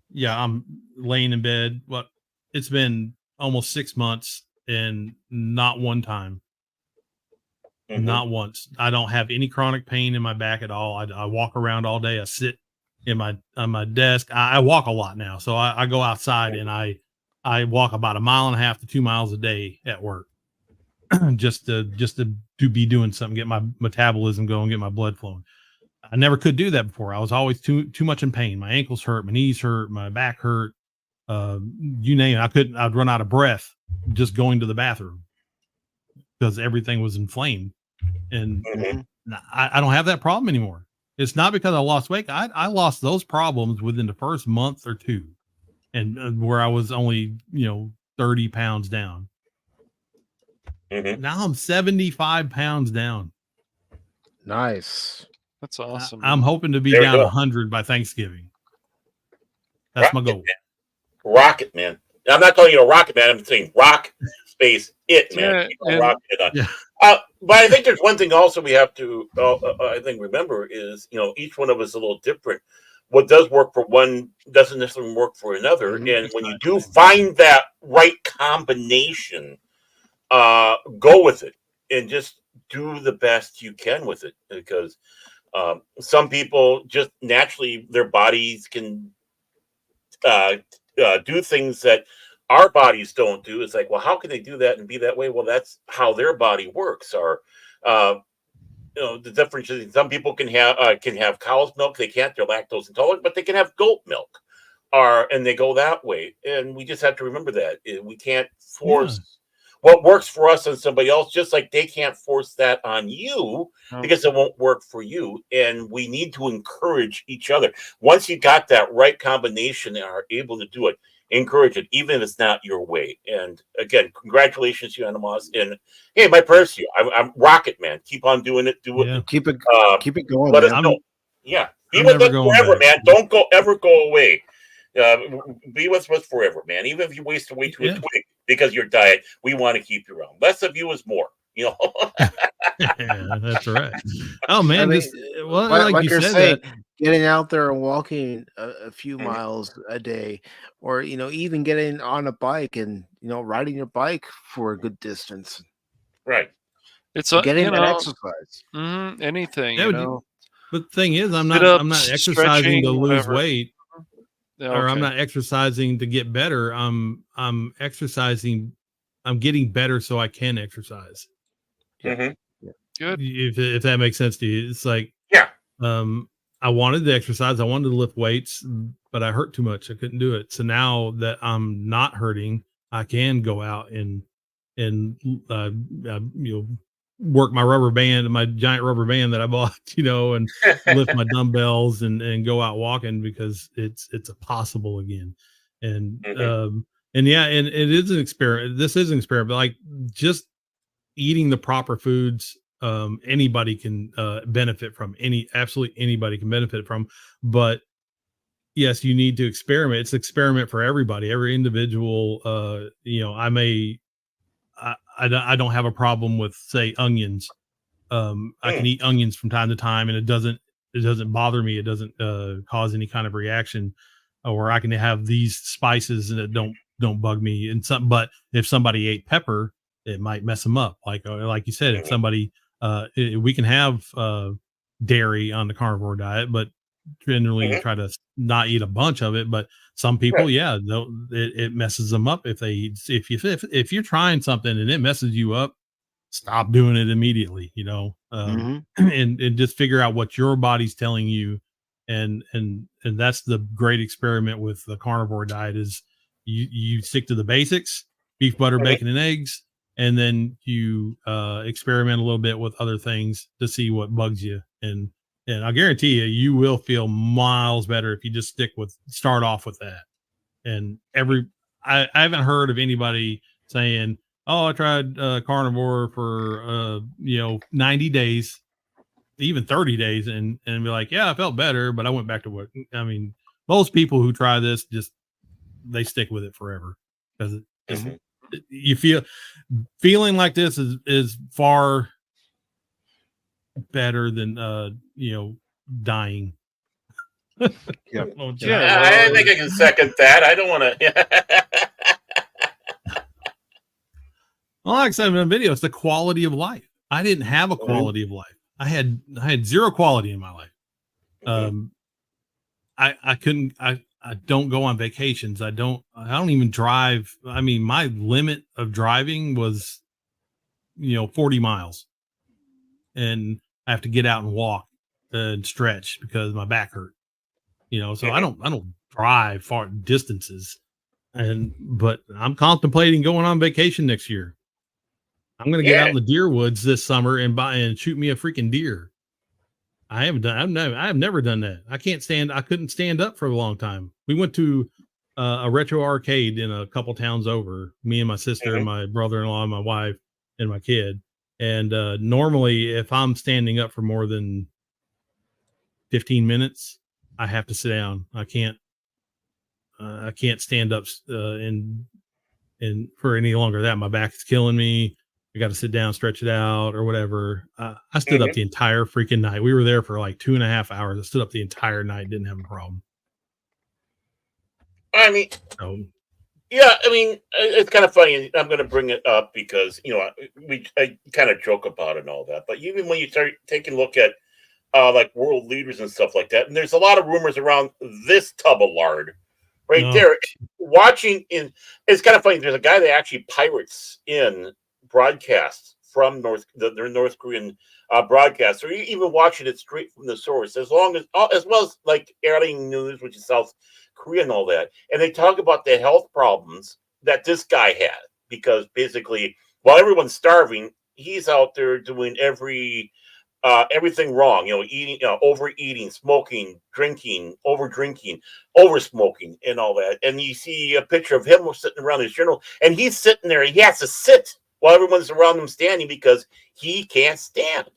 Yeah, I'm laying in bed. What? It's been almost 6 months and not one time. Not once. I don't have any chronic pain in my back at all. I walk around all day. I sit on my desk. I walk a lot now, so I go outside and I walk about 1.5 miles to 2 miles a day at work, just to be doing something, get my metabolism going, get my blood flowing. I never could do that before. I was always too much in pain. My ankles hurt, my knees hurt, my back hurt. You name it. I'd run out of breath just going to the bathroom because everything was inflamed. And Mhm. I don't have that problem anymore. It's not because I lost weight. I lost those problems within the first month or two, and where I was only 30 pounds down. Mhm. Now I'm 75 pounds down. Nice. That's awesome. I'm hoping to be There we down go. 100 by Thanksgiving. That's my goal. Rocket Man. I'm not calling you a rocket man. I'm saying rock space it, man. Yeah, Keep on and rocking it on. Yeah. But I think there's one thing also we have to, I think, remember is, each one of us is a little different. What does work for one doesn't necessarily work for another. Mhm. And when you do find that right combination, go with it and just do the best you can with it. Because some people just naturally, their bodies can uh, do things that our bodies don't do. It's like, well, how can they do that and be that way? Well, that's how their body works. Or, uh, the difference is some people can have cow's milk. They can't. They're lactose intolerant, but they can have goat milk, or and they go that way. And we just have to remember that we can't Yeah. force what works for us on somebody else, just like they can't force that on you because it won't work for you. And we need to encourage each other. Once you got that right combination and are able to do it, encourage it, even if it's not your way. And again, congratulations to you, Animals. And hey, my prayers to you. I'm Rocket Man. Keep on doing it. Do it. Yeah. Keep it Uh, keep it going, let us man. know. Yeah, be I'm with never us going forever, back. man. Don't ever go away. Uh, be with us forever, man. Even if you waste away to a Yeah. twig because your diet, we want to keep you around. Less of you is more. Yeah, that's right. Oh I man, mean, just like you you're said saying, that. getting out there and walking a few Mhm. miles a day, or even getting on a bike and riding your bike for a good distance, Right. it's getting that exercise. anything, Yeah, but the thing is, I'm sit not ups, exercising to stretching, lose whatever. weight, Yeah, or I'm okay, not exercising to get better. I'm exercising. I'm getting better so I can exercise. Yeah. Hmm. Yeah. good. If that makes sense to you, it's like Yeah. um I wanted to exercise, I wanted to lift weights, but I hurt too much. I couldn't do it. So now that I'm not hurting, I can go out and work my rubber band, my giant rubber band that I bought, and lift my dumbbells and go out walking because it's a possible again. And Hmm. and yeah, and it is an experiment. This is an experiment, but like just eating the proper foods, anybody can benefit from. Absolutely anybody can benefit from. But yes, you need to experiment. It's an experiment for everybody, every individual. I don't have a problem with, say, onions. I can eat onions from time to time, and it doesn't bother me. It doesn't cause any kind of reaction. Or I can have these spices and it don't bug me. But if somebody ate pepper, it might mess them up. Like you said, if somebody we can have dairy on the carnivore diet, but generally Hmm. try to not eat a bunch of it. But some people, Right. yeah, it messes them up if they eat. If you're trying something and it messes you up, stop doing it immediately, Hmm. and just figure out what your body's telling you. And that's the great experiment with the carnivore diet is you stick to the basics, beef, butter, Hmm. bacon, and eggs, and then you experiment a little bit with other things to see what bugs you. And I guarantee you will feel miles better if you just start off with that. And I haven't heard of anybody saying, "Oh, I tried carnivore for 90 days, even 30 days," and be like, "Yeah, I felt better, but I went back to what." I mean, most people who try this just they stick with it forever because Hmm. you feeling like this is far better than dying. Yeah. Yeah, I well, think I can second that. I don't want to. Well, like I said in the video, it's the quality of life. I didn't have a Mhm. quality of life. I had zero quality in my life. Hmm. Um, I couldn't. I don't go on vacations. I don't even drive. I mean, my limit of driving was 40 miles, and I have to get out and walk and stretch because my back hurt. So I don't drive far distances. But I'm contemplating going on vacation next year. I'm going to get out in the deer woods this summer and shoot me a freaking deer. I have never done that. I couldn't stand up for a long time. We went to a retro arcade in a couple towns over, me and my sister and my brother-in-law and my wife and my kid. And normally if I'm standing up for more than 15 minutes, I have to sit down. I can't stand up and for any longer that my back is killing me. I got to sit down, stretch it out or whatever. I stood up the entire freaking night. We were there for like 2.5 hours. I stood up the entire night. Didn't have a problem. I mean, yeah, I mean, it's kind of funny. I'm going to bring it up because, I kind of joke about it and all that. But even when you start taking a look at like world leaders and stuff like that, and there's a lot of rumors around this tub of lard right there. It's kind of funny. There's a guy that actually pirates in broadcasts from their North Korean broadcasts, or even watching it straight from the source, as well as like airline news, which is South Korea and all that. And they talk about the health problems that this guy had because basically, while everyone's starving, he's out there doing everything wrong, eating, overeating, smoking, drinking, over drinking, over smoking, and all that. And you see a picture of him sitting around his journal, and he's sitting there. He has to sit while everyone's around him standing because he can't stand.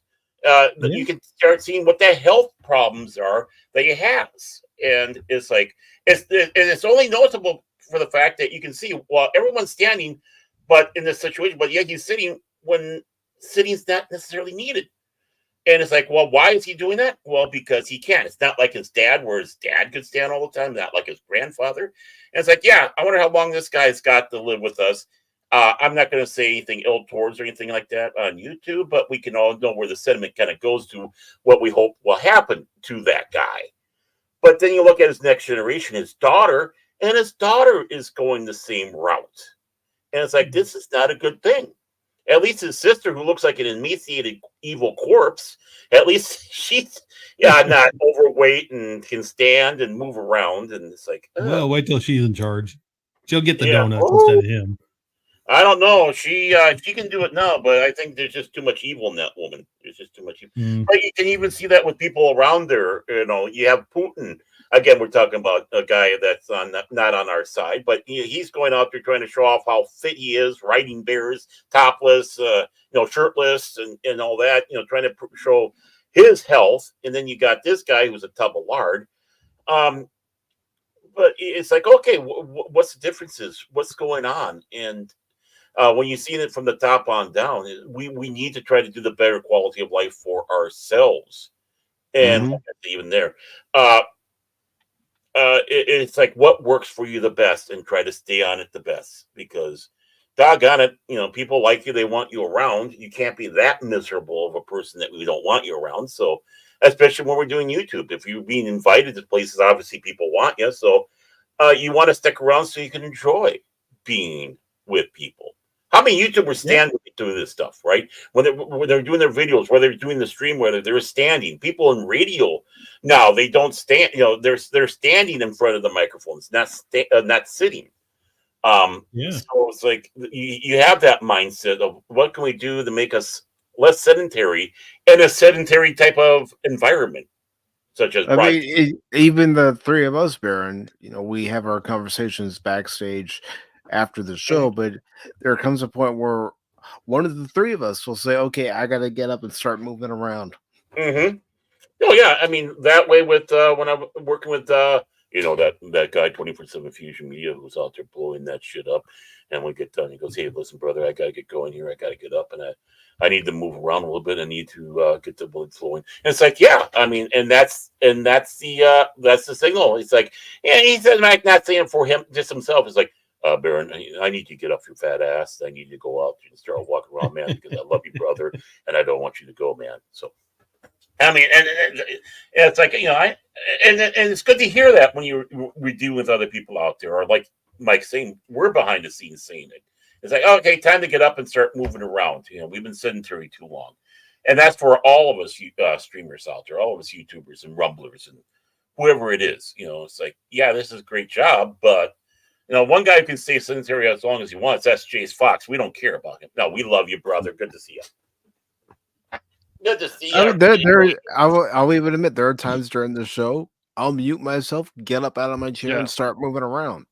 You can start seeing what the health problems are that he has, and it's like it's only noticeable for the fact that you can see while everyone's standing, but in this situation, but yet he's sitting when sitting's not necessarily needed. And it's like, well, why is he doing that? Well, because he can. It's not like his dad, where his dad could stand all the time, not like his grandfather. And it's like, yeah, I wonder how long this guy's got to live with us. I'm not going to say anything ill towards or anything like that on YouTube, but we can all know where the sentiment kind of goes to what we hope will happen to that guy. But then you look at his next generation, his daughter, and his daughter is going the same route. And it's like, this is not a good thing. At least his sister, who looks like an emaciated, evil corpse, at least she's not overweight and can stand and move around. And it's like, well, wait till she's in charge. She'll get the donuts instead of him. I don't know. She can do it now, but I think there's just too much evil in that woman. There's just too much evil. But you can even see that with people around her. You have Putin. Again, we're talking about a guy that's not on our side, but he's going out there trying to show off how fit he is, riding bears, topless, shirtless, and all that. Trying to show his health. And then you got this guy who's a tub of lard. But it's like, okay, what's the differences? What's going on? And when you see it from the top on down, we need to try to do the better quality of life for ourselves. And even there, it's like what works for you the best, and try to stay on it the best. Because, doggone it, people like you, they want you around. You can't be that miserable of a person that we don't want you around. So, especially when we're doing YouTube, if you're being invited to places, obviously people want you. So, you want to stick around so you can enjoy being with people. How many YouTubers stand doing this stuff, right? When they're doing their videos, whether they're doing the stream, whether they're standing. People in radio now, they don't stand. They're standing in front of the microphones, not sitting. So it's like you have that mindset of what can we do to make us less sedentary in a sedentary type of environment, such as even the three of us, Baron, we have our conversations backstage after the show, but there comes a point where one of the three of us will say, okay, I got to get up and start moving around. Oh yeah, I mean that way with when I'm working with that guy 24/7 Fusion Media who's out there blowing that shit up, and we get done, he goes, hey, listen, brother, I gotta get going here, I gotta get up, and I need to move around a little bit, I need to get the blood flowing. And it's like, yeah, I mean, and that's the signal. It's like, yeah, he says, Mike, not saying for him, just himself. It's like, Baron, I need you to get off your fat ass. I need you to go out and start walking around, man, because I love you, brother, and I don't want you to go, man. So, I mean, and it's like, and it's good to hear that when we deal with other people out there, or like Mike saying, we're behind the scenes saying it. It's like, okay, time to get up and start moving around. We've been sedentary too long, and that's for all of us streamers out there, all of us YouTubers and Rumblers and whoever it is. It's like, yeah, this is a great job, but one guy who can stay sedentary as long as he wants. That's Jace Fox. We don't care about him. No, we love you, brother. Good to see you. Good to see you. I'll even admit there are times during the show I'll mute myself, get up out of my chair, and start moving around.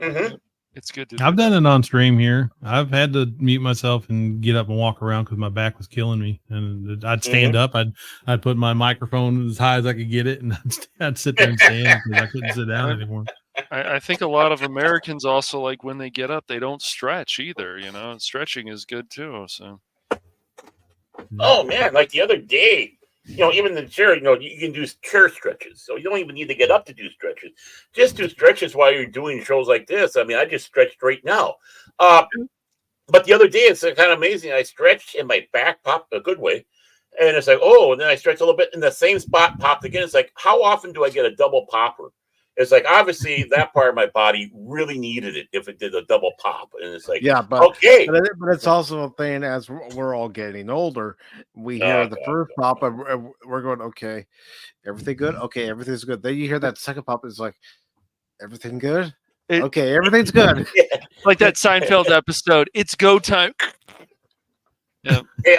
Mm-hmm. It's good to. I've done it on stream here. I've had to mute myself and get up and walk around because my back was killing me, and I'd stand up. I'd put my microphone as high as I could get it, and I'd sit there and stand because I couldn't sit down anymore. I think a lot of Americans also, like, when they get up, they don't stretch either. And stretching is good too. So. Oh man, like the other day, even the chair, you can do chair stretches. So you don't even need to get up to do stretches. Just do stretches while you're doing shows like this. I mean, I just stretched right now. But the other day, it's kind of amazing. I stretched and my back popped a good way. And it's like, oh, and then I stretched a little bit and the same spot popped again. It's like, how often do I get a double popper? It's like, obviously, that part of my body really needed it if it did a double pop. And it's like, Yeah, but okay. but it's also a thing as we're all getting older. We hear the first pop, and we're going, okay, everything good? Okay, everything's good. Then you hear that second pop, it's like, everything good? Okay, everything's good. Like that Seinfeld episode, it's go time. Yeah. Hey,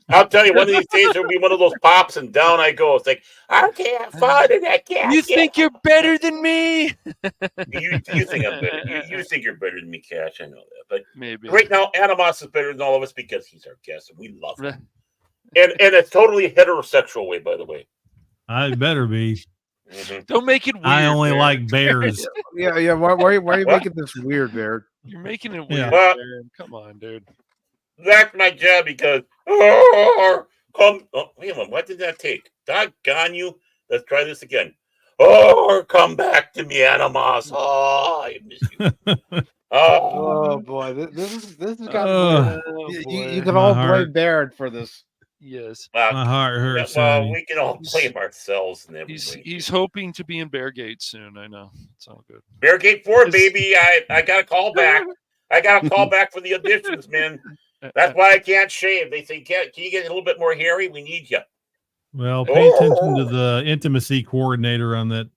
I'll tell you, one of these days there'll be one of those pops, and down I go. It's like, I can't find it. I can't. You think you're better than me? You think I'm better. You think you're better than me, Cash. I know that. But maybe right now, Animos is better than all of us because he's our guest, and we love him. And it's totally heterosexual way, by the way. I better be. Mm-hmm. Don't make it weird. I only like bears. Yeah. Why are you making this weird, Bear? You're making it weird. Well, come on, dude. That's my job because wait a minute, what did that take? Doggone you. Let's try this again. Come back to me, Animos. I miss you. Oh boy, this has got you can all blame Baird for this. Yes, my heart hurts. Well, we can all blame ourselves and everything. He's hoping to be in Beargate soon. I know it's all good. Beargate 4, baby. I got a call back. I got a call back for the auditions, man. That's why I can't shave. They say, can you get a little bit more hairy? We need you. Well, pay attention to the intimacy coordinator on that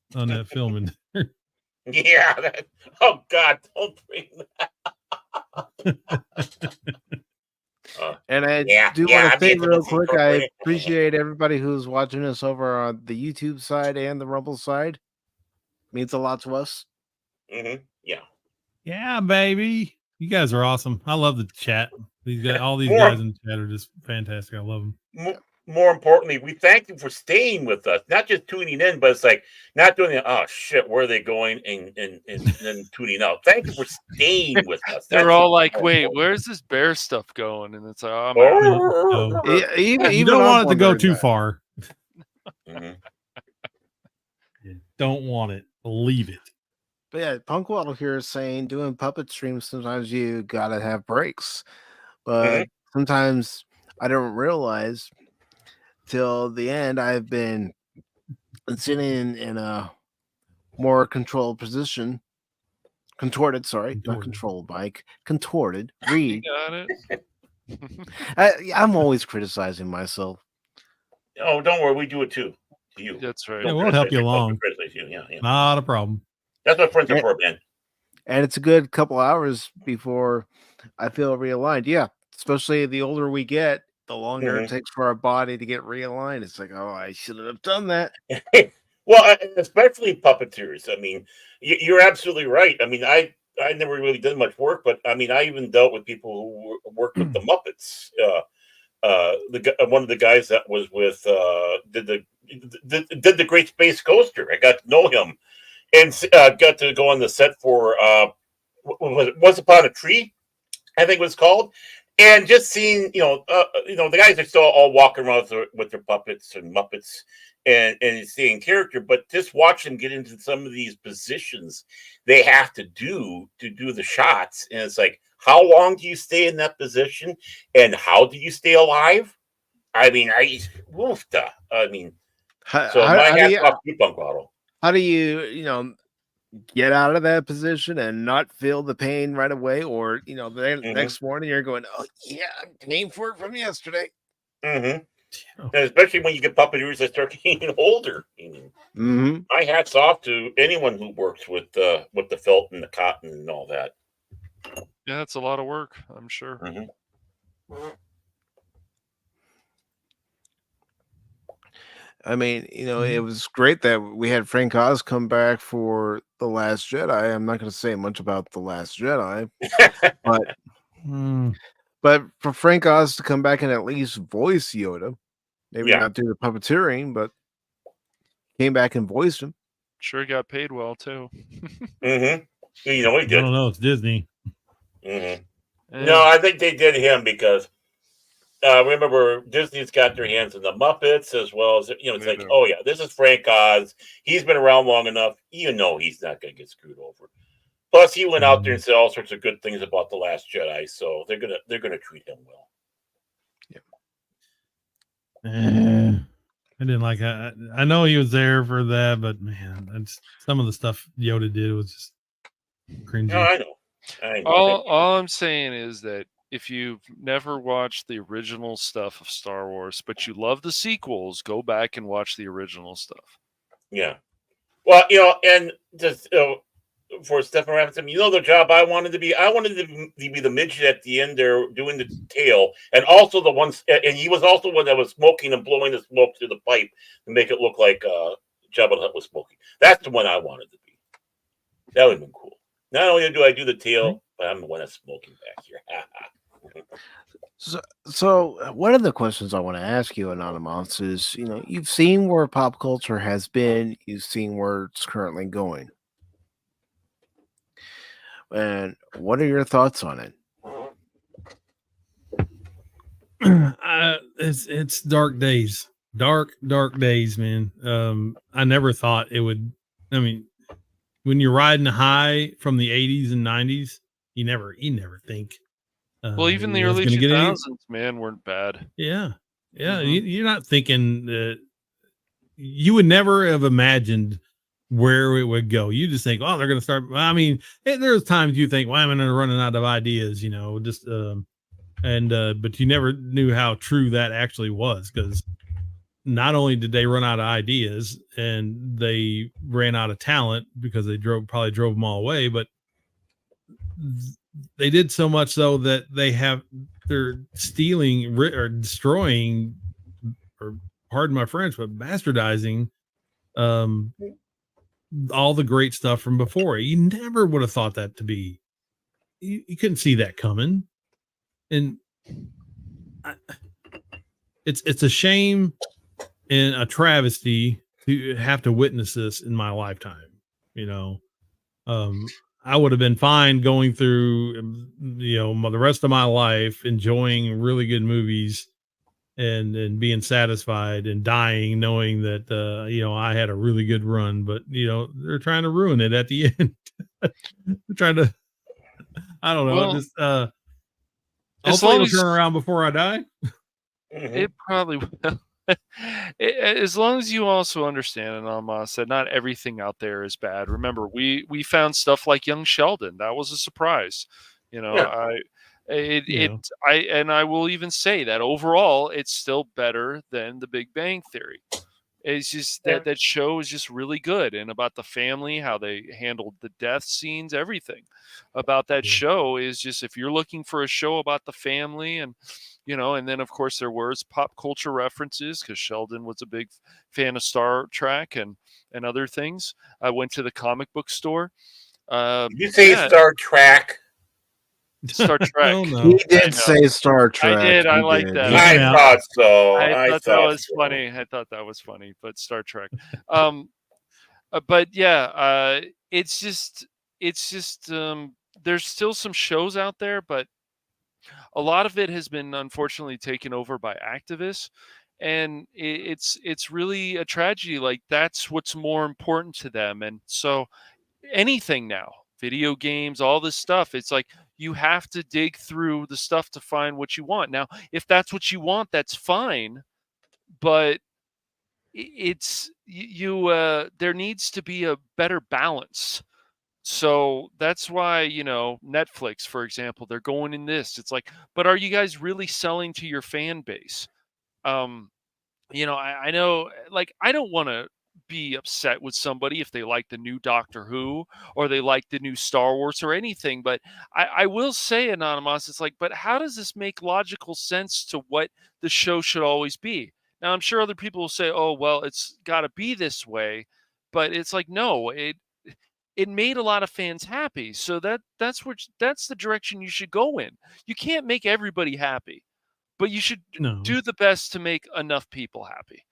filming. Yeah. Oh God, don't bring that. And I do want to say real quick, I appreciate everybody who's watching us over on the YouTube side and the Rumble side. It means a lot to us. Mm-hmm. Yeah. Yeah, baby. You guys are awesome. I love the chat. All these guys in the chat are just fantastic. I love them. More importantly, we thank you for staying with us, not just tuning in, but it's like not doing it. Oh shit, where are they going and then tuning out? Thank you for staying with us. They're all like, "Wait, where's this bear stuff going?" And it's like, "Oh, even you don't want it to go too far. Mm-hmm. You don't want it. Believe it. But yeah, Punkwaddle here is saying doing puppet streams, sometimes you gotta have breaks. But sometimes I don't realize till the end I've been sitting in a more controlled position. Contorted, not controlled, Mike. Contorted. Read. Got it. I'm always criticizing myself. Oh, don't worry, we do it too. To you. That's right. Yeah, we'll help you along. Yeah. Not a problem. That's what friends are for, man. And it's a good couple hours before I feel realigned. Yeah, especially the older we get, the longer it takes for our body to get realigned. It's like, oh, I shouldn't have done that. Well, especially puppeteers. I mean, you're absolutely right. I mean, I never really did much work, but I mean, I even dealt with people who worked with the Muppets. One of the guys that was with did the Great Space Coaster. I got to know him and got to go on the set for Once Upon a Tree, I think it was called. And just seeing, the guys are still all walking around with their puppets and Muppets and staying character, but just watch them get into some of these positions they have to do the shots. And it's like, how long do you stay in that position? And how do you stay alive? I mean, how do you get out of that position and not feel the pain right away, or the next morning you're going, oh yeah, I'm paying for it from yesterday. Mm-hmm. And especially when you get puppeteers that start getting older. My hat's off to anyone who works with the felt and the cotton and all that. Yeah, it's a lot of work, I'm sure. I mean, it was great that we had Frank Oz come back for The Last Jedi. I'm not going to say much about The Last Jedi, but for Frank Oz to come back and at least voice Yoda, maybe Yeah. not do the puppeteering, but came back and voiced him. Sure got paid well too. You know he I did. don't know. It's Disney. No, I think they did him because remember Disney's got their hands in the Muppets as well as it's They like, do. oh yeah, this is Frank Oz. He's been around long enough. You know he's not going to get screwed over. Plus, he went out there and said all sorts of good things about The Last Jedi, so they're gonna treat him well. I didn't like. I know he was there for that, but man, some of the stuff Yoda did was just cringy. No, I know. All I'm saying is that if you've never watched the original stuff of Star Wars, but you love the sequels, go back and watch the original stuff. Yeah. Well, and just for Stephen Robinson, the job I wanted to be? I wanted to be the midget at the end there doing the tail, and also the ones, and he was also one that was smoking and blowing the smoke through the pipe to make it look like Jabba the Hutt was smoking. That's the one I wanted to be. That would have been cool. Not only do I do the tail, but I'm the one that's smoking back here. So one of the questions I want to ask you, Anonymous, is you've seen where pop culture has been, you've seen where it's currently going, and what are your thoughts on it? It's dark days, man. I never thought it would. I mean, when you're riding high from the 80s and 90s, you never think. Well, even the early 2000s, man, weren't bad. Yeah. You're not thinking that you would never have imagined where it would go. You just think, oh, they're going to start. I mean, there's times you think, well, I'm running out of ideas, just but you never knew how true that actually was, because not only did they run out of ideas and they ran out of talent because they probably drove them all away, but they did so much so that they're stealing or destroying, or pardon my French, but bastardizing all the great stuff from before. You never would have thought that to be. You couldn't see that coming, and it's a shame and a travesty to have to witness this in my lifetime. I would have been fine going through, the rest of my life enjoying really good movies and being satisfied and dying knowing that I had a really good run, but they're trying to ruin it at the end. They're trying to, I don't know, well, just hopefully it'll turn around before I die. It probably will. As long as you also understand, and Alma said, not everything out there is bad. Remember, we found stuff like Young Sheldon. That was a surprise. I will even say that overall, it's still better than The Big Bang Theory. It's just that show is just really good, and about the family, how they handled the death scenes, everything about that show is just, if you're looking for a show about the family, and and then of course there was pop culture references because Sheldon was a big fan of Star Trek and other things. I went to the comic book store. Did you say Star Trek? Star Trek. Oh, no. He did say Star Trek. I did. I like that. I thought so. I thought that was funny. I thought that was funny, but Star Trek. But yeah, it's just there's still some shows out there, but a lot of it has been unfortunately taken over by activists, and it's really a tragedy. Like, that's what's more important to them, and so anything now, video games, all this stuff, it's like you have to dig through the stuff to find what you want. Now, if that's what you want, that's fine, but it's there needs to be a better balance. So that's why, Netflix, for example, they're going in this. It's like, but are you guys really selling to your fan base? I know, like, I don't want to be upset with somebody if they like the new Doctor Who or they like the new Star Wars or anything, but I will say, Anonymous, it's like, but how does this make logical sense to what the show should always be? Now, I'm sure other people will say, oh, well, it's got to be this way, but it's like, no, it made a lot of fans happy, so that's the direction you should go in. You can't make everybody happy, but you should No. do the best to make enough people happy.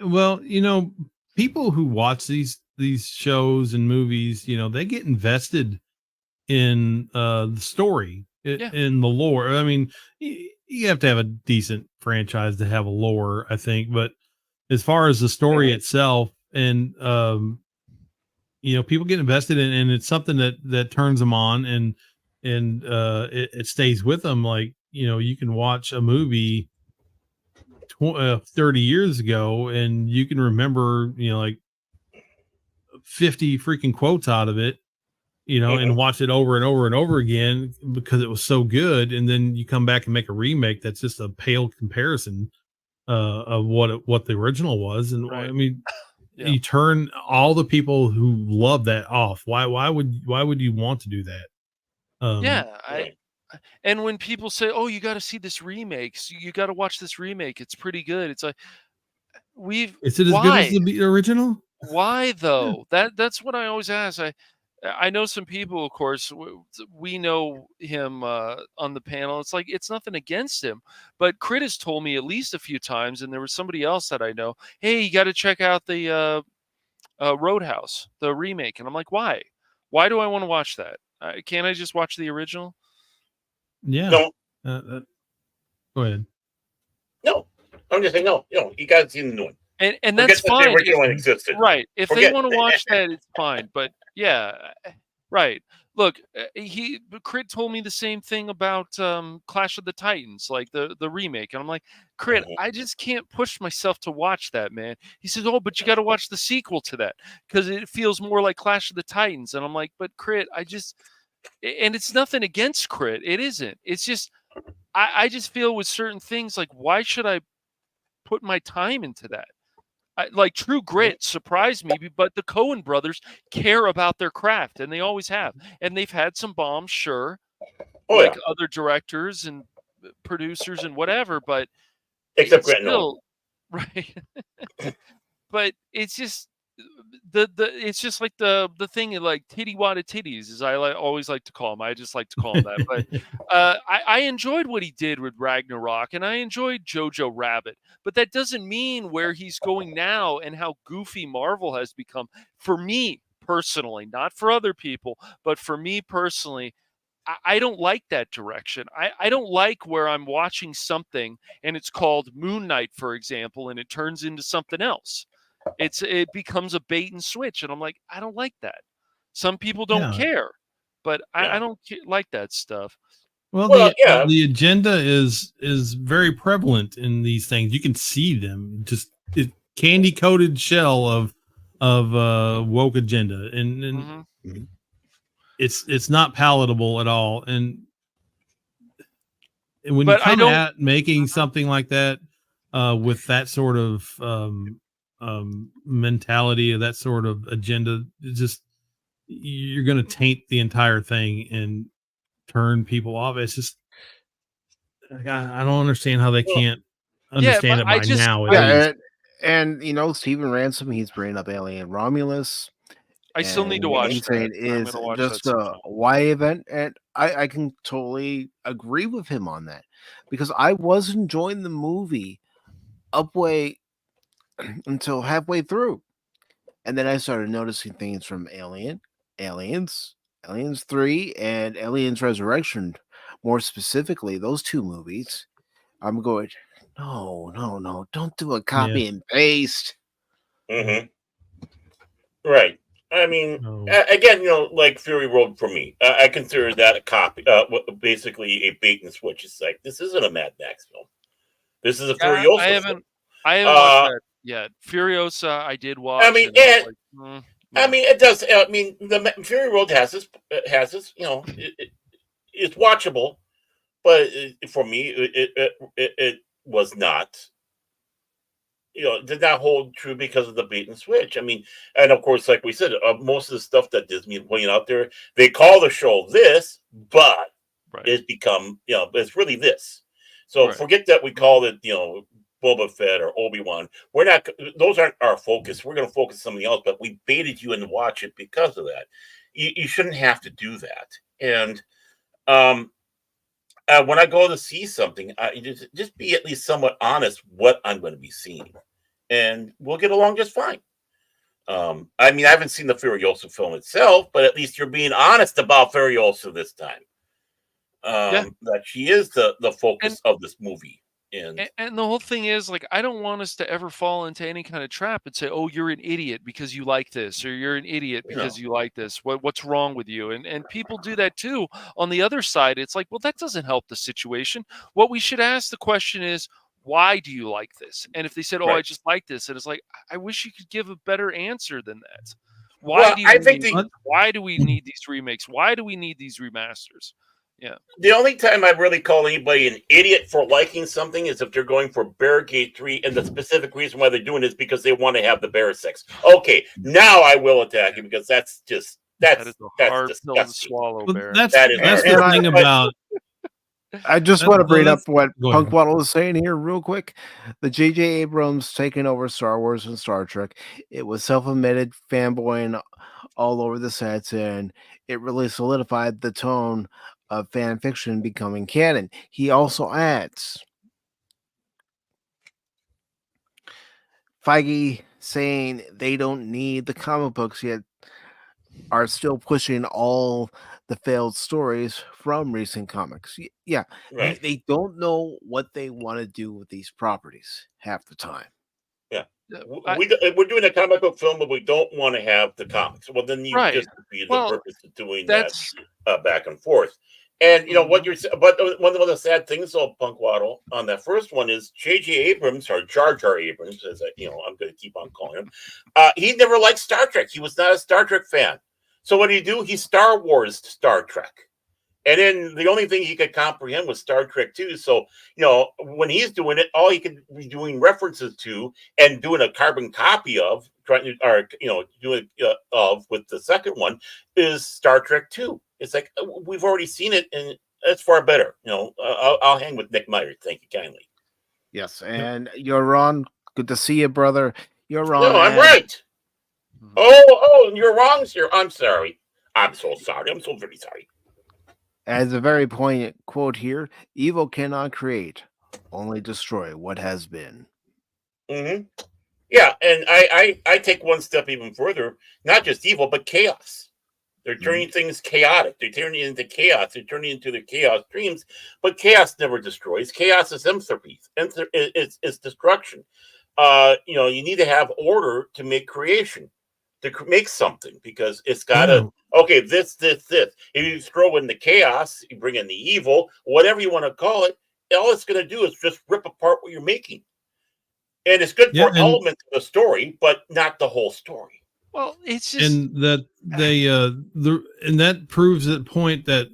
Well, people who watch these shows and movies, they get invested in the story, Yeah. in the lore. I mean, you have to have a decent franchise to have a lore, I think. But as far as the story itself, and people get invested in, and it's something that turns them on, and it stays with them. Like, you can watch a movie 30 years ago, and you can remember, like 50 freaking quotes out of it, and watch it over and over and over again because it was so good. And then you come back and make a remake that's just a pale comparison of what the original was. And I Right. mean, Yeah. you turn all the people who love that off. Why would you want to do that? Yeah, Right. and when people say, "Oh, you got to see this remake. You got to watch this remake. It's pretty good." It's like, Is it as good as why? the original? Why though? That's what I always ask. I know some people, of course, we know him on the panel. It's like, it's nothing against him, but Crit has told me at least a few times, and there was somebody else that I know. Hey, you got to check out the Roadhouse, the remake, and I'm like, why? Why do I want to watch that? Can't I just watch the original? Yeah. No, Go ahead. no. I'm just saying, no. You got to see the new one. And Forget that's that the fine. original one existed. Right. If they Forget. want to watch that, it's fine. But yeah, right. Look, Crit told me the same thing about Clash of the Titans, like the remake, and I'm like, Crit, I just can't push myself to watch that, man. He says, oh, but you got to watch the sequel to that because it feels more like Clash of the Titans, and I'm like, but Crit, and it's nothing against Crit, it isn't. It's just I just feel with certain things, like, why should I put my time into that? Like True Grit surprised me, but the Coen brothers care about their craft, and they always have. And they've had some bombs, sure, Oh like yeah. other directors and producers and whatever, but Except it's Grant Nolan. still right. But it's just it's just like the thing of, like, titty wada titties, as always like to call him. I just like to call him that. But I enjoyed what he did with Ragnarok, and I enjoyed Jojo Rabbit. But that doesn't mean where he's going now and how goofy Marvel has become. For me personally, not for other people, but for me personally, I don't like that direction. I don't like where I'm watching something and it's called Moon Knight, for example, and it turns into something else. It becomes a bait and switch, and I'm like, I don't like that. Some people don't Yeah. care, but I Yeah. don't like that stuff. Well, Well, the yeah. the agenda is very prevalent in these things. You can see them, just candy coated shell of woke agenda, and Hmm. it's not palatable at all. And when you But I come don't. at making something like that with that sort of mentality or that sort of agenda, it's just you're going to taint the entire thing and turn people off. It's just I don't understand how they Well, can't Yeah, understand but it I by just now, at Yeah, least. and Stephen Ransom, he's bringing up Alien Romulus, I still need to and watch he's saying that. I'm is gonna watch that just a sometime. Y event, and I can totally agree with him on that because I was enjoying the movie upway until halfway through, and then I started noticing things from Aliens 3, and Aliens Resurrection, more specifically, those two movies. I'm going, no, don't do a Yeah. copy and paste. Mm-hmm. Right. I mean, No. again, like Fury Road for me, I consider that a copy, basically a bait and switch. It's like, this isn't a Mad Max film. This is a Yeah, Furiosa film. I haven't watched that yet. Furiosa, I did I watch, mean, and I was like, I no. mean, it does. I mean, the Fury Road has this, it's watchable, but for me, was not, did not hold true because of the bait and switch. I mean, and of course, like we said, most of the stuff that Disney is putting out there, they call the show this, but Right. it's become, it's really this. So Right. forget that we called it, Boba Fett or Obi-Wan. We're not; those aren't our focus. We're going to focus on something else. But we baited you into watch it because of that. You shouldn't have to do that. And um, when I go to see something, just be at least somewhat honest what I'm going to be seeing, and we'll get along just fine. I mean, I haven't seen the Furiosa film itself, but at least you're being honest about Furiosa this time. Yeah. That she is the And focus of this movie, and and the whole thing is, like, I don't want us to ever fall into any kind of trap and say, "Oh, you're an idiot because you like this," or "You're an idiot you know, because you like this. What's wrong with you?" And people do that too. On the other side, it's like, well, that doesn't help the situation. What we should ask the question is, why do you like this? And if they said, "Oh, I right. just like this," and it's like, I wish you could give a better answer than that. Why Well, do I we think need the this? Why do we need these remakes? Why do we need these remasters? Yeah. the only time I really call anybody an idiot for liking something is if they're going for Barricade 3, and the specific reason why they're doing it is because they want to have the bear sex. Okay, now I will attack you because that's just That is a that's hard pill to disgusting. swallow, But Baron. that's That is that's hard. the And thing But about I just that. want to No, bring up that's what go ahead. Punkwaddle was saying here, real quick. The J.J. Abrams taking over Star Wars and Star Trek. It was self-admitted fanboying all over the sets, and it really solidified the tone of fan fiction becoming canon. He also adds Feige saying they don't need the comic books yet are still pushing all the failed stories from recent comics. Yeah, right. they don't know what they want to do with these properties half the time. Yeah. Yeah, I We're doing a comic book film, but we don't want to have the comics. Well, then you right. just defeated the Well, purpose of doing that that's back and forth. And what mhm. you're, but one of the sad things, though, Punk Waddle, on that first one is J.J. Abrams or Jar Jar Abrams, as I'm going to keep on calling him. He never liked Star Trek. He was not a Star Trek fan. So what did he do? He Star Wars Star Trek. And then the only thing he could comprehend was Star Trek 2. So, when he's doing it, all he could be doing references to and doing a carbon copy of, trying to, or, doing of with the second one is Star Trek 2. It's like, we've already seen it, and that's far better. I'll hang with Nick Myers. Thank you kindly. Yes, Yep. and you're wrong. Good to see you, brother. You're wrong, No, I'm Ed. right. Mhm. Oh, you're wrong, sir. I'm sorry. I'm so sorry. I'm so very sorry. As a very poignant quote here, evil cannot create, only destroy what has been. Hmm. Yeah, and I take one step even further. Not just evil, but chaos. They're Mhm. turning things chaotic. They're turning it into chaos. They're turning into their chaos dreams. But chaos never destroys. Chaos is entropy. It's destruction. You need to have order to make creation, to make something, because it's got to. Yeah, Okay, this. If you throw in the chaos, you bring in the evil, whatever you want to call it. All it's going to do is just rip apart what you're making, and it's good yeah, for elements of the story, but not the whole story. Well, it's just and that they and that proves that point that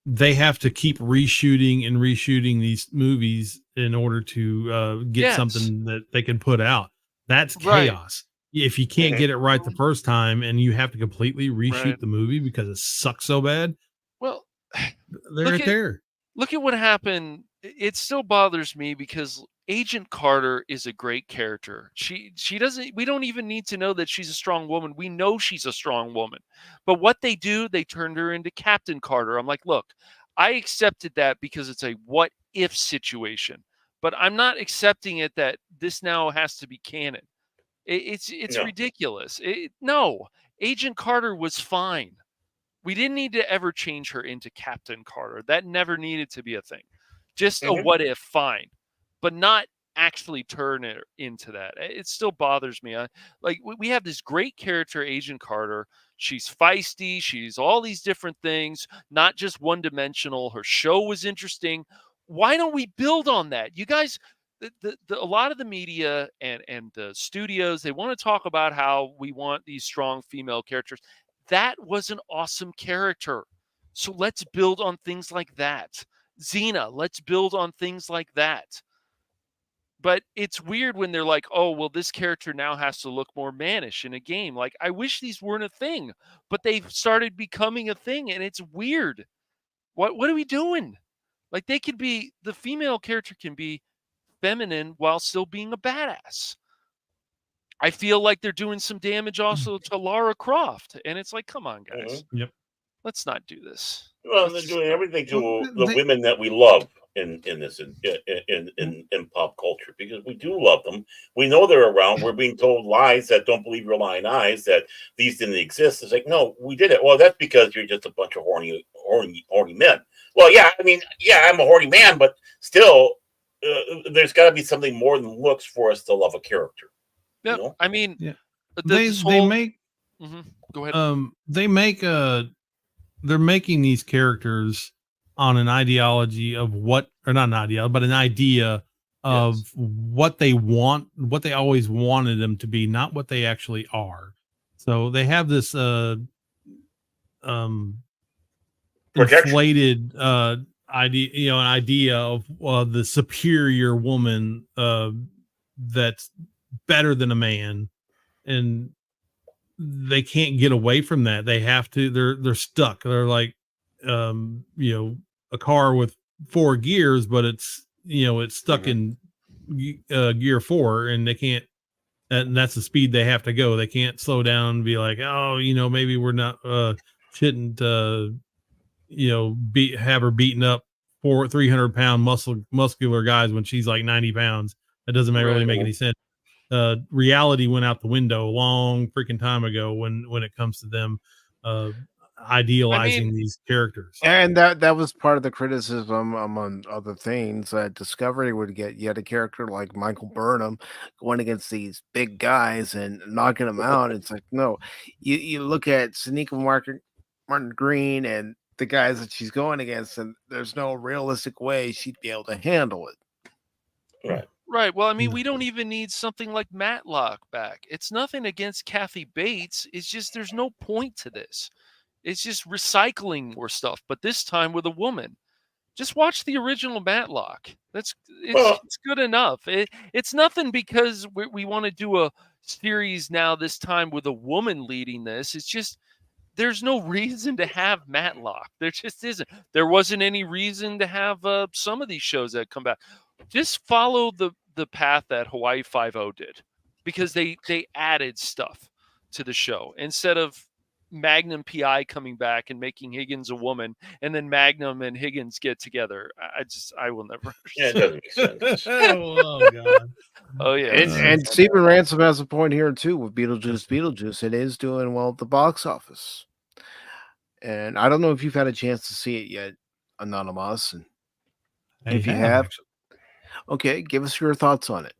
they have to keep reshooting and reshooting these movies in order to get yes, something that they can put out. That's right, chaos. If you can't Hmm. get it right the first time and you have to completely right. reshoot the movie because it sucks so bad, Well, they're look right at there. look at what happened. It still bothers me because Agent Carter is a great character. She doesn't we don't even need to know that she's a strong woman. We know she's a strong woman. But what they do, they turned her into Captain Carter. I'm like, "Look, I accepted that because it's a what if situation. But I'm not accepting it that this now has to be canon. It's No. ridiculous. No, Agent Carter was fine. We didn't need to ever change her into Captain Carter. That never needed to be a thing. Just a Hmm. what if, fine, but not actually turn it into that. It still bothers me. Like we have this great character, Agent Carter. She's feisty. She's all these different things, not just one dimensional. Her show was interesting. Why don't we build on that? You guys, a lot of the media and the studios, they want to talk about how we want these strong female characters. That was an awesome character. So let's build on things like that. Xena, let's build on things like that. But it's weird when they're like, oh, well, this character now has to look more mannish in a game. Like, I wish these weren't a thing, but they've started becoming a thing, and it's weird. What are we doing? Like, the female character can be feminine while still being a badass. I feel like they're doing some damage also to Lara Croft, and it's like, come on, guys, Yep. let's not do this. Well, they're doing everything to Well, the they- women that we love in pop culture, because we do love them. We know they're around. We're being told lies that don't believe your lying eyes, that these didn't exist. It's like, no, we did it. Well, that's because you're just a bunch of horny men. Well, yeah, I mean, yeah, I'm a horny man, but still, there's got to be something more than looks for us to love a character. Yeah, You know? I mean, Yeah. this They whole... make Go ahead. they make they're making these characters on an ideology of what, or not an ideology, but an idea of Yes. what they want, what they always wanted them to be, not what they actually are. So they have this Protection. inflated idea, you know, an idea of the superior woman that's better than a man, and they can't get away from that. They have to, they're stuck. They're like you know, a car with 4 gears, but it's, you know, it's stuck in gear 4, and they can't, and that's the speed they have to go. They can't slow down and be like, oh, you know, maybe we're not shouldn't you know, have her beating up 300-pound muscular guys when she's like 90 pounds. That doesn't really make any sense. Reality went out the window a long freaking time ago when it comes to them idealizing these characters. And that was part of the criticism, among other things, that Discovery would get yet a character like Michael Burnham going against these big guys and knocking them out. It's like, no, you look at Sonequa Martin Green and the guys that she's going against, and there's no realistic way she'd be able to handle it. Right. Well, I mean, we don't even need something like Matlock back. It's nothing against Kathy Bates. It's just there's no point to this. It's just recycling more stuff, but this time with a woman. Just watch the original Matlock. It's good enough. It's nothing because we want to do a series now this time with a woman leading this. It's just there's no reason to have Matlock. There just isn't. There wasn't any reason to have some of these shows that come back. Just follow the path that Hawaii Five-0 did, because they added stuff to the show instead of Magnum PI coming back and making Higgins a woman, and then Magnum and Higgins get together. I will never. Yeah, it doesn't make sense. Oh God. Oh yeah. And Stephen Ransom has a point here too with Beetlejuice. It is doing well at the box office. And I don't know if you've had a chance to see it yet, Anonymous. And if you have, actually. Okay, give us your thoughts on it.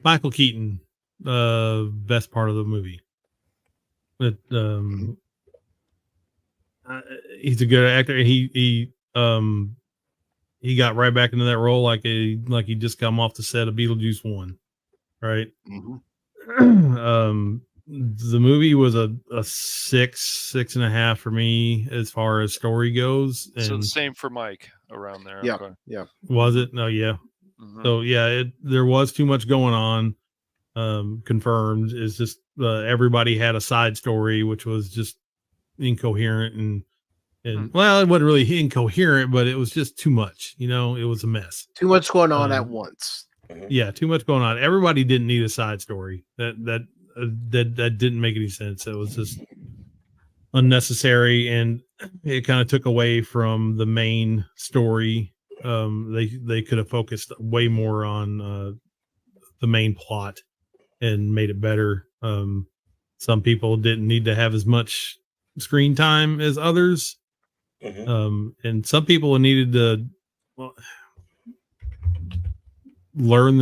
Michael Keaton, best part of the movie. But he's a good actor. He got right back into that role like he just come off the set of Beetlejuice 1, right? Mm-hmm. The movie was a 6.5 for me as far as story goes. And so the same for Mike around there. Yeah, Okay. yeah. Was it? No, yeah. Mhm. So yeah, there was too much going on. Confirmed. It's just everybody had a side story, which was just incoherent and well, it wasn't really incoherent, but it was just too much. You know, it was a mess. Too much going on at once. Yeah, too much going on. Everybody didn't need a side story. That didn't make any sense. It was just unnecessary, and it kind of took away from the main story. They could have focused way more on the main plot and made it better. Some people didn't need to have as much screen time as others. And some people needed to learn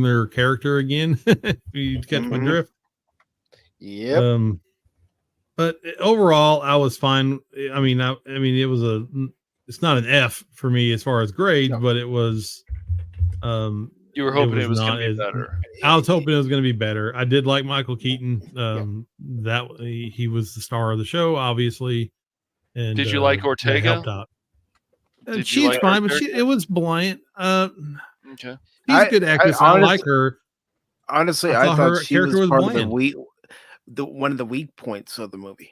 their character again. You catch my drift. Yep. But overall, I was fine. I mean, it's not an F for me as far as grades, but it was. You were hoping it was going to be better. I was hoping it was going to be better. I did like Michael Keaton. That he was the star of the show, obviously. And did you like Ortega? Helped out. Did you She's like her fine, but character? it was Bryant. Okay. She's a good actress. I like her. Honestly, I I thought thought her she character was was part of bland. one of the weak points of the movie.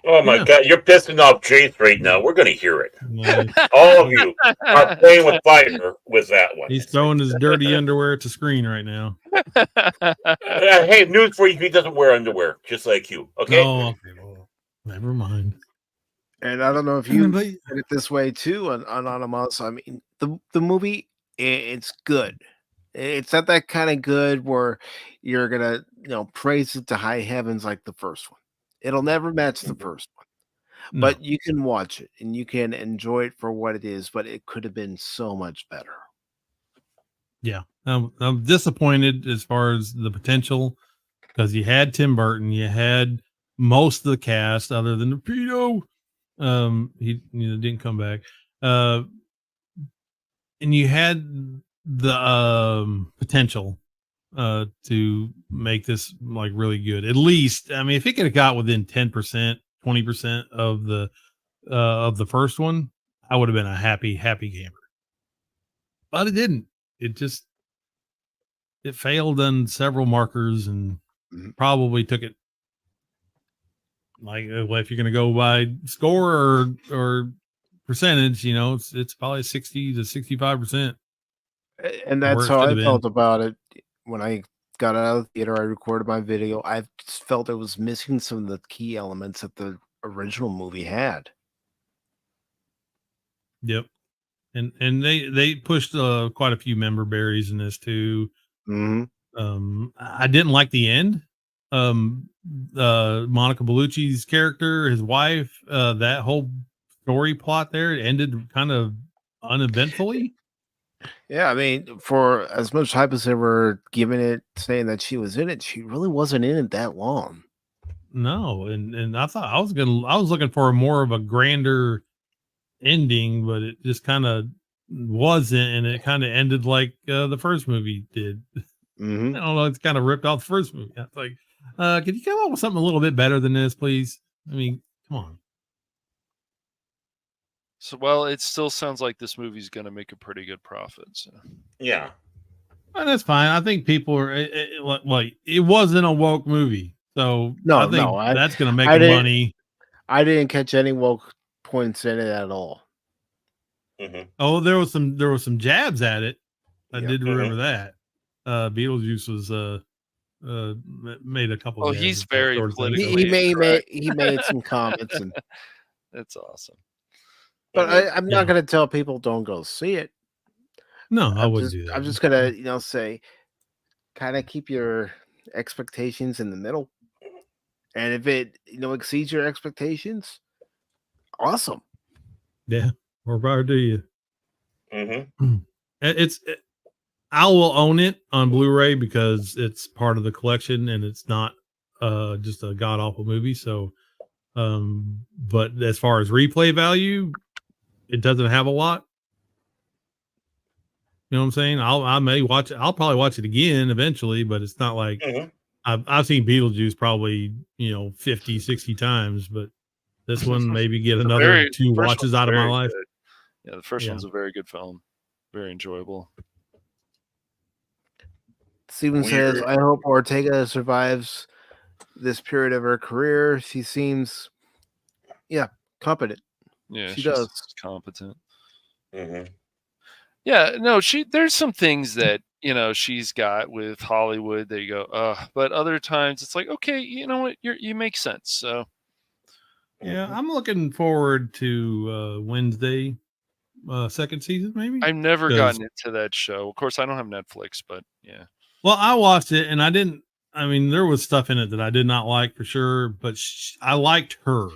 Oh my Yeah. God, you're pissing off Chase right now. We're going to hear it. Nice. All of you are playing with fire with that one. He's throwing his dirty underwear at the screen right now. Hey, news for you: he doesn't wear underwear, just like you. Okay. Oh, okay. Well, never mind. And I don't know if you But did it this way too on Anonymous. I mean, the movie, it's good. It's not that kind of good where you're gonna praise it to high heavens like the first one. It'll never match the first one, no. but you can watch it and you can enjoy it for what it is. But it could have been so much better. Yeah. I'm disappointed as far as the potential because you had Tim Burton, you had most of the cast other than the pedo. He didn't come back. And you had the potential to make this like really good. At least, I mean, if it could have got within 10%, 20% of the first one, I would have been a happy gamer. But it didn't. It failed on several markers and probably took it like well, if you're going to go by score or percentage, it's probably 60 to 65%. And that's Where it how should I have been. felt about it when I got out of the theater. I recorded my video. I just felt it was missing some of the key elements that the original movie had. Yep. And they pushed quite a few member berries in this too. Mm-hmm. I didn't like the end. Monica Bellucci's character, his wife, that whole story plot there ended kind of uneventfully. Yeah, I mean, for as much hype as they were giving it, saying that she was in it, she really wasn't in it that long. No, and I thought I was looking for more of a grander ending, but it just kind of wasn't, and it kind of ended like the first movie did. Mm-hmm. I don't know. It's kind of ripped off the first movie. I was like, could you come up with something a little bit better than this, please? I mean, come on. So, well, it still sounds like this movie's going to make a pretty good profit. So. Yeah. And that's fine. I think people are like it wasn't a woke movie, so I think that's going to make money. I didn't catch any woke points in it at all. Mm-hmm. Oh, there was some jabs at it. I Yep. did remember that. Beetlejuice was made a couple. Oh, jabs he's at that very sort of thing. politically He made some comments, and that's awesome. but I'm not going to tell people don't go see it. No, I wouldn't do that. I'm just gonna say, kind of keep your expectations in the middle, and if it exceeds your expectations, awesome. Yeah, more power to you. Mm-hmm. I will own it on Blu-ray because it's part of the collection and it's not just a god awful movie. So, but as far as replay value, it doesn't have a lot. You know what I'm saying? I may watch it. I'll probably watch it again eventually, but it's not like I've seen Beetlejuice probably 50, 60 times, but this one maybe get another 2 watches out of my life. Good. Yeah, the first one's a very good film, very enjoyable. Steven says, I hope Ortega survives this period of her career. She seems, competent. Yeah, she's does. Competent. Mm-hmm. Yeah, no, there's some things that, she's got with Hollywood that you go, but other times it's like, okay, you know what, you make sense. So yeah, I'm looking forward to Wednesday, second season, maybe. I've never gotten into that show. Of course, I don't have Netflix, but yeah. Well, I watched it and I mean, there was stuff in it that I did not like for sure, but I liked her.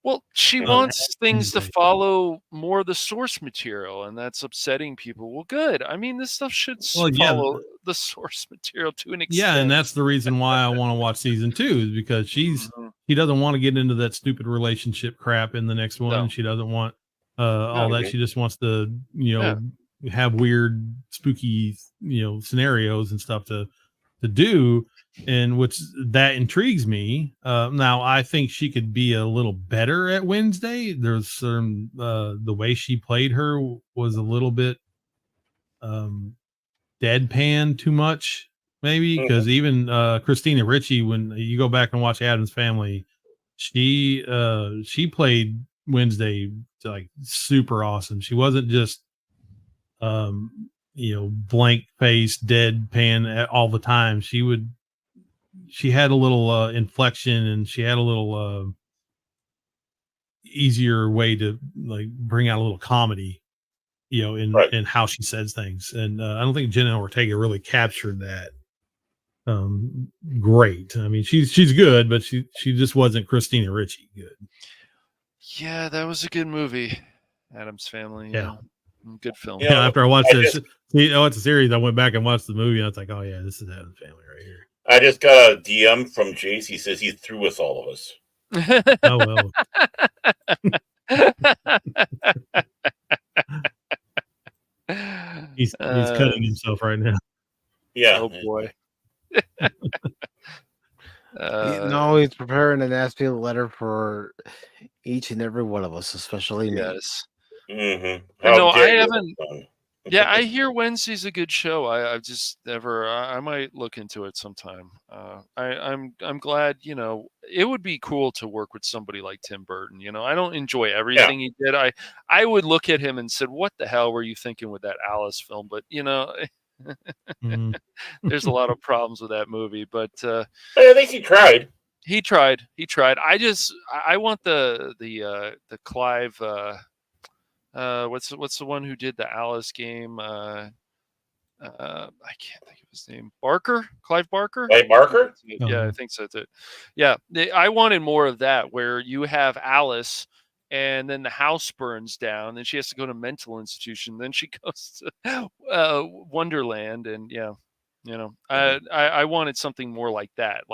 Well, she wants things to follow more the source material, and that's upsetting people. Well, good. I mean, this stuff should follow the source material to an extent. Yeah, and that's the reason why I want to watch season 2 is because she doesn't want to get into that stupid relationship crap in the next one. No. She doesn't want all that. She just wants to, have weird, spooky, scenarios and stuff to to do, and which that intrigues me. Now I think she could be a little better at Wednesday. There's some the way she played her was a little bit deadpan too much, maybe, because even Christina Ricci, when you go back and watch Addams Family, she played Wednesday like super awesome. She wasn't just blank face, deadpan all the time. She had a little inflection, and she had a little easier way to like bring out a little comedy, in how she says things. And I don't think Jenna Ortega really captured that great. I mean, she's good, but she just wasn't Christina Ricci good. Yeah, that was a good movie, Addams Family. Yeah. Good film. Yeah, after I watched this, it's a series. I went back and watched the movie, and I was like, "Oh yeah, this is Addams Family right here." I just got a DM from Jace. He says he's through with all of us. Oh well. He's cutting himself right now. Yeah. Oh boy. No, he's preparing a nasty letter for each and every one of us, especially me. Yes. Mm-hmm. No, I haven't. Yeah, I hear Wednesday's a good show. I've just never. I might look into it sometime. I'm glad. It would be cool to work with somebody like Tim Burton. I don't enjoy everything he did. I would look at him and said, "What the hell were you thinking with that Alice film?" But there's a lot of problems with that movie. But at least he tried. He tried. I want the Clive. What's the one who did the Alice game? I can't think of his name. Clive Barker. Clive Barker. Yeah, I think so too. Yeah, I wanted more of that, where you have Alice, and then the house burns down, and she has to go to mental institution. Then she goes to Wonderland, and I wanted something more like that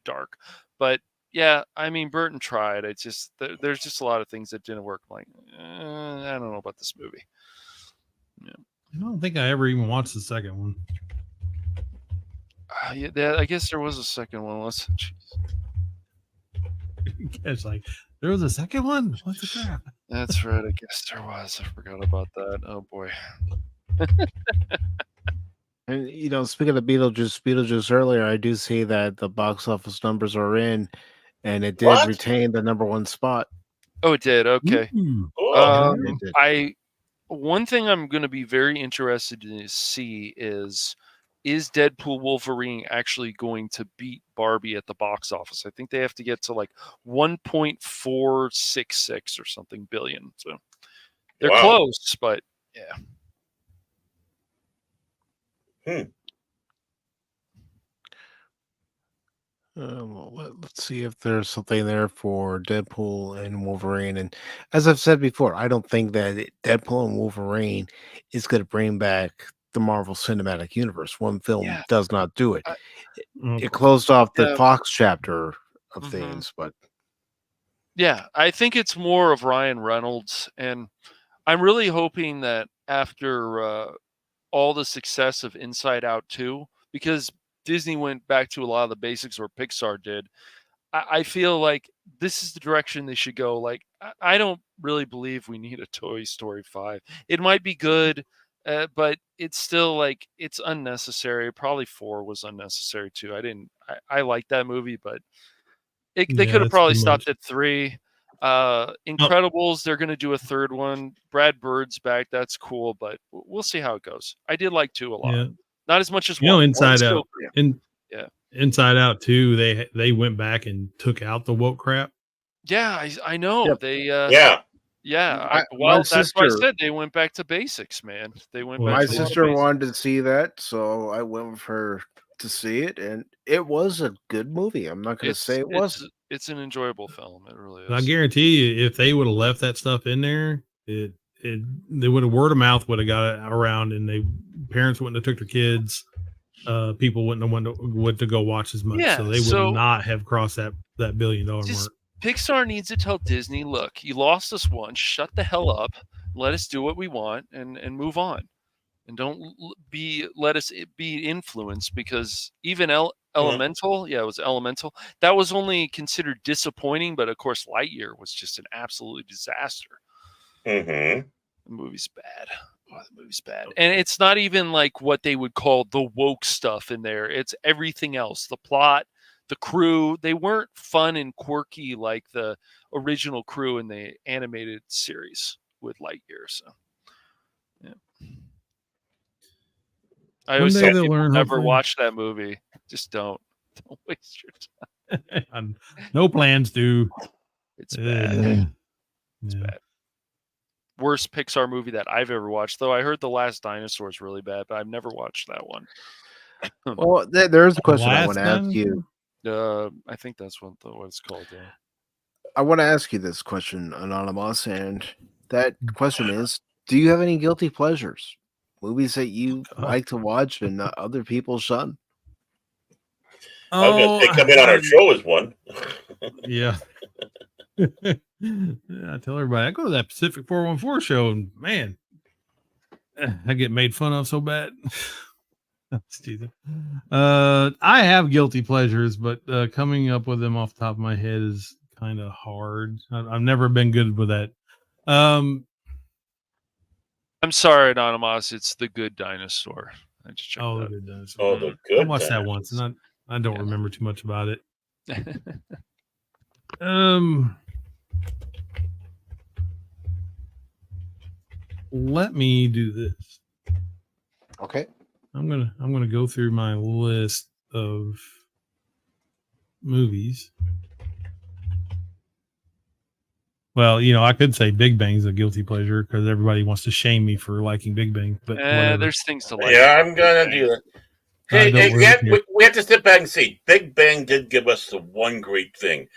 dark. But yeah, I mean, Burton tried. It's just there's just a lot of things that didn't work. I'm like, I don't know about this movie. Yeah. I don't think I ever even watched the second one. Yeah, I guess there was a second one. It's like there was a second one. What the crap? That's right. I guess there was. I forgot about that. Oh boy. And speaking of Beetlejuice earlier, I do see that the box office numbers are in, and it did retain the number one spot. Oh, it did. Okay. It did. One thing I'm going to be very interested to see is Deadpool Wolverine actually going to beat Barbie at the box office? I think they have to get to like 1.466 or something billion. So they're close, but yeah. Let's see if there's something there for Deadpool and Wolverine. And as I've said before, I don't think that Deadpool and Wolverine is going to bring back the Marvel Cinematic Universe. One film does not do it. It closed off the Fox chapter of things, but yeah, I think it's more of Ryan Reynolds, and I'm really hoping that after all the success of Inside Out 2, because Disney went back to a lot of the basics, or Pixar did, I feel like this is the direction they should go. Like, I don't really believe we need a Toy Story 5. It might be good, but it's still like it's unnecessary. Probably 4 was unnecessary too. I like that movie, but they could have probably stopped at 3. Incredibles, they're going to do a third one. Brad Bird's back. That's cool, but we'll see how it goes. I did like 2 a lot. Yeah. Not as much as 1. Inside Out. Inside Out 2, they went back and took out the woke crap. Yeah, I know. Yep. They that's why I said they went back to basics, man. They went back. My sister wanted to see that, so I went with her to see it, and it was a good movie. I'm not going to say it wasn't. It's an enjoyable film. It really is. I guarantee you, if they would have left that stuff in there, they would have word of mouth would have got it around, and parents wouldn't have took their kids. People wouldn't have went to go watch as much, so they would not have crossed that $1 billion mark. Pixar needs to tell Disney, look, you lost us once. Shut the hell up. Let us do what we want and move on. and don't let us be influenced, because even Elemental, yeah, it was Elemental. That was only considered disappointing, but of course, Lightyear was just an absolute disaster. Mm-hmm. The movie's bad. Oh, the movie's bad, and it's not even like what they would call the woke stuff in there. It's everything else. The plot, the crew. They weren't fun and quirky like the original crew in the animated series with Lightyear. So, yeah. I One always day tell they'll people learn, never hopefully. watch that movie. Just don't. Don't waste your time. No plans to. It's bad. It's Yeah. bad. Worst Pixar movie that I've ever watched, though I heard The Last Dinosaur is really bad, but I've never watched that one. Well, there's a question I want Last to ask you. I think that's what it's called. I want to ask you this question, Anonymous, and that question is: do you have any guilty pleasures? Movies that you like to watch and other people shun? I was going to say, coming on our show is one. Yeah. I tell everybody I go to that Pacific 414 show, and man, I get made fun of so bad. Stupid. I have guilty pleasures, but coming up with them off the top of my head is kind of hard. I've never been good with that. I'm sorry, Anonymous. It's The Good Dinosaur. I just checked The that. Good Dinosaur. Oh, the good. I watched that once, and I don't remember too much about it. Let me do this. Okay. I'm gonna go through my list of movies. Well, I could say Big Bang's a guilty pleasure because everybody wants to shame me for liking Big Bang, but whatever. There's things to like. Yeah, I'm gonna do that. Hey, we have to step back and say Big Bang did give us the one great thing.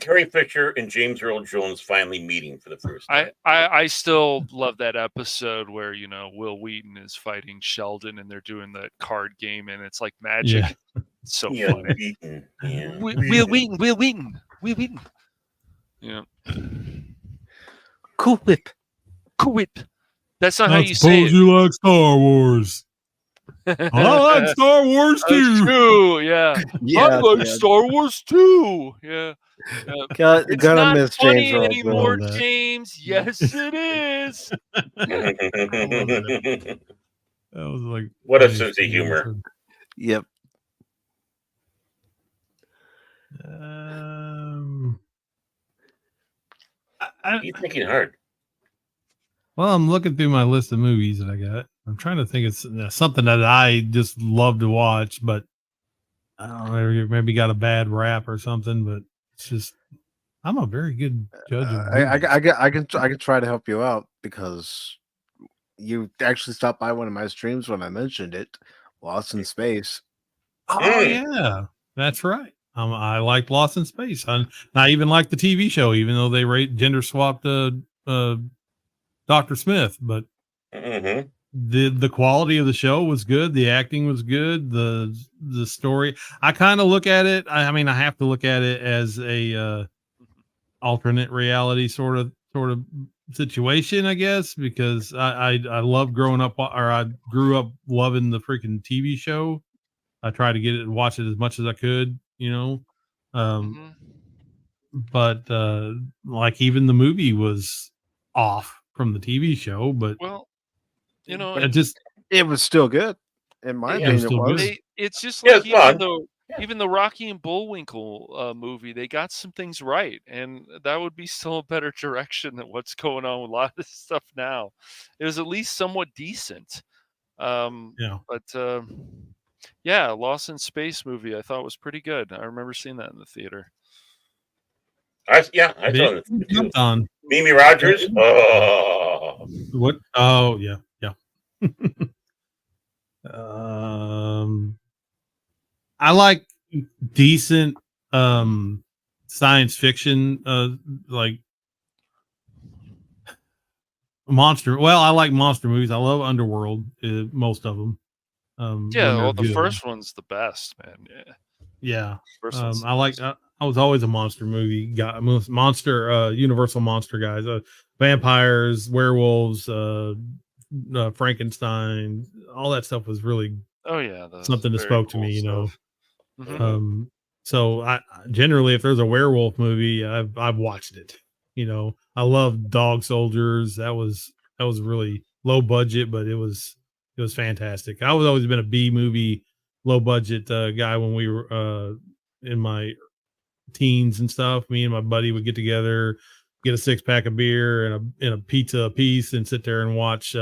Carrie Fisher and James Earl Jones finally meeting for the first time. I still love that episode where Will Wheaton is fighting Sheldon and they're doing that card game and it's like magic. Yeah. It's so Yeah, funny. Wheaton. Yeah. Will Wheaton. Yeah. Cool Whip. That's not how you say suppose it. you like Star Wars. I like Star Wars too. Yeah. Yeah, I like Star Wars too. Yeah. It's Gonna not miss funny James Earl anymore, Jones. James. Yes, it is. That was like what a sense of humor. Yep. He's thinking hard. Well, I'm looking through my list of movies that I got. I'm trying to think of something that I just love to watch, but I don't know, maybe got a bad rap or something. But it's just I'm a very good judge of movies. I can try to help you out because you actually stopped by one of my streams when I mentioned it, Lost in Space. Oh yeah, that's right. I liked Lost in Space. I even like the TV show, even though they gender swapped Dr. Smith. But the quality of the show was good. The acting was good. The story. I kind of look at it. I mean, I have to look at it as a alternate reality sort of situation, I guess, because I love growing up, or I grew up loving the freaking TV show. I tried to get it and watch it as much as I could, but like even the movie was off from the TV show, but it was still good. In my opinion, it was. It's just like even the Rocky and Bullwinkle movie, they got some things right, and that would be still a better direction than what's going on with a lot of this stuff now. It was at least somewhat decent. Lost in Space movie I thought was pretty good. I remember seeing that in the theater. I saw it too. Mimi Rogers. Oh, what? Oh, yeah. I like decent science fiction, like monster. Well, I like monster movies. I love Underworld, most of them. The first one's the best, man. Yeah. I was always a monster movie guy. Monster, Universal monster guys. Vampires, werewolves, Frankenstein, all that stuff was really Oh yeah, something that very spoke to cool me, you know. stuff. Mhm. So I generally, if there's a werewolf movie, I've watched it. You know, I love Dog Soldiers. That was really low budget, but it was fantastic. I was always been a B movie, low budget guy when we were in my teens and stuff. Me and my buddy would get together, get a 6-pack of beer and a pizza a piece, and sit there and watch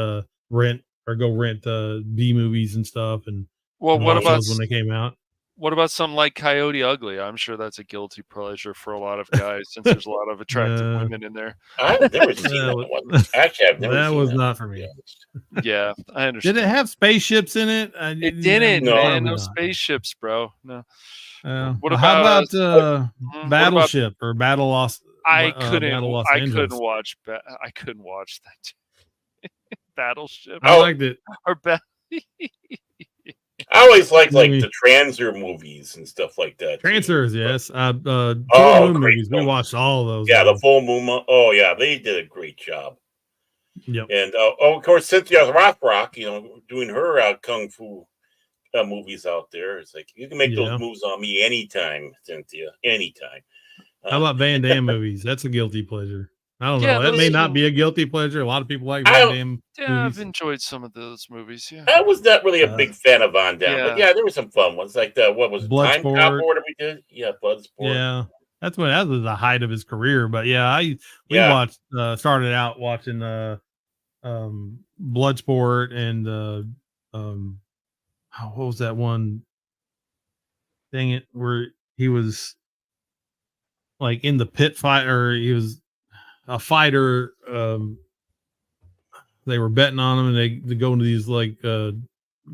rent B movies and stuff, and Well, watch those when they came out. what about something like Coyote Ugly? I'm sure that's a guilty pleasure for a lot of guys since there's a lot of attractive women in there. I've never seen that one. Actually, I've never that seen was that. not for me. Yeah, I Did understand. it have spaceships in it? It didn't, No. man. No Probably not. spaceships, bro. No. What Well, how about about what about Battleship or Battle Lost? I Battle Los I Angeles. couldn't watch that Battleship I liked it. or I always liked Movie. the Transer movies and stuff like that. too. Transfers, yes. Full Oh, Moon great movies. We films. watched all of those. Yeah, man. the Full Moon. Oh, yeah, they did a great job. Yep. And of course, Cynthia Rothrock, you know, doing her kung fu movies out there. It's like you can make those moves on me anytime, Cynthia, anytime. How about Van Damme movies? That's a guilty pleasure. I don't know. That may not be a guilty pleasure. A lot of people like Van Damme. Yeah, I've enjoyed some of those movies. Yeah, I was not really a big fan of Van Damme, but yeah, there were some fun ones like what was it, Time Cop or whatever we did? Yeah, Bloodsport. Yeah, that was the height of his career. But yeah, we watched started out watching Bloodsport and what was that one? Dang it, where he was like in the pit fight, or he was a fighter. They were betting on him, and they go into these like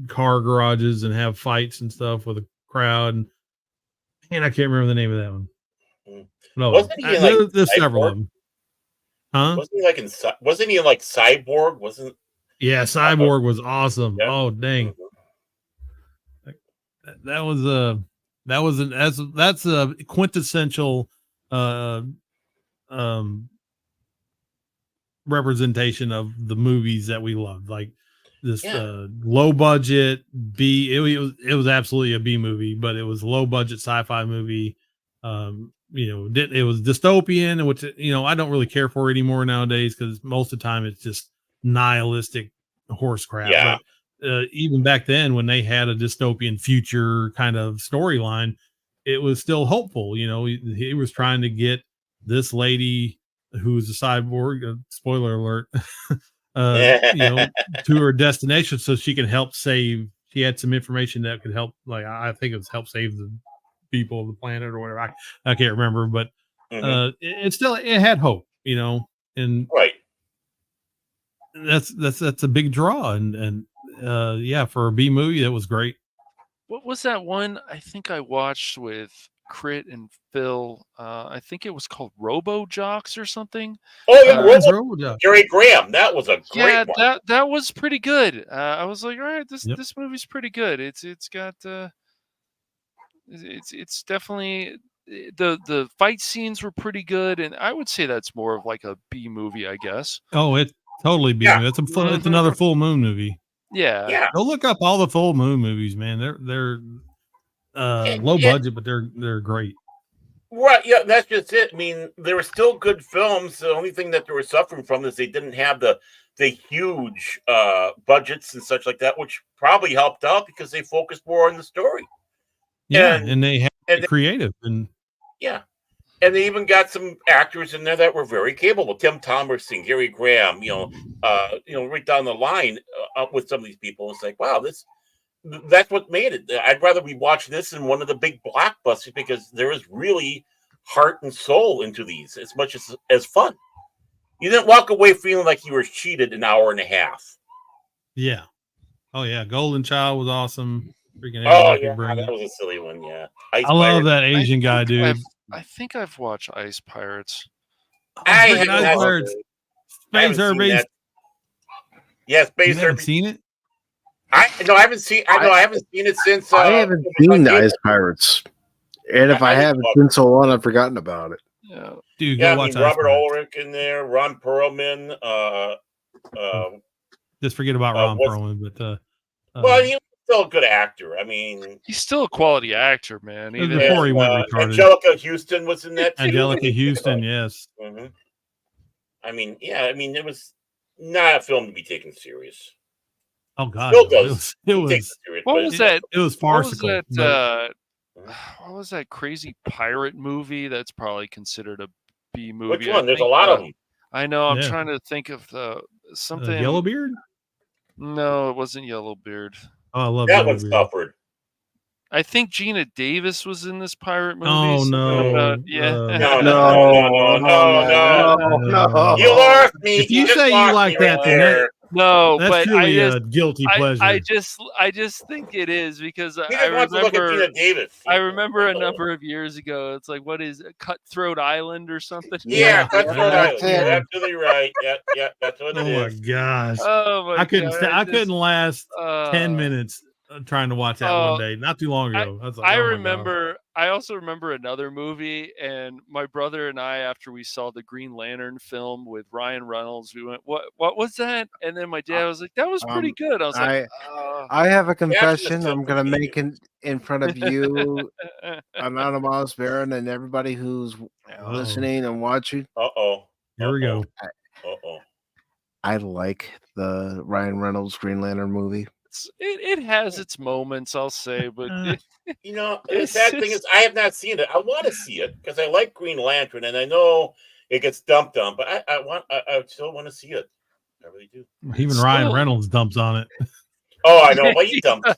car garages and have fights and stuff with a crowd. And I can't remember the name of that one. No, wasn't he in, there's several of them. Huh? Wasn't he in like Cyborg? Wasn't? Yeah, Cyborg was awesome. Yeah. Oh dang, that's a quintessential representation of the movies that we loved, like this low budget B. It was absolutely a B movie, but it was low budget sci-fi movie. It was dystopian, which I don't really care for anymore nowadays because most of the time it's just nihilistic horse crap. Yeah. But even back then, when they had a dystopian future kind of storyline, it was still hopeful. He was trying to get this lady who was a cyborg, spoiler alert, to her destination so she can help save. She had some information that could help, like I think it was help save the people of the planet or whatever. I can't remember, but it had hope, and right. That's a big draw, and for a B movie that was great. What was that one I think I watched with Crit and Phil? I think it was called Robo Jocks or something. Oh yeah, Robo Jocks. Gary Graham. That was a great one. that was pretty good. I was like, all right, this movie's pretty good. It's got it's definitely the fight scenes were pretty good, and I would say that's more of like a B movie, I guess. Oh, it's totally B movie. It's another Full Moon movie. Yeah. Go look up all the Full Moon movies, man. They're low budget, but they're great. Right, yeah, that's just it. I mean, they were still good films. The only thing that they were suffering from is they didn't have the huge budgets and such like that, which probably helped out because they focused more on the story. Yeah, and they had creative and and they even got some actors in there that were very capable. Tim Thomerson, Gary Graham, right down the line with some of these people. It's like, wow, that's what made it. I'd rather be watching this than one of the big blockbusters because there is really heart and soul into these as much as fun. You didn't walk away feeling like you were cheated an hour and a half. Yeah. Oh yeah, Golden Child was awesome. Freaking that was a silly one. Yeah, I love that Asian guy, dude. I think I've watched Ice Pirates. I haven't Space Yes, Space You haven't seen it? I haven't seen it since. I haven't seen the Ice Pirates, and if I haven't, it's been so long, I've forgotten about it. Yeah, dude, go watch Robert Ulrich in there, Ron Perlman, Just forget about Ron Perlman. But well, he was still a good actor. I mean, he's still a quality actor, man. It was before he went retarded. Angelica Houston was in that too. Angelica Houston, yes. Mm-hmm. I mean, yeah. I mean, it was not a film to be taken serious. Oh God, still does. It was. Serious, what was that? It was farcical. What was that crazy pirate movie? That's probably considered a B movie. Which one? There's a lot of them. I know. I'm trying to think of something. Yellowbeard? No, it wasn't Yellowbeard. Oh, I love that Yellowbeard. one. Suffered. I think Gina Davis was in this pirate movie. Oh no! No! You lost me. If you say you like that, then no, that's but truly a guilty pleasure. I just think it is because he just wants to look at Gina Davis. I remember a number of years ago. It's like, what is it, Cutthroat Island or something? Yeah, Cutthroat Island. You're absolutely right. Yeah, that's what it is. Oh my gosh! Oh my God! I couldn't last 10 minutes trying to watch that one day. Not too long ago. I also remember another movie, and my brother and I, after we saw the Green Lantern film with Ryan Reynolds, we went, "What was that?" And then my dad was like, "That was pretty good." I was like, "I have a confession I'm gonna make in front of you, Anonymous, Baron, and everybody who's listening and watching." Here we go. I like the Ryan Reynolds Green Lantern movie. It has its moments, I'll say, but the sad thing is I have not seen it. I want to see it because I like Green Lantern, and I know it gets dumped on, but I still want to see it. I really do. Even Ryan Reynolds dumps on it. Oh, I know, but he dumps.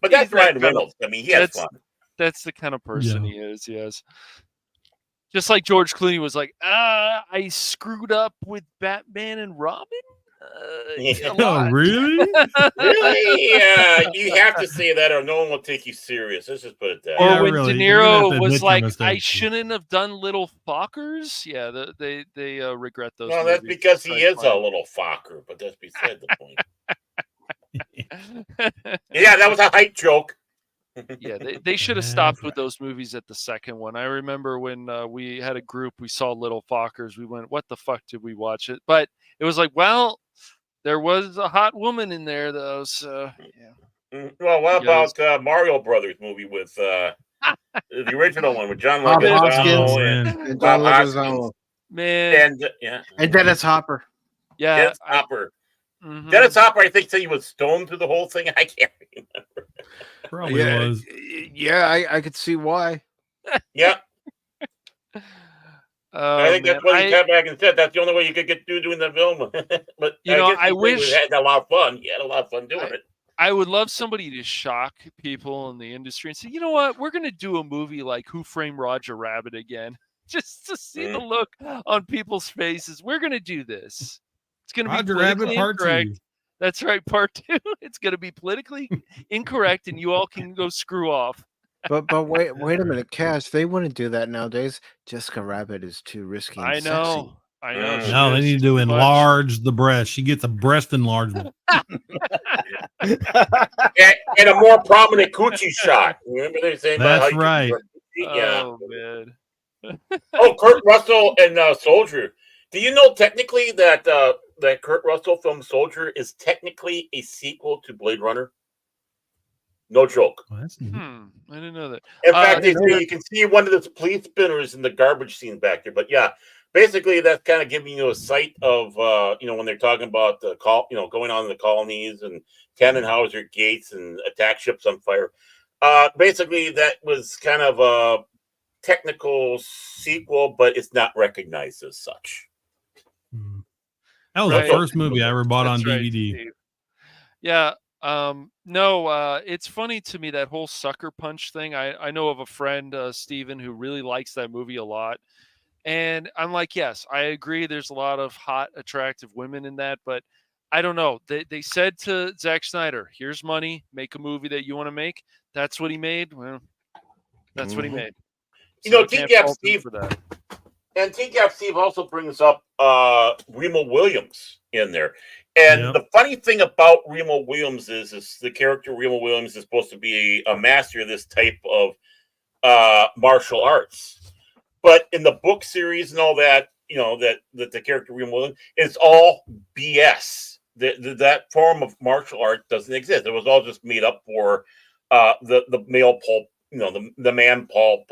But that's Ryan Reynolds. I mean, he has fun. That's the kind of person he is. Yes. Just like George Clooney was like, I screwed up with Batman and Robin. Oh, really? Really? You have to say that, or no one will take you serious. Let's just put it that. Or when De Niro was like, "I shouldn't have done Little Fockers." Yeah, they regret those. No, that's because he is a little fucker. But that's beside the point. Yeah, that was a hype joke. Yeah, they should have stopped with those movies at the second one. I remember when we had a group, we saw Little Fockers. We went, "What the fuck did we watch it?" But it was like, well, there was a hot woman in there, though. So, yeah. Well, what about Mario Brothers movie with the original one with John Leguizamo and Bob Hoskins? Man, and Dennis Hopper. Yeah, Dennis Hopper. Mm-hmm. Dennis Hopper, I think, said he was stoned through the whole thing. I can't remember. Probably was. Yeah, I could see why. Yeah. I think that's what he came back and said. That's the only way you could get through doing the film. But I wish he had a lot of fun. He had a lot of fun doing it. I would love somebody to shock people in the industry and say, you know what, we're going to do a movie like Who Framed Roger Rabbit again, just to see the look on people's faces. We're going to do this. It's going to be politically incorrect. That's right, part 2. It's going to be politically incorrect, and you all can go screw off. But wait a minute, Cass. They wouldn't do that nowadays. Jessica Rabbit is too risky. And sexy. I know. No, they need to enlarge the breast. She gets a breast enlargement. and a more prominent coochie shot. Remember they saying that's right. Oh man. Kurt Russell and Soldier. Do you know technically that that Kurt Russell film Soldier is technically a sequel to Blade Runner? No joke. I didn't know that. In fact, you can see one of the police spinners in the garbage scene back there. But yeah, basically that's kind of giving you a sight of when they're talking about the going on in the colonies and Tannenhauser gates and attack ships on fire. Basically, that was kind of a technical sequel, but it's not recognized as such. That was the first movie I ever bought on DVD. Right, yeah. No, it's funny to me, that whole Sucker Punch thing. I know of a friend, Steven, who really likes that movie a lot. And I'm like, yes, I agree. There's a lot of hot, attractive women in that, but I don't know. They said to Zack Snyder, here's money, make a movie that you want to make. That's what he made. Well, that's what he made. So TCAP Steve for that. And TCAP Steve also brings up Remo Williams in there. And the funny thing about Remo Williams is the character Remo Williams is supposed to be a master of this type of martial arts. But in the book series and all that, that the character Remo Williams, it's all BS. that form of martial art doesn't exist. It was all just made up for the male pulp, the man pulp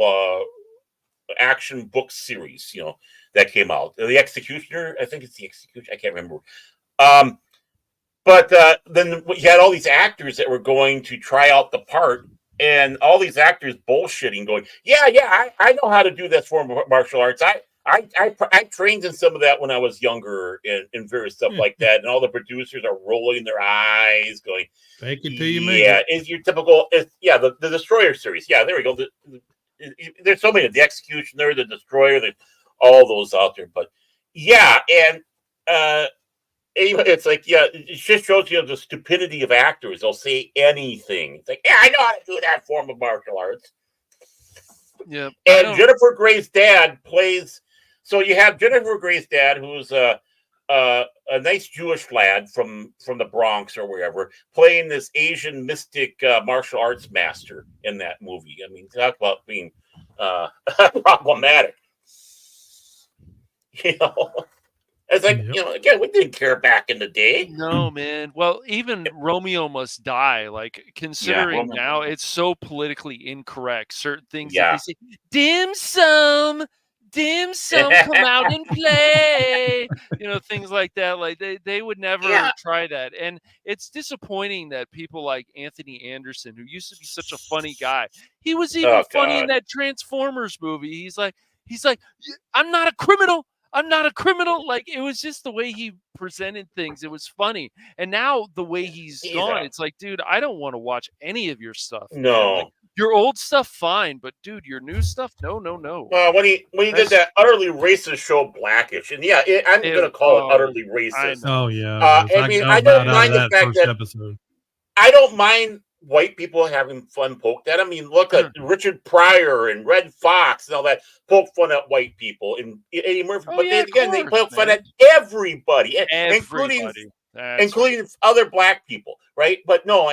action book series, that came out. The Executioner, I think it's the Executioner. I can't remember. But then you had all these actors that were going to try out the part, and all these actors bullshitting, going, "Yeah, I know how to do this form of martial arts. I trained in some of that when I was younger, and various stuff like that." And all the producers are rolling their eyes, going, "Fake it till you make it." Yeah, is your typical, the Destroyer series. Yeah, there we go. There's so many. The Executioner, the Destroyer, there's all those out there. But yeah, and it's like, it just shows you the stupidity of actors. They'll say anything. It's like, yeah, I know how to do that form of martial arts. Yeah. And Jennifer Grey's dad plays. So you have Jennifer Grey's dad, who's a nice Jewish lad from the Bronx or wherever, playing this Asian mystic martial arts master in that movie. I mean, talk about being problematic. It's like, again, we didn't care back in the day. No, man. Well, even Romeo Must Die, like, considering now it's so politically incorrect, certain things that they say, dim sum, come out and play, things like that. Like, they would never try that. And it's disappointing that people like Anthony Anderson, who used to be such a funny guy, he was even funny in that Transformers movie. He's like, I'm not a criminal. I'm not a criminal. Like, it was just the way he presented things. It was funny. And now the way he's gone, it's like, dude, I don't want to watch any of your stuff. No. Like, your old stuff, fine. But, dude, your new stuff, no. Well, when he did that utterly racist show Blackish, and I'm going to call it utterly racist. Oh, yeah. I don't mind the fact that episode. I don't mind white people having fun poked at. I mean, look at Richard Pryor and Red Fox and all that, poke fun at white people, and Eddie Murphy. But they poke fun at everybody, including other black people, right? But no,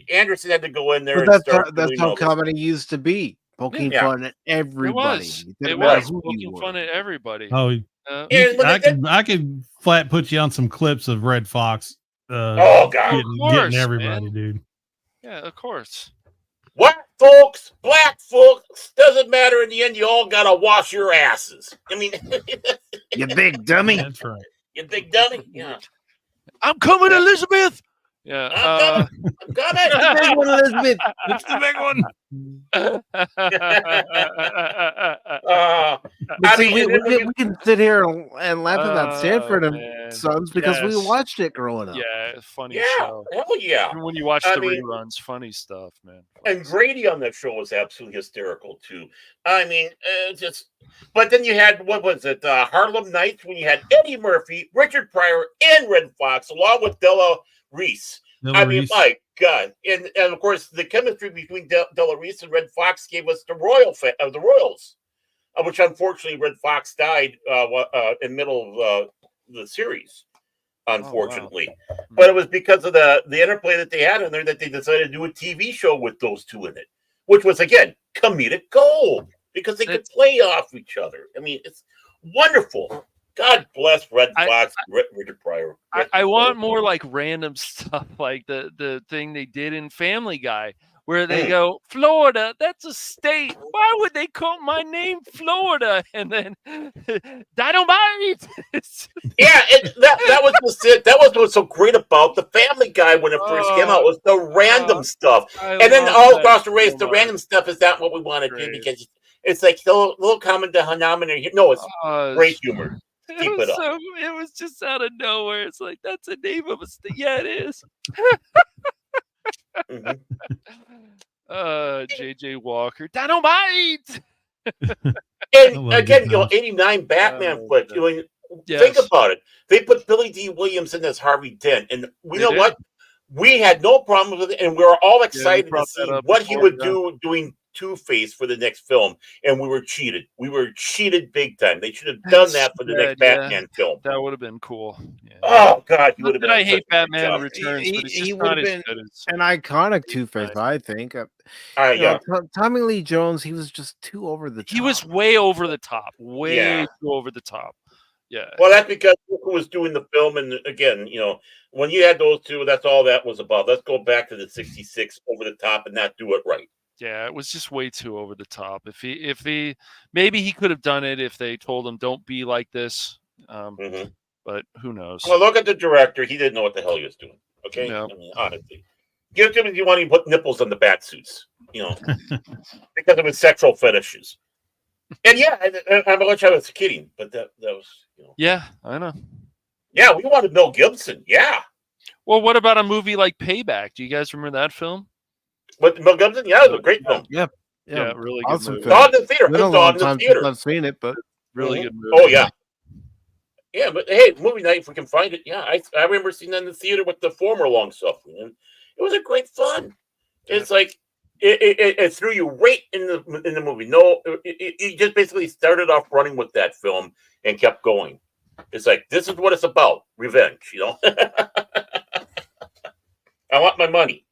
Anderson had to go in there. But that's how comedy used to be, poking fun at everybody. It was poking fun at everybody. Oh, I could flat put you on some clips of Red Fox. Getting everybody, man. Dude. Yeah, of course. White folks, black folks, doesn't matter. In the end, you all gotta wash your asses. I mean, you big dummy. That's right. You big dummy. Yeah. I'm coming, Elizabeth. Yeah, I'm coming. It's the big one, Elizabeth. It's the big one. We can sit here and laugh about Sanford and Sons because we watched it growing up. Yeah, funny show. Hell yeah. And when you watch the reruns, funny stuff, man. And Grady on that show was absolutely hysterical too. I mean, but then you had, what was it, Harlem Nights, when you had Eddie Murphy, Richard Pryor, and Red Fox, along with Della Reese. My God. And of course, the chemistry between Della Reese and Red Fox gave us the Royals, which unfortunately Red Fox died in the middle of the series, unfortunately. Oh, wow. But it was because of the interplay that they had in there that they decided to do a TV show with those two in it, which was, again, comedic gold because they could play off each other. I mean, it's wonderful. God bless Red Fox, Richard Pryor. I want more like random stuff, like the thing they did in Family Guy, where they go, Florida, that's a state. Why would they call my name Florida? And then Dynamite. that was what's so great about the Family Guy when it first came out, was the random stuff. And then all across the race, the random stuff is not what we want to do, because it's like the little common denominator. No, it's great humor. It was just out of nowhere. It's like, that's a name of a state. Yeah, it is. JJ Walker, Dynamite. And again, 89 Batman flick. Think about it. They put Billy D. Williams in as Harvey Dent, and know what? We had no problem with it, and we were all excited to see what he would do doing Two-Face for the next film, and we were cheated. We were cheated big time. They should have done that for the next Batman film. That would have been cool. Yeah. Oh God, he would have been. I hate Batman Returns, but it's just not as good as an iconic Two-Face. I think. Tommy Lee Jones, he was just too over the top. He was way over the top. Way too over the top. Yeah. Well, that's because look who was doing the film, and again, when you had those two, that's all that was about. Let's go back to the '66 over the top and not do it right. Yeah, it was just way too over the top. If he maybe he could have done it if they told him don't be like this. But who knows? Well, look at the director. He didn't know what the hell he was doing. Okay, No. I mean, honestly, give him if you want to put nipples on the bat suits, because of his sexual fetishes. And yeah, I'm much I was kidding, but that was Yeah, I know. Yeah, we wanted Mel Gibson. Yeah. Well, what about a movie like Payback? Do you guys remember that film? With Mel Gibson? Yeah, it was a great film. Yeah, really awesome good movie. film. Saw it in the theater. Been a long time since I've seen it, but really good movie. Oh yeah. Yeah, but hey, movie night if we can find it. Yeah, I remember seeing that in the theater with the former long suffering, and it was a great fun. It's like it threw you right in the movie. No, it just basically started off running with that film and kept going. It's like this is what it's about: revenge. I want my money.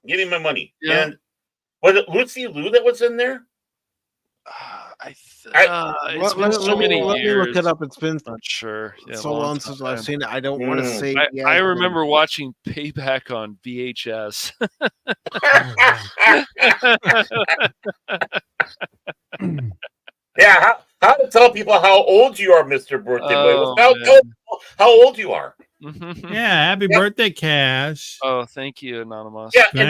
Give me my money. Yeah. And was it Lucy Liu that was in there? It's been so many years. Let me look it up. It's been not sure. Yeah, so long since I've seen it. I don't want to say. I remember watching Payback on VHS. Yeah, how to tell people how old you are, Mr. Birthday Boy? How old you are. Yeah, happy birthday, Cash. Oh, thank you, Anonymous. Yeah, and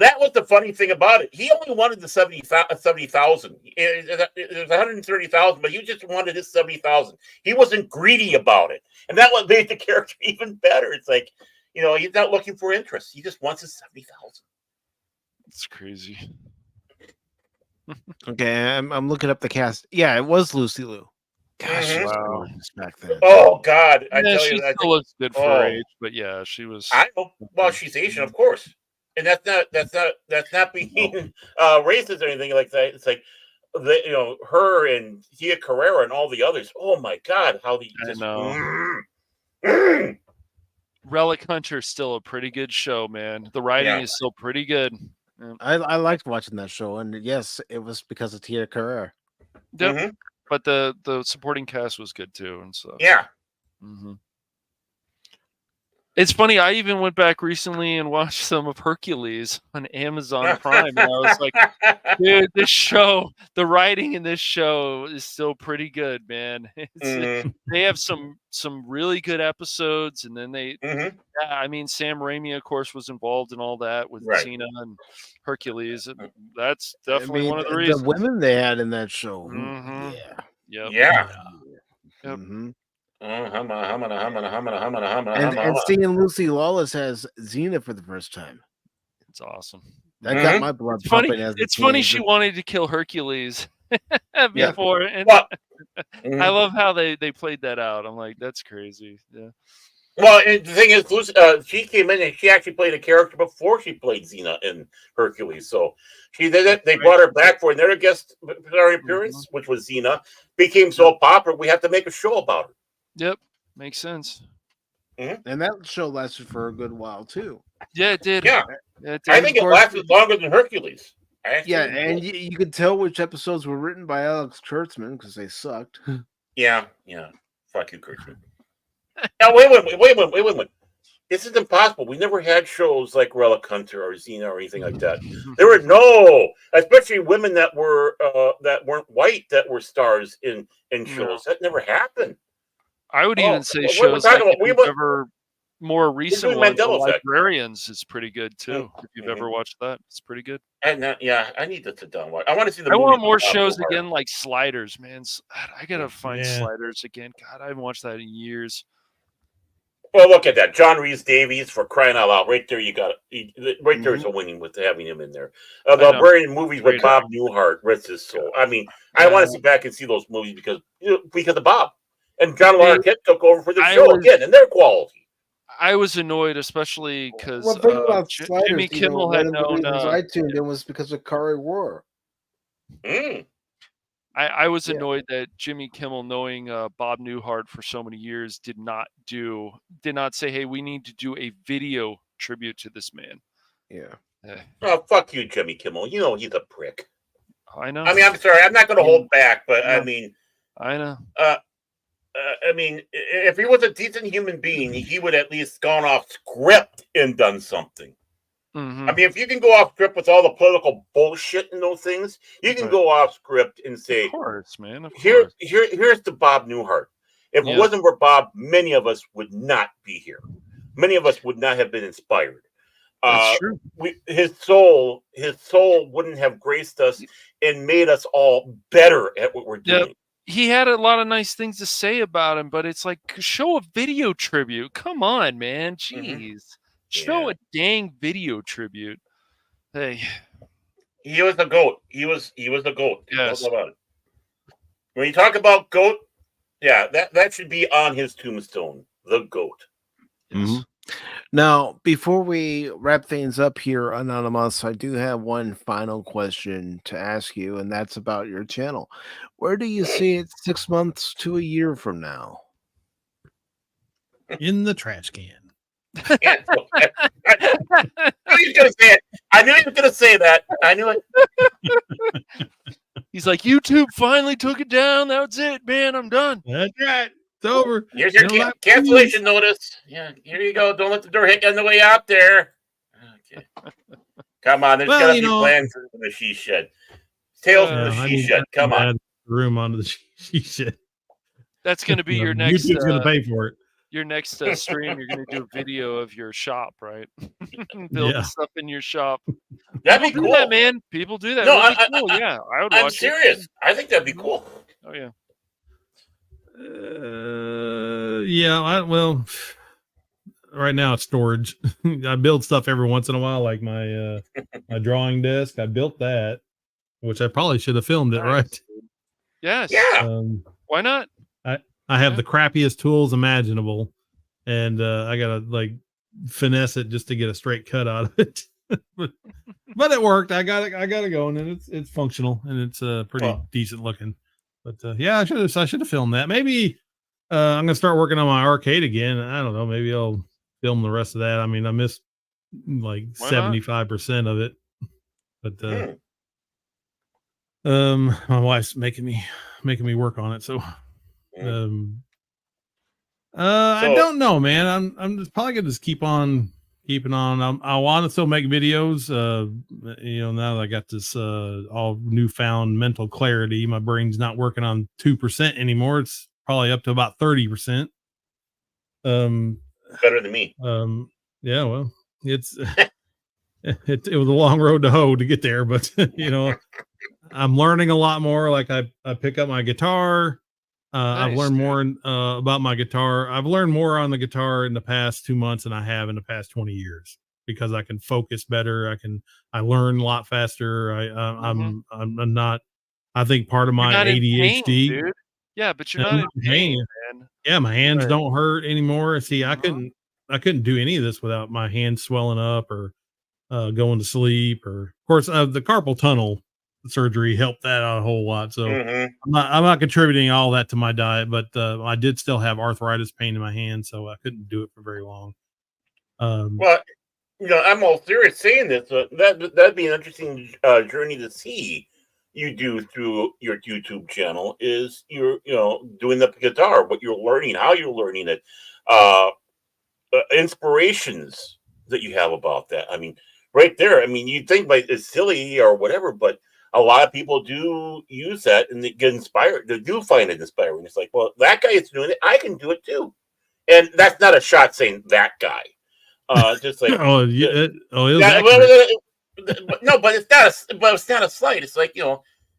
that was the funny thing about it. He only wanted the 70,000. It was 130,000, but he just wanted his 70,000. He wasn't greedy about it, and that what made the character even better. It's like, he's not looking for interest. He just wants his 70,000. It's crazy. Okay, I'm looking up the cast. Yeah, it was Lucy Liu. Gosh, Mhm. wow. Back then. Oh God, I tell she you, I still think, looks good for her age, but yeah, she was. I know. Well, she's Asian, of course, and that's not being racist or anything like that. It's like her and Tia Carrera and all the others. Oh my God, how the I just, know. Relic Hunter is still a pretty good show, man. The writing is still pretty good. Yeah. I liked watching that show, and yes, it was because of Tia Carrera. Yep. But the supporting cast was good too, and so yeah. It's funny. I even went back recently and watched some of Hercules on Amazon Prime, and I was like, "Dude, this show, the writing in this show is still pretty good, man." They have some really good episodes, and then I mean, Sam Raimi, of course, was involved in all that with Xena and Hercules. That's definitely one of the reasons. The women they had in that show. Yeah. And seeing Lucy Lawless as Xena for the first time. It's awesome. That got my blood pumping. It's funny she wanted to kill Hercules before, and I love how they played that out. I'm like, that's crazy. Yeah. Well, and the thing is, Lucy, she came in and she actually played a character before she played Xena in Hercules. So she did it. They brought her back for another guest appearance, which was Xena. Became so popular, we have to make a show about her. Yep, makes sense. And that show lasted for a good while too. Yeah, it did. Yeah, I think it lasted longer than Hercules. Yeah, and you could tell which episodes were written by Alex Kurtzman because they sucked. Yeah. Fuck you, Kurtzman. Now wait a minute. This is impossible. We never had shows like Relic Hunter or Xena or anything like that. There were especially women that weren't white that were stars in shows. That never happened. I would even say shows like more recent ones, The Librarians is pretty good too. If you've ever watched that, it's pretty good. And I need to sit down. I want to see the. I want more shows again, like Sliders, man. I gotta find Sliders again. God, I haven't watched that in years. Well, look at that, John Rhys Davies, for crying out loud! Right there, you got it. Right there is a winning with having him in there. The Librarian movies with Bob Newhart, rest his soul. I mean, I want to sit back and see those movies because of Bob and John Larroquette took over for the show again, and their quality. I was annoyed, especially because Jimmy Kimmel had known. I tuned in was because of Kari War. I was annoyed that Jimmy Kimmel, knowing Bob Newhart for so many years, did not say, "Hey, we need to do a video tribute to this man." Yeah. Oh, fuck you, Jimmy Kimmel. You know he's a prick. I know. I mean, I'm sorry. I'm not going to hold back, but I mean, I know. I mean, if he was a decent human being, he would at least gone off script and done something. Mm-hmm. I mean, if you can go off script with all the political bullshit and those things, you can go off script and say, "Of course, man, of here's course." the Bob Newhart. If it Yeah. wasn't for Bob, many of us would not be here. Many of us would not have been inspired. That's true. His soul wouldn't have graced us and made us all better at what we're doing. Yep. He had a lot of nice things to say about him, but it's like, show a video tribute. Come on, man. Jeez. Show a dang video tribute. Hey. He was the GOAT. He was the GOAT. Yes. No doubt about it. When you talk about GOAT, yeah, that should be on his tombstone. The GOAT. Yes. Now, before we wrap things up here, Anonymous, I do have one final question to ask you, and that's about your channel. Where do you see it 6 months to a year from now? In the trash can. I knew he was going to say it. I knew he was going to say that. I knew it. He's like, YouTube finally took it down. That's it, man. I'm done. That's right. It's over. Here's your cancellation notice. Yeah, here you go. Don't let the door hit you on the way out there. Okay. Come on, there's got to be plans for the she shed. Tales from the she shed. Come on. Room onto the she shed. That's going to be your next. YouTube's going to pay for it. Your next stream, you're going to do a video of your shop, right? Build stuff in your shop. That'd be cool, do that, man. People do that. No, cool. Yeah, I would. I'm serious. I think that'd be cool. Oh yeah. Yeah. Well, right now it's storage. I build stuff every once in a while, like my my drawing desk. I built that, which I probably should have filmed it, right? Yes. Yeah. Why not? I have the crappiest tools imaginable, and I gotta like finesse it just to get a straight cut out of it. but it worked. I got it going, and it's functional, and it's pretty decent looking. But yeah, I should have filmed that. Maybe I'm gonna start working on my arcade again. I don't know. Maybe I'll film the rest of that. I mean, I missed like 75% of it, but my wife's making me work on it, so. I don't know, man. I'm just probably gonna just keep on keeping on. I want to still make videos. Now that I got this all newfound mental clarity, my brain's not working on 2% anymore. It's probably up to about 30%. Better than me. Yeah, well, it's it was a long road to hoe to get there, but I'm learning a lot more. Like I pick up my guitar. Nice, I've learned more about my guitar. I've learned more on the guitar in the past 2 months than I have in the past 20 years because I can focus better. I learn a lot faster. I'm not. I think part of my ADHD. Pain, dude. Yeah, but you're not in pain, man. Yeah, my hands don't hurt anymore. See, I couldn't do any of this without my hands swelling up or going to sleep. Or of course, the carpal tunnel surgery helped that out a whole lot. So I'm not contributing all that to my diet, but I did still have arthritis pain in my hand, so I couldn't do it for very long. Well, I'm all serious saying this. That'd be an interesting journey to see you do through your YouTube channel. Is you're doing the guitar, what you're learning, how you're learning it, inspirations that you have about that. I mean, right there. I mean, you'd think like it's silly or whatever, but a lot of people do use that and they get inspired. They do find it inspiring. It's like, well, that guy is doing it. I can do it too. And that's not a shot saying that guy. Just like no, but it's not a slight. It's like,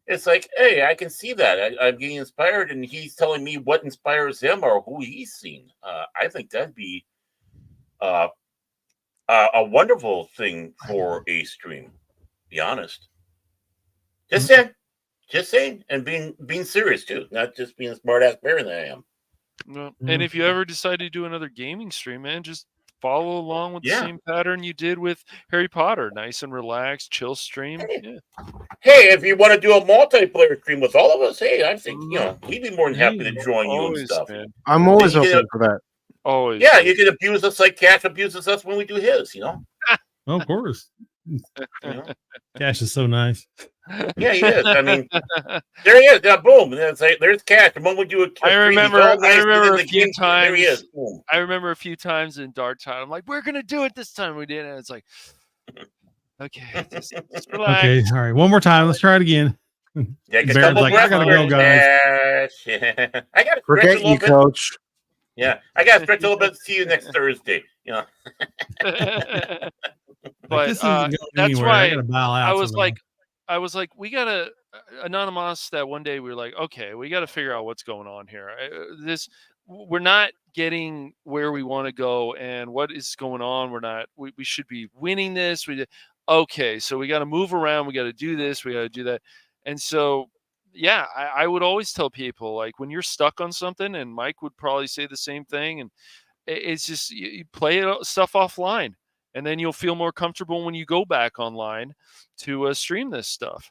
it's like, hey, I can see that. I'm getting inspired, and he's telling me what inspires him or who he's seen. I think that'd be a wonderful thing for a stream. Be honest. Just saying, and being serious too, not just being a smart ass bear that I am. No. And if you ever decide to do another gaming stream, man, just follow along with the same pattern you did with Harry Potter. Nice and relaxed, chill stream. Hey, if you want to do a multiplayer stream with all of us, hey, I think we'd be more than happy to join you and stuff. Man. I'm always open for that. Always. Yeah, you can abuse us like Cash abuses us when we do his. Of course. Cash is so nice. Yeah, he is. I mean, there he is. Boom. There's cash. The moment you I stream, he's remember. all I nice. remember Then a the few game. There he is. times. Boom. I remember a few times in Dark Time. I'm like, we're gonna do it this time. We did, and it's like, okay, just relax. Okay, all right, one more time. Let's try it again. Yeah, get Baron's double like, I breast gotta for go, guys. cash. I got to stretch a Forget little you, bit. coach. Yeah, I got to stretch a little bit. See you next Thursday. You know. Like, But this isn't going that's anywhere. I why gotta bow I out was somehow. like, we gotta anonymous. That one day we were like, okay, we got to figure out what's going on here. We're not getting where we want to go, and what is going on. We're not. We should be winning this. Okay, so we got to move around. We got to do this. We got to do that. And so, yeah, I would always tell people, like, when you're stuck on something, and Mike would probably say the same thing, and it's just you play stuff offline, and then you'll feel more comfortable when you go back online to stream this stuff.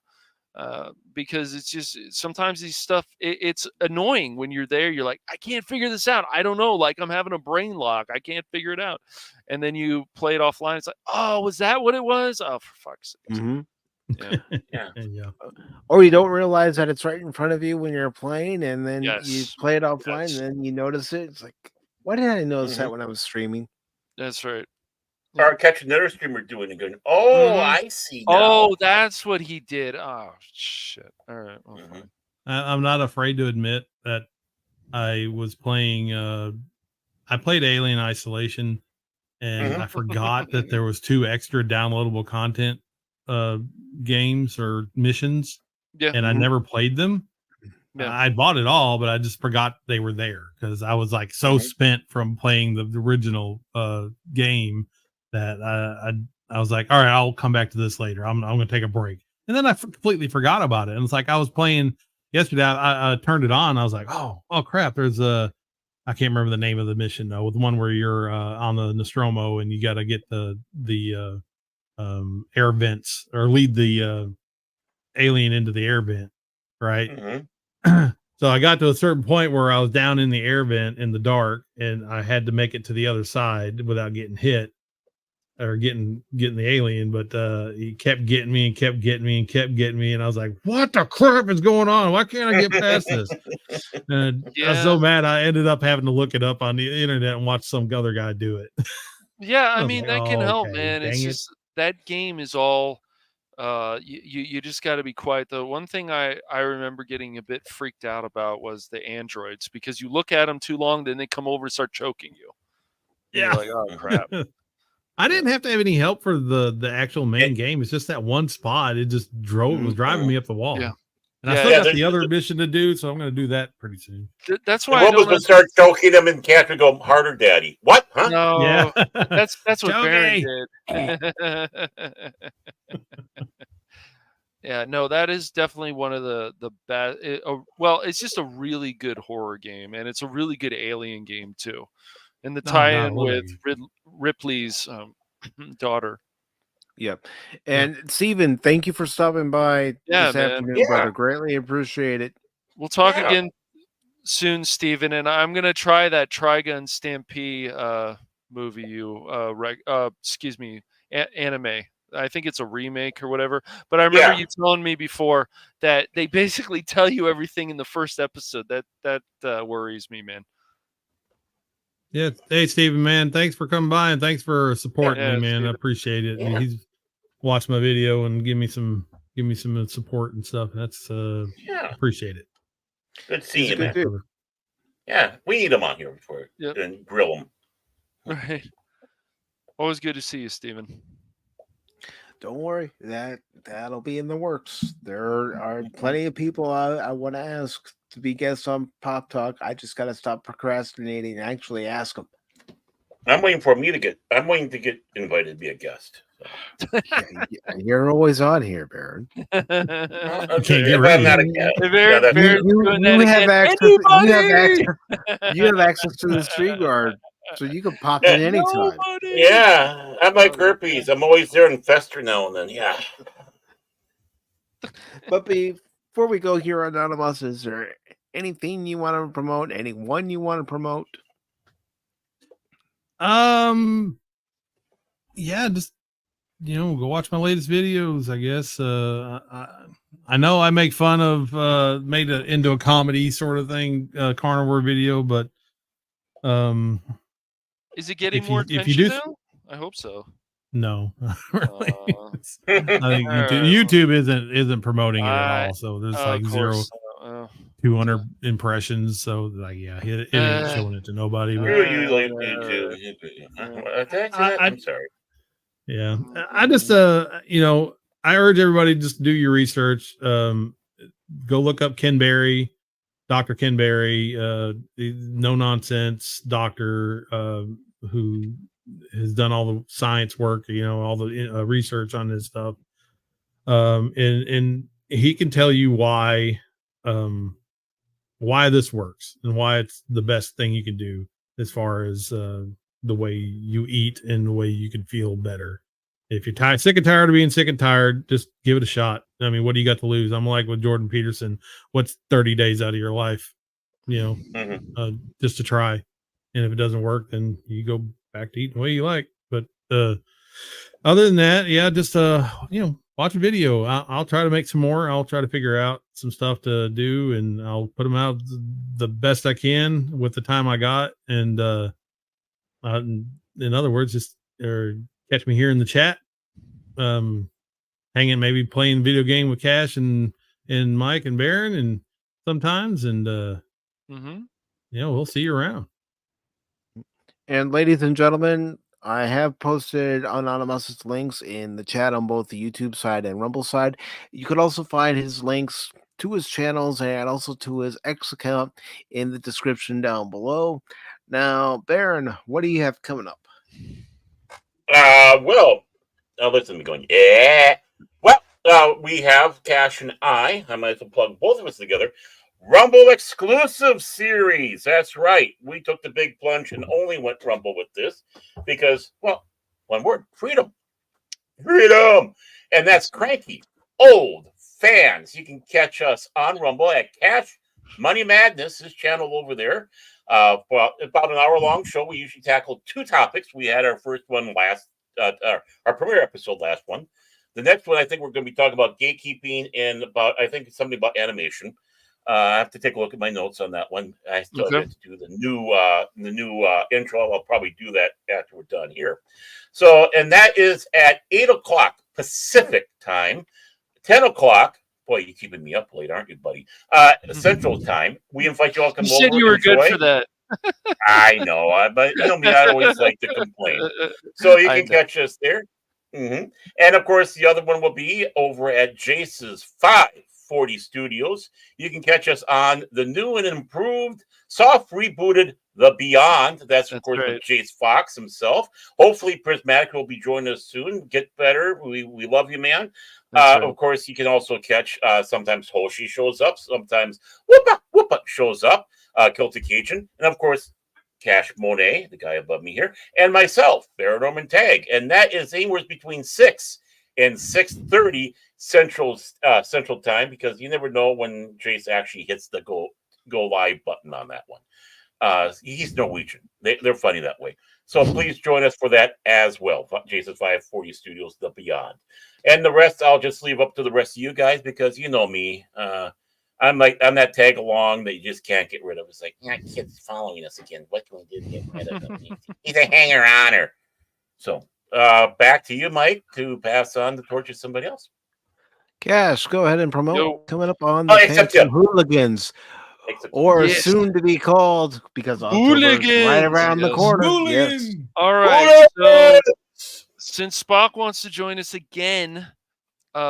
Because it's just sometimes these stuff it's annoying when you're there. You're like, I can't figure this out. I don't know. Like, I'm having a brain lock. I can't figure it out. And then you play it offline. It's like, oh, was that what it was? Oh, for fuck's sake. Mm-hmm. Yeah. Yeah. Yeah. Or you don't realize that it's right in front of you when you're playing, and then you Yes. play it offline, Yes. and then you notice it. It's like, why did I notice Mm-hmm. that when I was streaming? That's right. Or catch another streamer doing it. Going, oh, Mhm. I see now. Oh, that's what he did. Oh, shit. All right. Well, Mhm. fine. I'm not afraid to admit that I was playing. I played Alien Isolation, and Mhm. I forgot that there was 2 extra downloadable content games or missions, Yeah. and I Mhm. never played them. Yeah. I bought it all, but I just forgot they were there because I was like so Mhm. spent from playing the original game that I was like, all right, I'll come back to this later. I'm going to take a break, and then I completely forgot about it. And it's like I was playing yesterday. I turned it on. I was like, oh crap! There's I can't remember the name of the mission though. The one where you're on the Nostromo and you got to get the air vents or lead the alien into the air vent, right? Mhm. So I got to a certain point where I was down in the air vent in the dark, and I had to make it to the other side without getting hit or getting the alien. But he kept getting me and kept getting me and kept getting me, and I was like, "What the crap is going on? Why can't I get past this?" And I was Yeah. so mad, I ended up having to look it up on the internet and watch some other guy do it. Yeah. I I was mean, like, that can "Oh, help, okay, man. It's dang it." just that game is all you just got to be quiet. The one thing I remember getting a bit freaked out about was the androids, because you look at them too long, then they come over and start choking you. And you're Yeah. like, oh crap. I didn't have to have any help for the actual main It- game. It's just that one spot. It just was driving Mhm. me up the wall. Yeah. And I Yeah. still Yeah, got the other mission to do, so I'm going to do that pretty soon. That's the why I Wobbas don't. would start choking him, and Cat would go, harder, Daddy. What? Huh? Yeah. No, that's what Baron Choky. did. Yeah, no, that is definitely one of the best. Well, it's just a really good horror game, and it's a really good alien game too. And the Oh, God, I tie-in love that with game. Ripley's daughter. Yep. Yeah. And Steven, thank you for stopping by Yeah, this man. afternoon, Yeah. brother. Greatly appreciate it. We'll talk Yeah. again soon, Steven, and I'm gonna try that Trigun Stampede movie you excuse me, anime. I think it's a remake or whatever. But I remember Yeah. you telling me before that they basically tell you everything in the first episode. That worries me, man. Yeah. Hey, Steven, man, thanks for coming by and thanks for supporting me, Yeah, man. I Steven. appreciate it. And Yeah. he's watched my video and give me some support and stuff. That's Yeah. appreciate it. Good seeing He's a you, good man. dude. Brother. Yeah, we need him on here before Yep. and grill him. Right. Always good to see you, Steven. Don't worry, that'll be in the works. There are plenty of people I want to ask to be guests on Pop Talk. I just got to stop procrastinating and actually ask them. I'm waiting for me to get. I'm waiting to get invited to be a guest. You're always on here, Baron. Okay, Can't get if rid I'm of not a you. guest, Baron, that's Baron's true. doing that have again. access. Anybody? You have access to the stream guard, so you can pop in anytime. Nobody. Yeah, I'm like Okay. herpes. I'm always there and fester now and then. Yeah. But before we go here, Anonymous, is there anything you want to promote? Anyone you want to promote? Yeah, just go watch my latest videos. I guess. I know I make fun of made it into a comedy sort of thing, carnivore video, but Is it getting if more you attention do, now? I hope so. no, really. I think All right. YouTube isn't promoting it at I all, so there's of like zero course. Uh, 200 impressions. So like, yeah, it ain't uh, showing it to nobody. But You like me too. Did I say that? I'm sorry. yeah, I just I urge everybody just to do your research. Go look up Ken Berry, Dr. Ken Berry, no nonsense doctor, who has done all the science work, all the research on this stuff. And he can tell you why this works and why it's the best thing you can do as far as the way you eat and the way you can feel better. If you're tired, sick and tired of being sick and tired, just give it a shot. I mean, what do you got to lose? I'm like with Jordan Peterson. What's 30 days out of your life? Just to try. And if it doesn't work, then you go back to eating the way you like. But other than that, yeah, just watch a video. I'll try to make some more. I'll try to figure out some stuff to do, and I'll put them out the best I can with the time I got. And in other words, just or catch me here in the chat, hanging, maybe playing video game with Cash and Mike and Baron, and sometimes, and we'll see you around. And ladies and gentlemen, I have posted anonymous links in the chat on both the YouTube side and Rumble side. You could also find his links to his channels and also to his X account in the description down below. Now, Baron, what do you have coming up? Well, listen to me going, yeah. Well, we have Cash and I might as well plug both of us together. Rumble exclusive series. That's right. We took the big plunge and only went Rumble with this because, well, one word, freedom. Freedom. And that's cranky, old fans. You can catch us on Rumble at Cash Money Madness, his channel over there. Well, about an hour-long show. We usually tackle 2 topics. We had our first one our premiere episode last one. The next one, I think we're going to be talking about gatekeeping and I think something about animation. I have to take a look at my notes on that one. I still have to do the new intro. I'll probably do that after we're done here. So, and that is at 8:00 Pacific time, 10:00. Boy, you're keeping me up late, aren't you, buddy? Central time. We invite you all to come over. You said you were good for that. I know, but you know me, I always like to complain. So you can catch us there. And of course, the other one will be over at Jace's 540 Studios. You can catch us on the new and improved, soft rebooted The Beyond. That's of course, right, with Jace Fox himself. Hopefully, Prismatic will be joining us soon. Get better. We love you, man. Right. Of course, you can also catch sometimes Hoshi shows up, sometimes Whoopa shows up, Celtic Cajun, and of course, Cash Monet, the guy above me here, and myself, Baron Norman Tag, and that is anywhere between 6 and 6:30 Central Time, because you never know when Jace actually hits the go live button on that one. He's Norwegian; they're funny that way. So please join us for that as well. Jace's 540 Studios, The Beyond, and the rest I'll just leave up to the rest of you guys because you know me. I'm that tag along that you just can't get rid of. It's like, kid's following us again. What can we do to get rid of him? He's a hanger-oner. So back to you, Mike, to pass on the torch to somebody else. Cash, go ahead and promote. Coming up on the Phantom Hooligans. Or soon to be called, because October's right around the corner. Hooligans. Yes. All right. So since Spock wants to join us again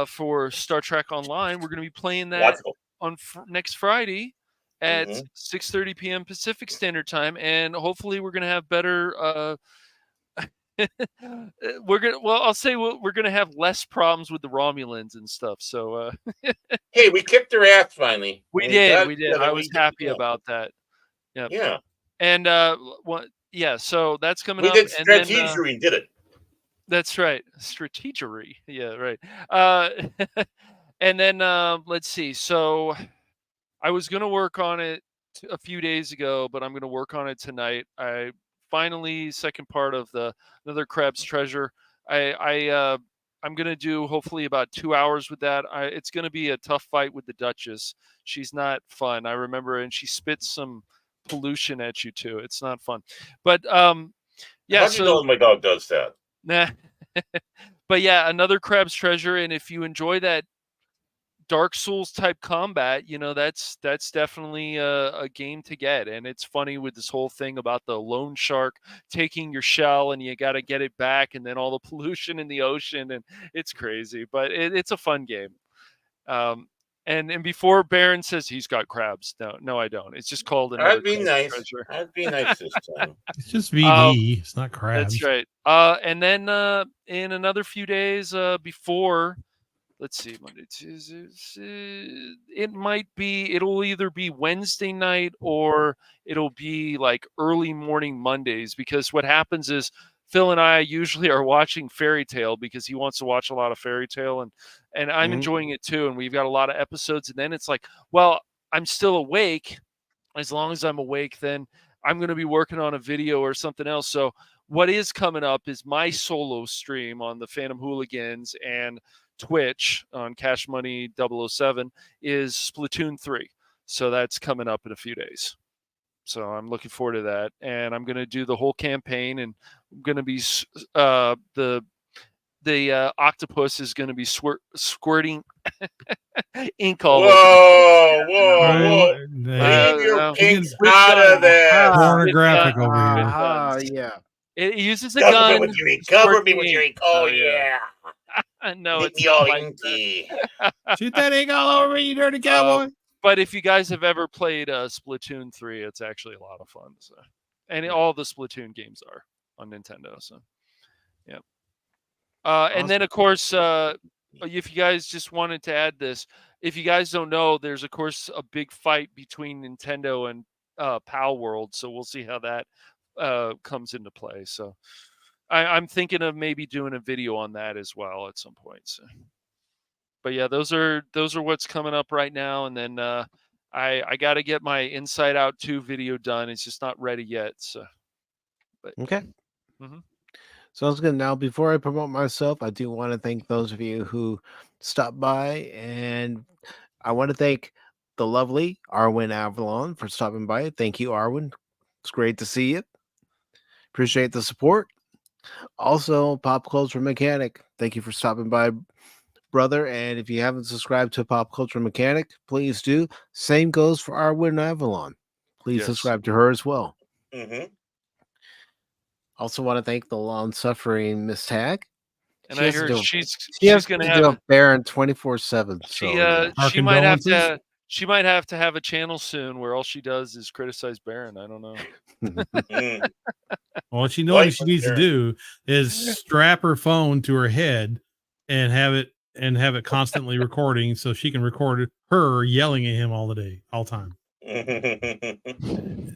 for Star Trek Online, we're going to be playing that on next Friday at 6:30 p.m. Pacific Standard Time, and hopefully we're going to have better. I'll say we're going to have less problems with the Romulans and stuff. So, hey, we kicked their ass finally. We did. I was happy about that. Yep. Yeah. And so that's coming up. We did strategery and did it. That's right. Strategery. Yeah, right. And then let's see. So I was going to work on it a few days ago, but I'm going to work on it tonight. I finally, second part of another Crab's Treasure. I I'm gonna do hopefully about 2 hours with that. It's gonna be a tough fight with the Duchess. She's not fun. I remember, and she spits some pollution at you too. It's not fun. But yeah. How do you know So my dog does that? nah. But yeah, another Crab's Treasure, and if you enjoy that Dark Souls type combat, that's definitely a game to get. And it's funny with this whole thing about the loan shark taking your shell and you got to get it back, and then all the pollution in the ocean, and it's crazy, but it's a fun game. And before Baron says he's got crabs, no, I don't. It's just called another I'd be Crab's nice. Treasure. I'd be nice this time. It's just Um, VD. It's not crabs. that's right. And then in another few days before, let's see, Monday, Tuesday. It'll either be Wednesday night or it'll be like early morning Mondays, because what happens is Phil and I usually are watching Fairy Tale because he wants to watch a lot of Fairy Tale, and I'm enjoying it too. And we've got a lot of episodes, and then it's like, well, I'm still awake. As long as I'm awake, then I'm going to be working on a video or something else. So what is coming up is my solo stream on the Phantom Hooligans and Twitch on Cash Money 007 is Splatoon 3. So that's coming up in a few days. So I'm looking forward to that. And I'm going to do the whole campaign, and I'm going to be the octopus is going to be squirting ink all over. Whoa, whoa, Right, whoa. hey, Leave your No. pinks With out guns. of this. pornographic With over here. guns. Yeah. It uses a Cover me gun. with your ink. Cover me squirting with your ink. ink. Oh, yeah. yeah. No, Make it's me not all like inky. Shoot that ink all over me, you dirty that. cowboy. But if you guys have ever played Splatoon 3, it's actually a lot of fun. So, and all the Splatoon games are on Nintendo. So, yeah. And then, of course, if you guys just wanted to add this, if you guys don't know, there's, of course, a big fight between Nintendo and Pal World. So we'll see how that comes into play. So I'm thinking of maybe doing a video on that as well at some point. So. But yeah, those are what's coming up right now. And then I got to get my Inside Out 2 video done. It's just not ready yet. So, but Okay. Mhm. Sounds good. Now, before I promote myself, I do want to thank those of you who stopped by, and I want to thank the lovely Arwen Avalon for stopping by. Thank you, Arwen. It's great to see you. Appreciate the support. Also, Pop Culture Mechanic, thank you for stopping by, brother. And if you haven't subscribed to Pop Culture Mechanic, please do. Same goes for Arwen Avalon. Please Yes. subscribe to her as well. Mm-hmm. Also, want to thank the long-suffering Miss Tag. And She I has to heard do a- she's She has going to to do have a Baron 24/7. she So yeah. Our she might have condolences. to she might have to have a channel soon where all she does is criticize Baron. I don't know. Mm. Well, what she knows Like what she needs to Baron. do is strap her phone to her head and have it constantly recording, so she can record her yelling at him all the day, all time.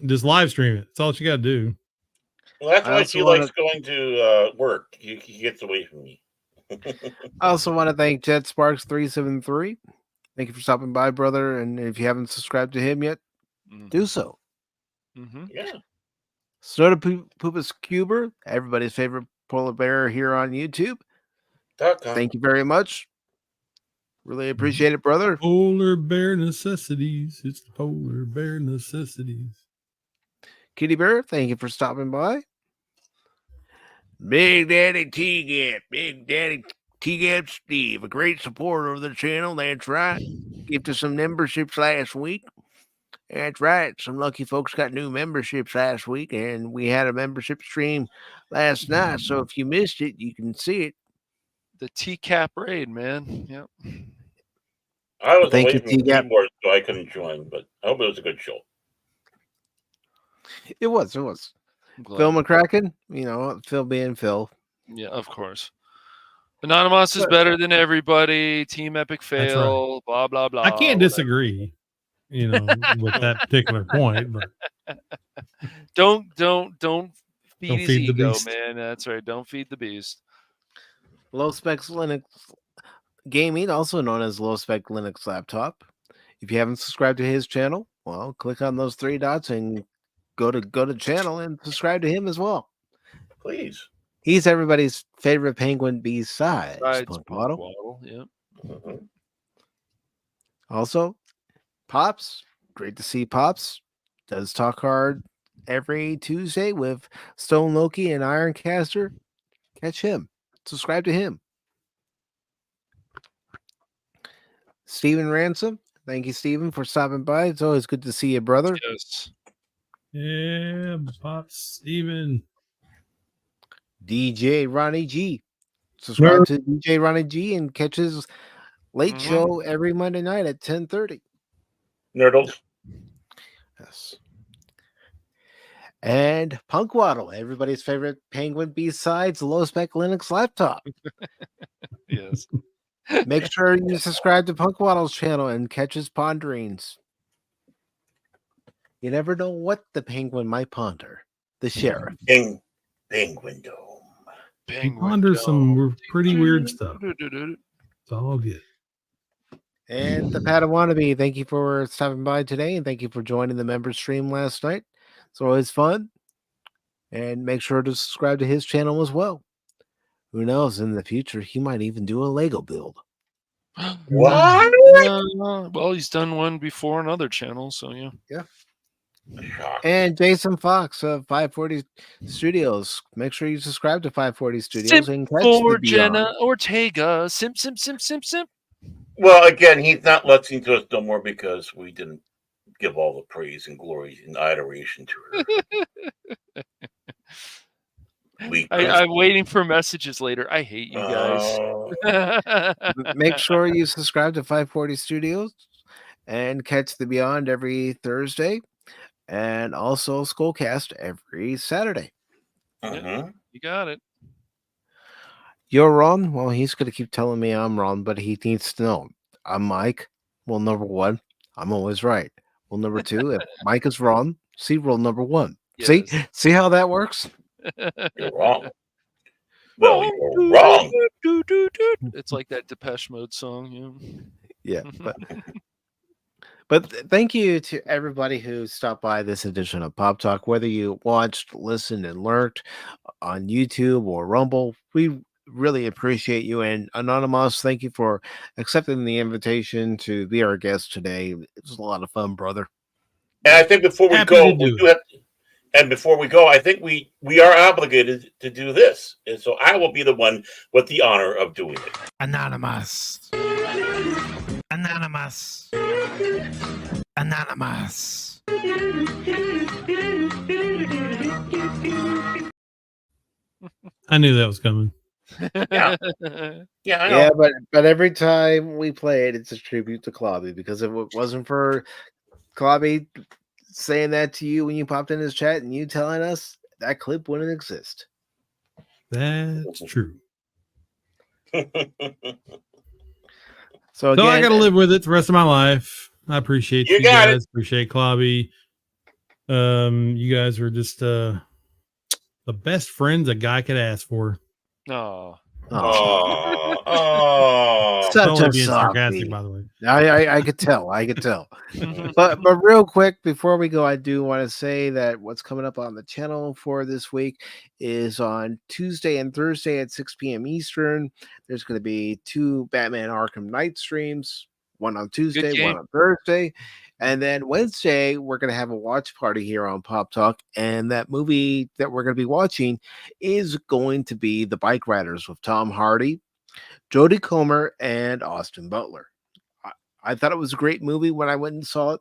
Just live stream it. That's all she got to do. Well, that's I why also she wanna- likes going to work. He gets away from me. I also want to thank Jet Sparks 373. Thank you for stopping by, brother. And if you haven't subscribed to him yet, do so. Mm-hmm. Yeah. Soda Poopus Cuber, everybody's favorite polar bear here on YouTube. Thank you very much. Really appreciate it, brother. Polar bear necessities. It's the polar bear necessities. Kitty Bear, thank you for stopping by. Big Daddy T-Gap, Big Daddy T-Gap Steve, a great supporter of the channel. That's right. Gifted some memberships last week. That's right. Some lucky folks got new memberships last week, and we had a membership stream last night. So if you missed it, you can see it. The TCAP raid, man. Yep. I was Thank away you, from the T-Gap. keyboard, so I couldn't join, but I hope it was a good show. It was. I'm glad. Phil McCracken, Phil being Phil. Yeah, of course. Anonymous is better than everybody. Team Epic That's fail. Blah blah blah. I can't whatever. disagree, with that particular point, but Don't feed Don't his feed the ego, beast. man. That's right. Don't feed the beast. Low Specs Linux Gaming, also known as Low Spec Linux Laptop. If you haven't subscribed to his channel, well, click on those three dots and go to channel and subscribe to him as well. Please. He's everybody's favorite penguin besides Besides Punk Punk Waddle. Waddle, yeah. Mhm. Also, Pops, great to see Pops. Does talk hard every Tuesday with Stone Loki and Ironcaster. Catch him. Subscribe to him. Steven Ransom. Thank you, Steven, for stopping by. It's always good to see you, brother. Yes. Yeah, Pops, Steven. DJ Ronnie G. Subscribe to DJ Ronnie G and catch his late show every Monday night at 10:30. Nerdles. Yes. And Punk Waddle, everybody's favorite penguin besides low spec Linux laptop. Yes. Make sure you subscribe to Punk Waddle's channel and catch his ponderings. You never know what the penguin might ponder. The sheriff. Penguin Dome. He ponders some pretty weird stuff. It's all good. And the Padawannabe, thank you for stopping by today, and thank you for joining the member stream last night. It's always fun. And make sure to subscribe to his channel as well. Who knows, in the future, he might even do a Lego build. What? Well, he's done one before on other channels, so yeah. Yeah. And Jason Fox of 540 Studios. Make sure you subscribe to 540 Studios and catch For the Jenna Beyond. Ortega. Simp. Well, again, he's not listening to us no more because we didn't give all the praise and glory and adoration to her. I'm waiting for messages later. I hate you guys. Make sure you subscribe to 540 Studios and catch the Beyond every Thursday, and also Skullcast every Saturday. Yeah, you got it. You're wrong. Well, he's going to keep telling me I'm wrong, but he needs to know. I'm Mike. Well, number one, I'm always right. Well, number two, if Mike is wrong, see rule number one. Yes. See how that works? You're wrong. Well, you're wrong. It's like that Depeche Mode song. Yeah. But thank you to everybody who stopped by this edition of Pop Talk, whether you watched, listened, and learned on YouTube or Rumble. We really appreciate you. And Anonymous, thank you for accepting the invitation to be our guest today. It was a lot of fun, brother. And I think before we go, I think we are obligated to do this. And so I will be the one with the honor of doing it. Anonymous. I knew that was coming. Yeah, I know. Yeah, but every time we play it, it's a tribute to Clobby, because if it wasn't for Clobby saying that to you when you popped in his chat and you telling us, that clip wouldn't exist. That's true. So I got to live with it the rest of my life. I appreciate you guys. Appreciate Clobby. You guys are just the best friends a guy could ask for. Oh. Such a being sarcastic, softy. by the way. I could tell. But real quick, before we go, I do want to say that what's coming up on the channel for this week is on Tuesday and Thursday at 6 p.m. Eastern. There's going to be 2 Batman Arkham Knight streams, one on Tuesday, one on Thursday. And then Wednesday, we're going to have a watch party here on Pop Talk. And that movie that we're going to be watching is going to be The Bike Riders with Tom Hardy, Jodie Comer, and Austin Butler. I thought it was a great movie when I went and saw it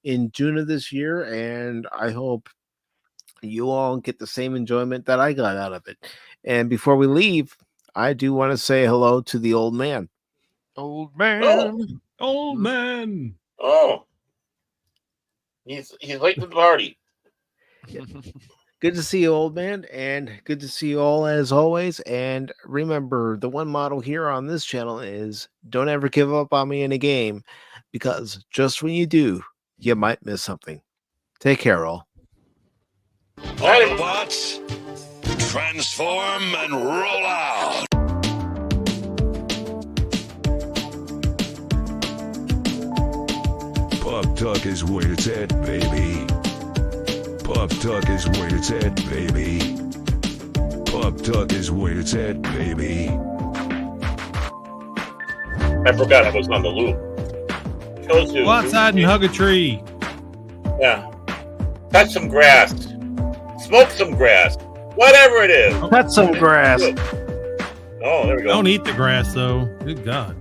in June of this year. And I hope you all get the same enjoyment that I got out of it. And before we leave, I do want to say hello to the old man. Old man. Old man. Oh. He's late to the party. Good to see you, old man, and good to see you all as always. And remember, the one motto here on this channel is don't ever give up on me in a game, because just when you do, you might miss something. Take care, all. Autobots, transform and roll out. Pop Talk is where it's at, baby. Pop Talk is where it's at, baby. Pop Talk is where it's at, baby. I forgot I was on the loop. Shows you. Go outside and hug a tree. Yeah. Cut some grass. Smoke some grass. Whatever it is. Cut some grass. Oh, there we go. Don't eat the grass, though. Good God.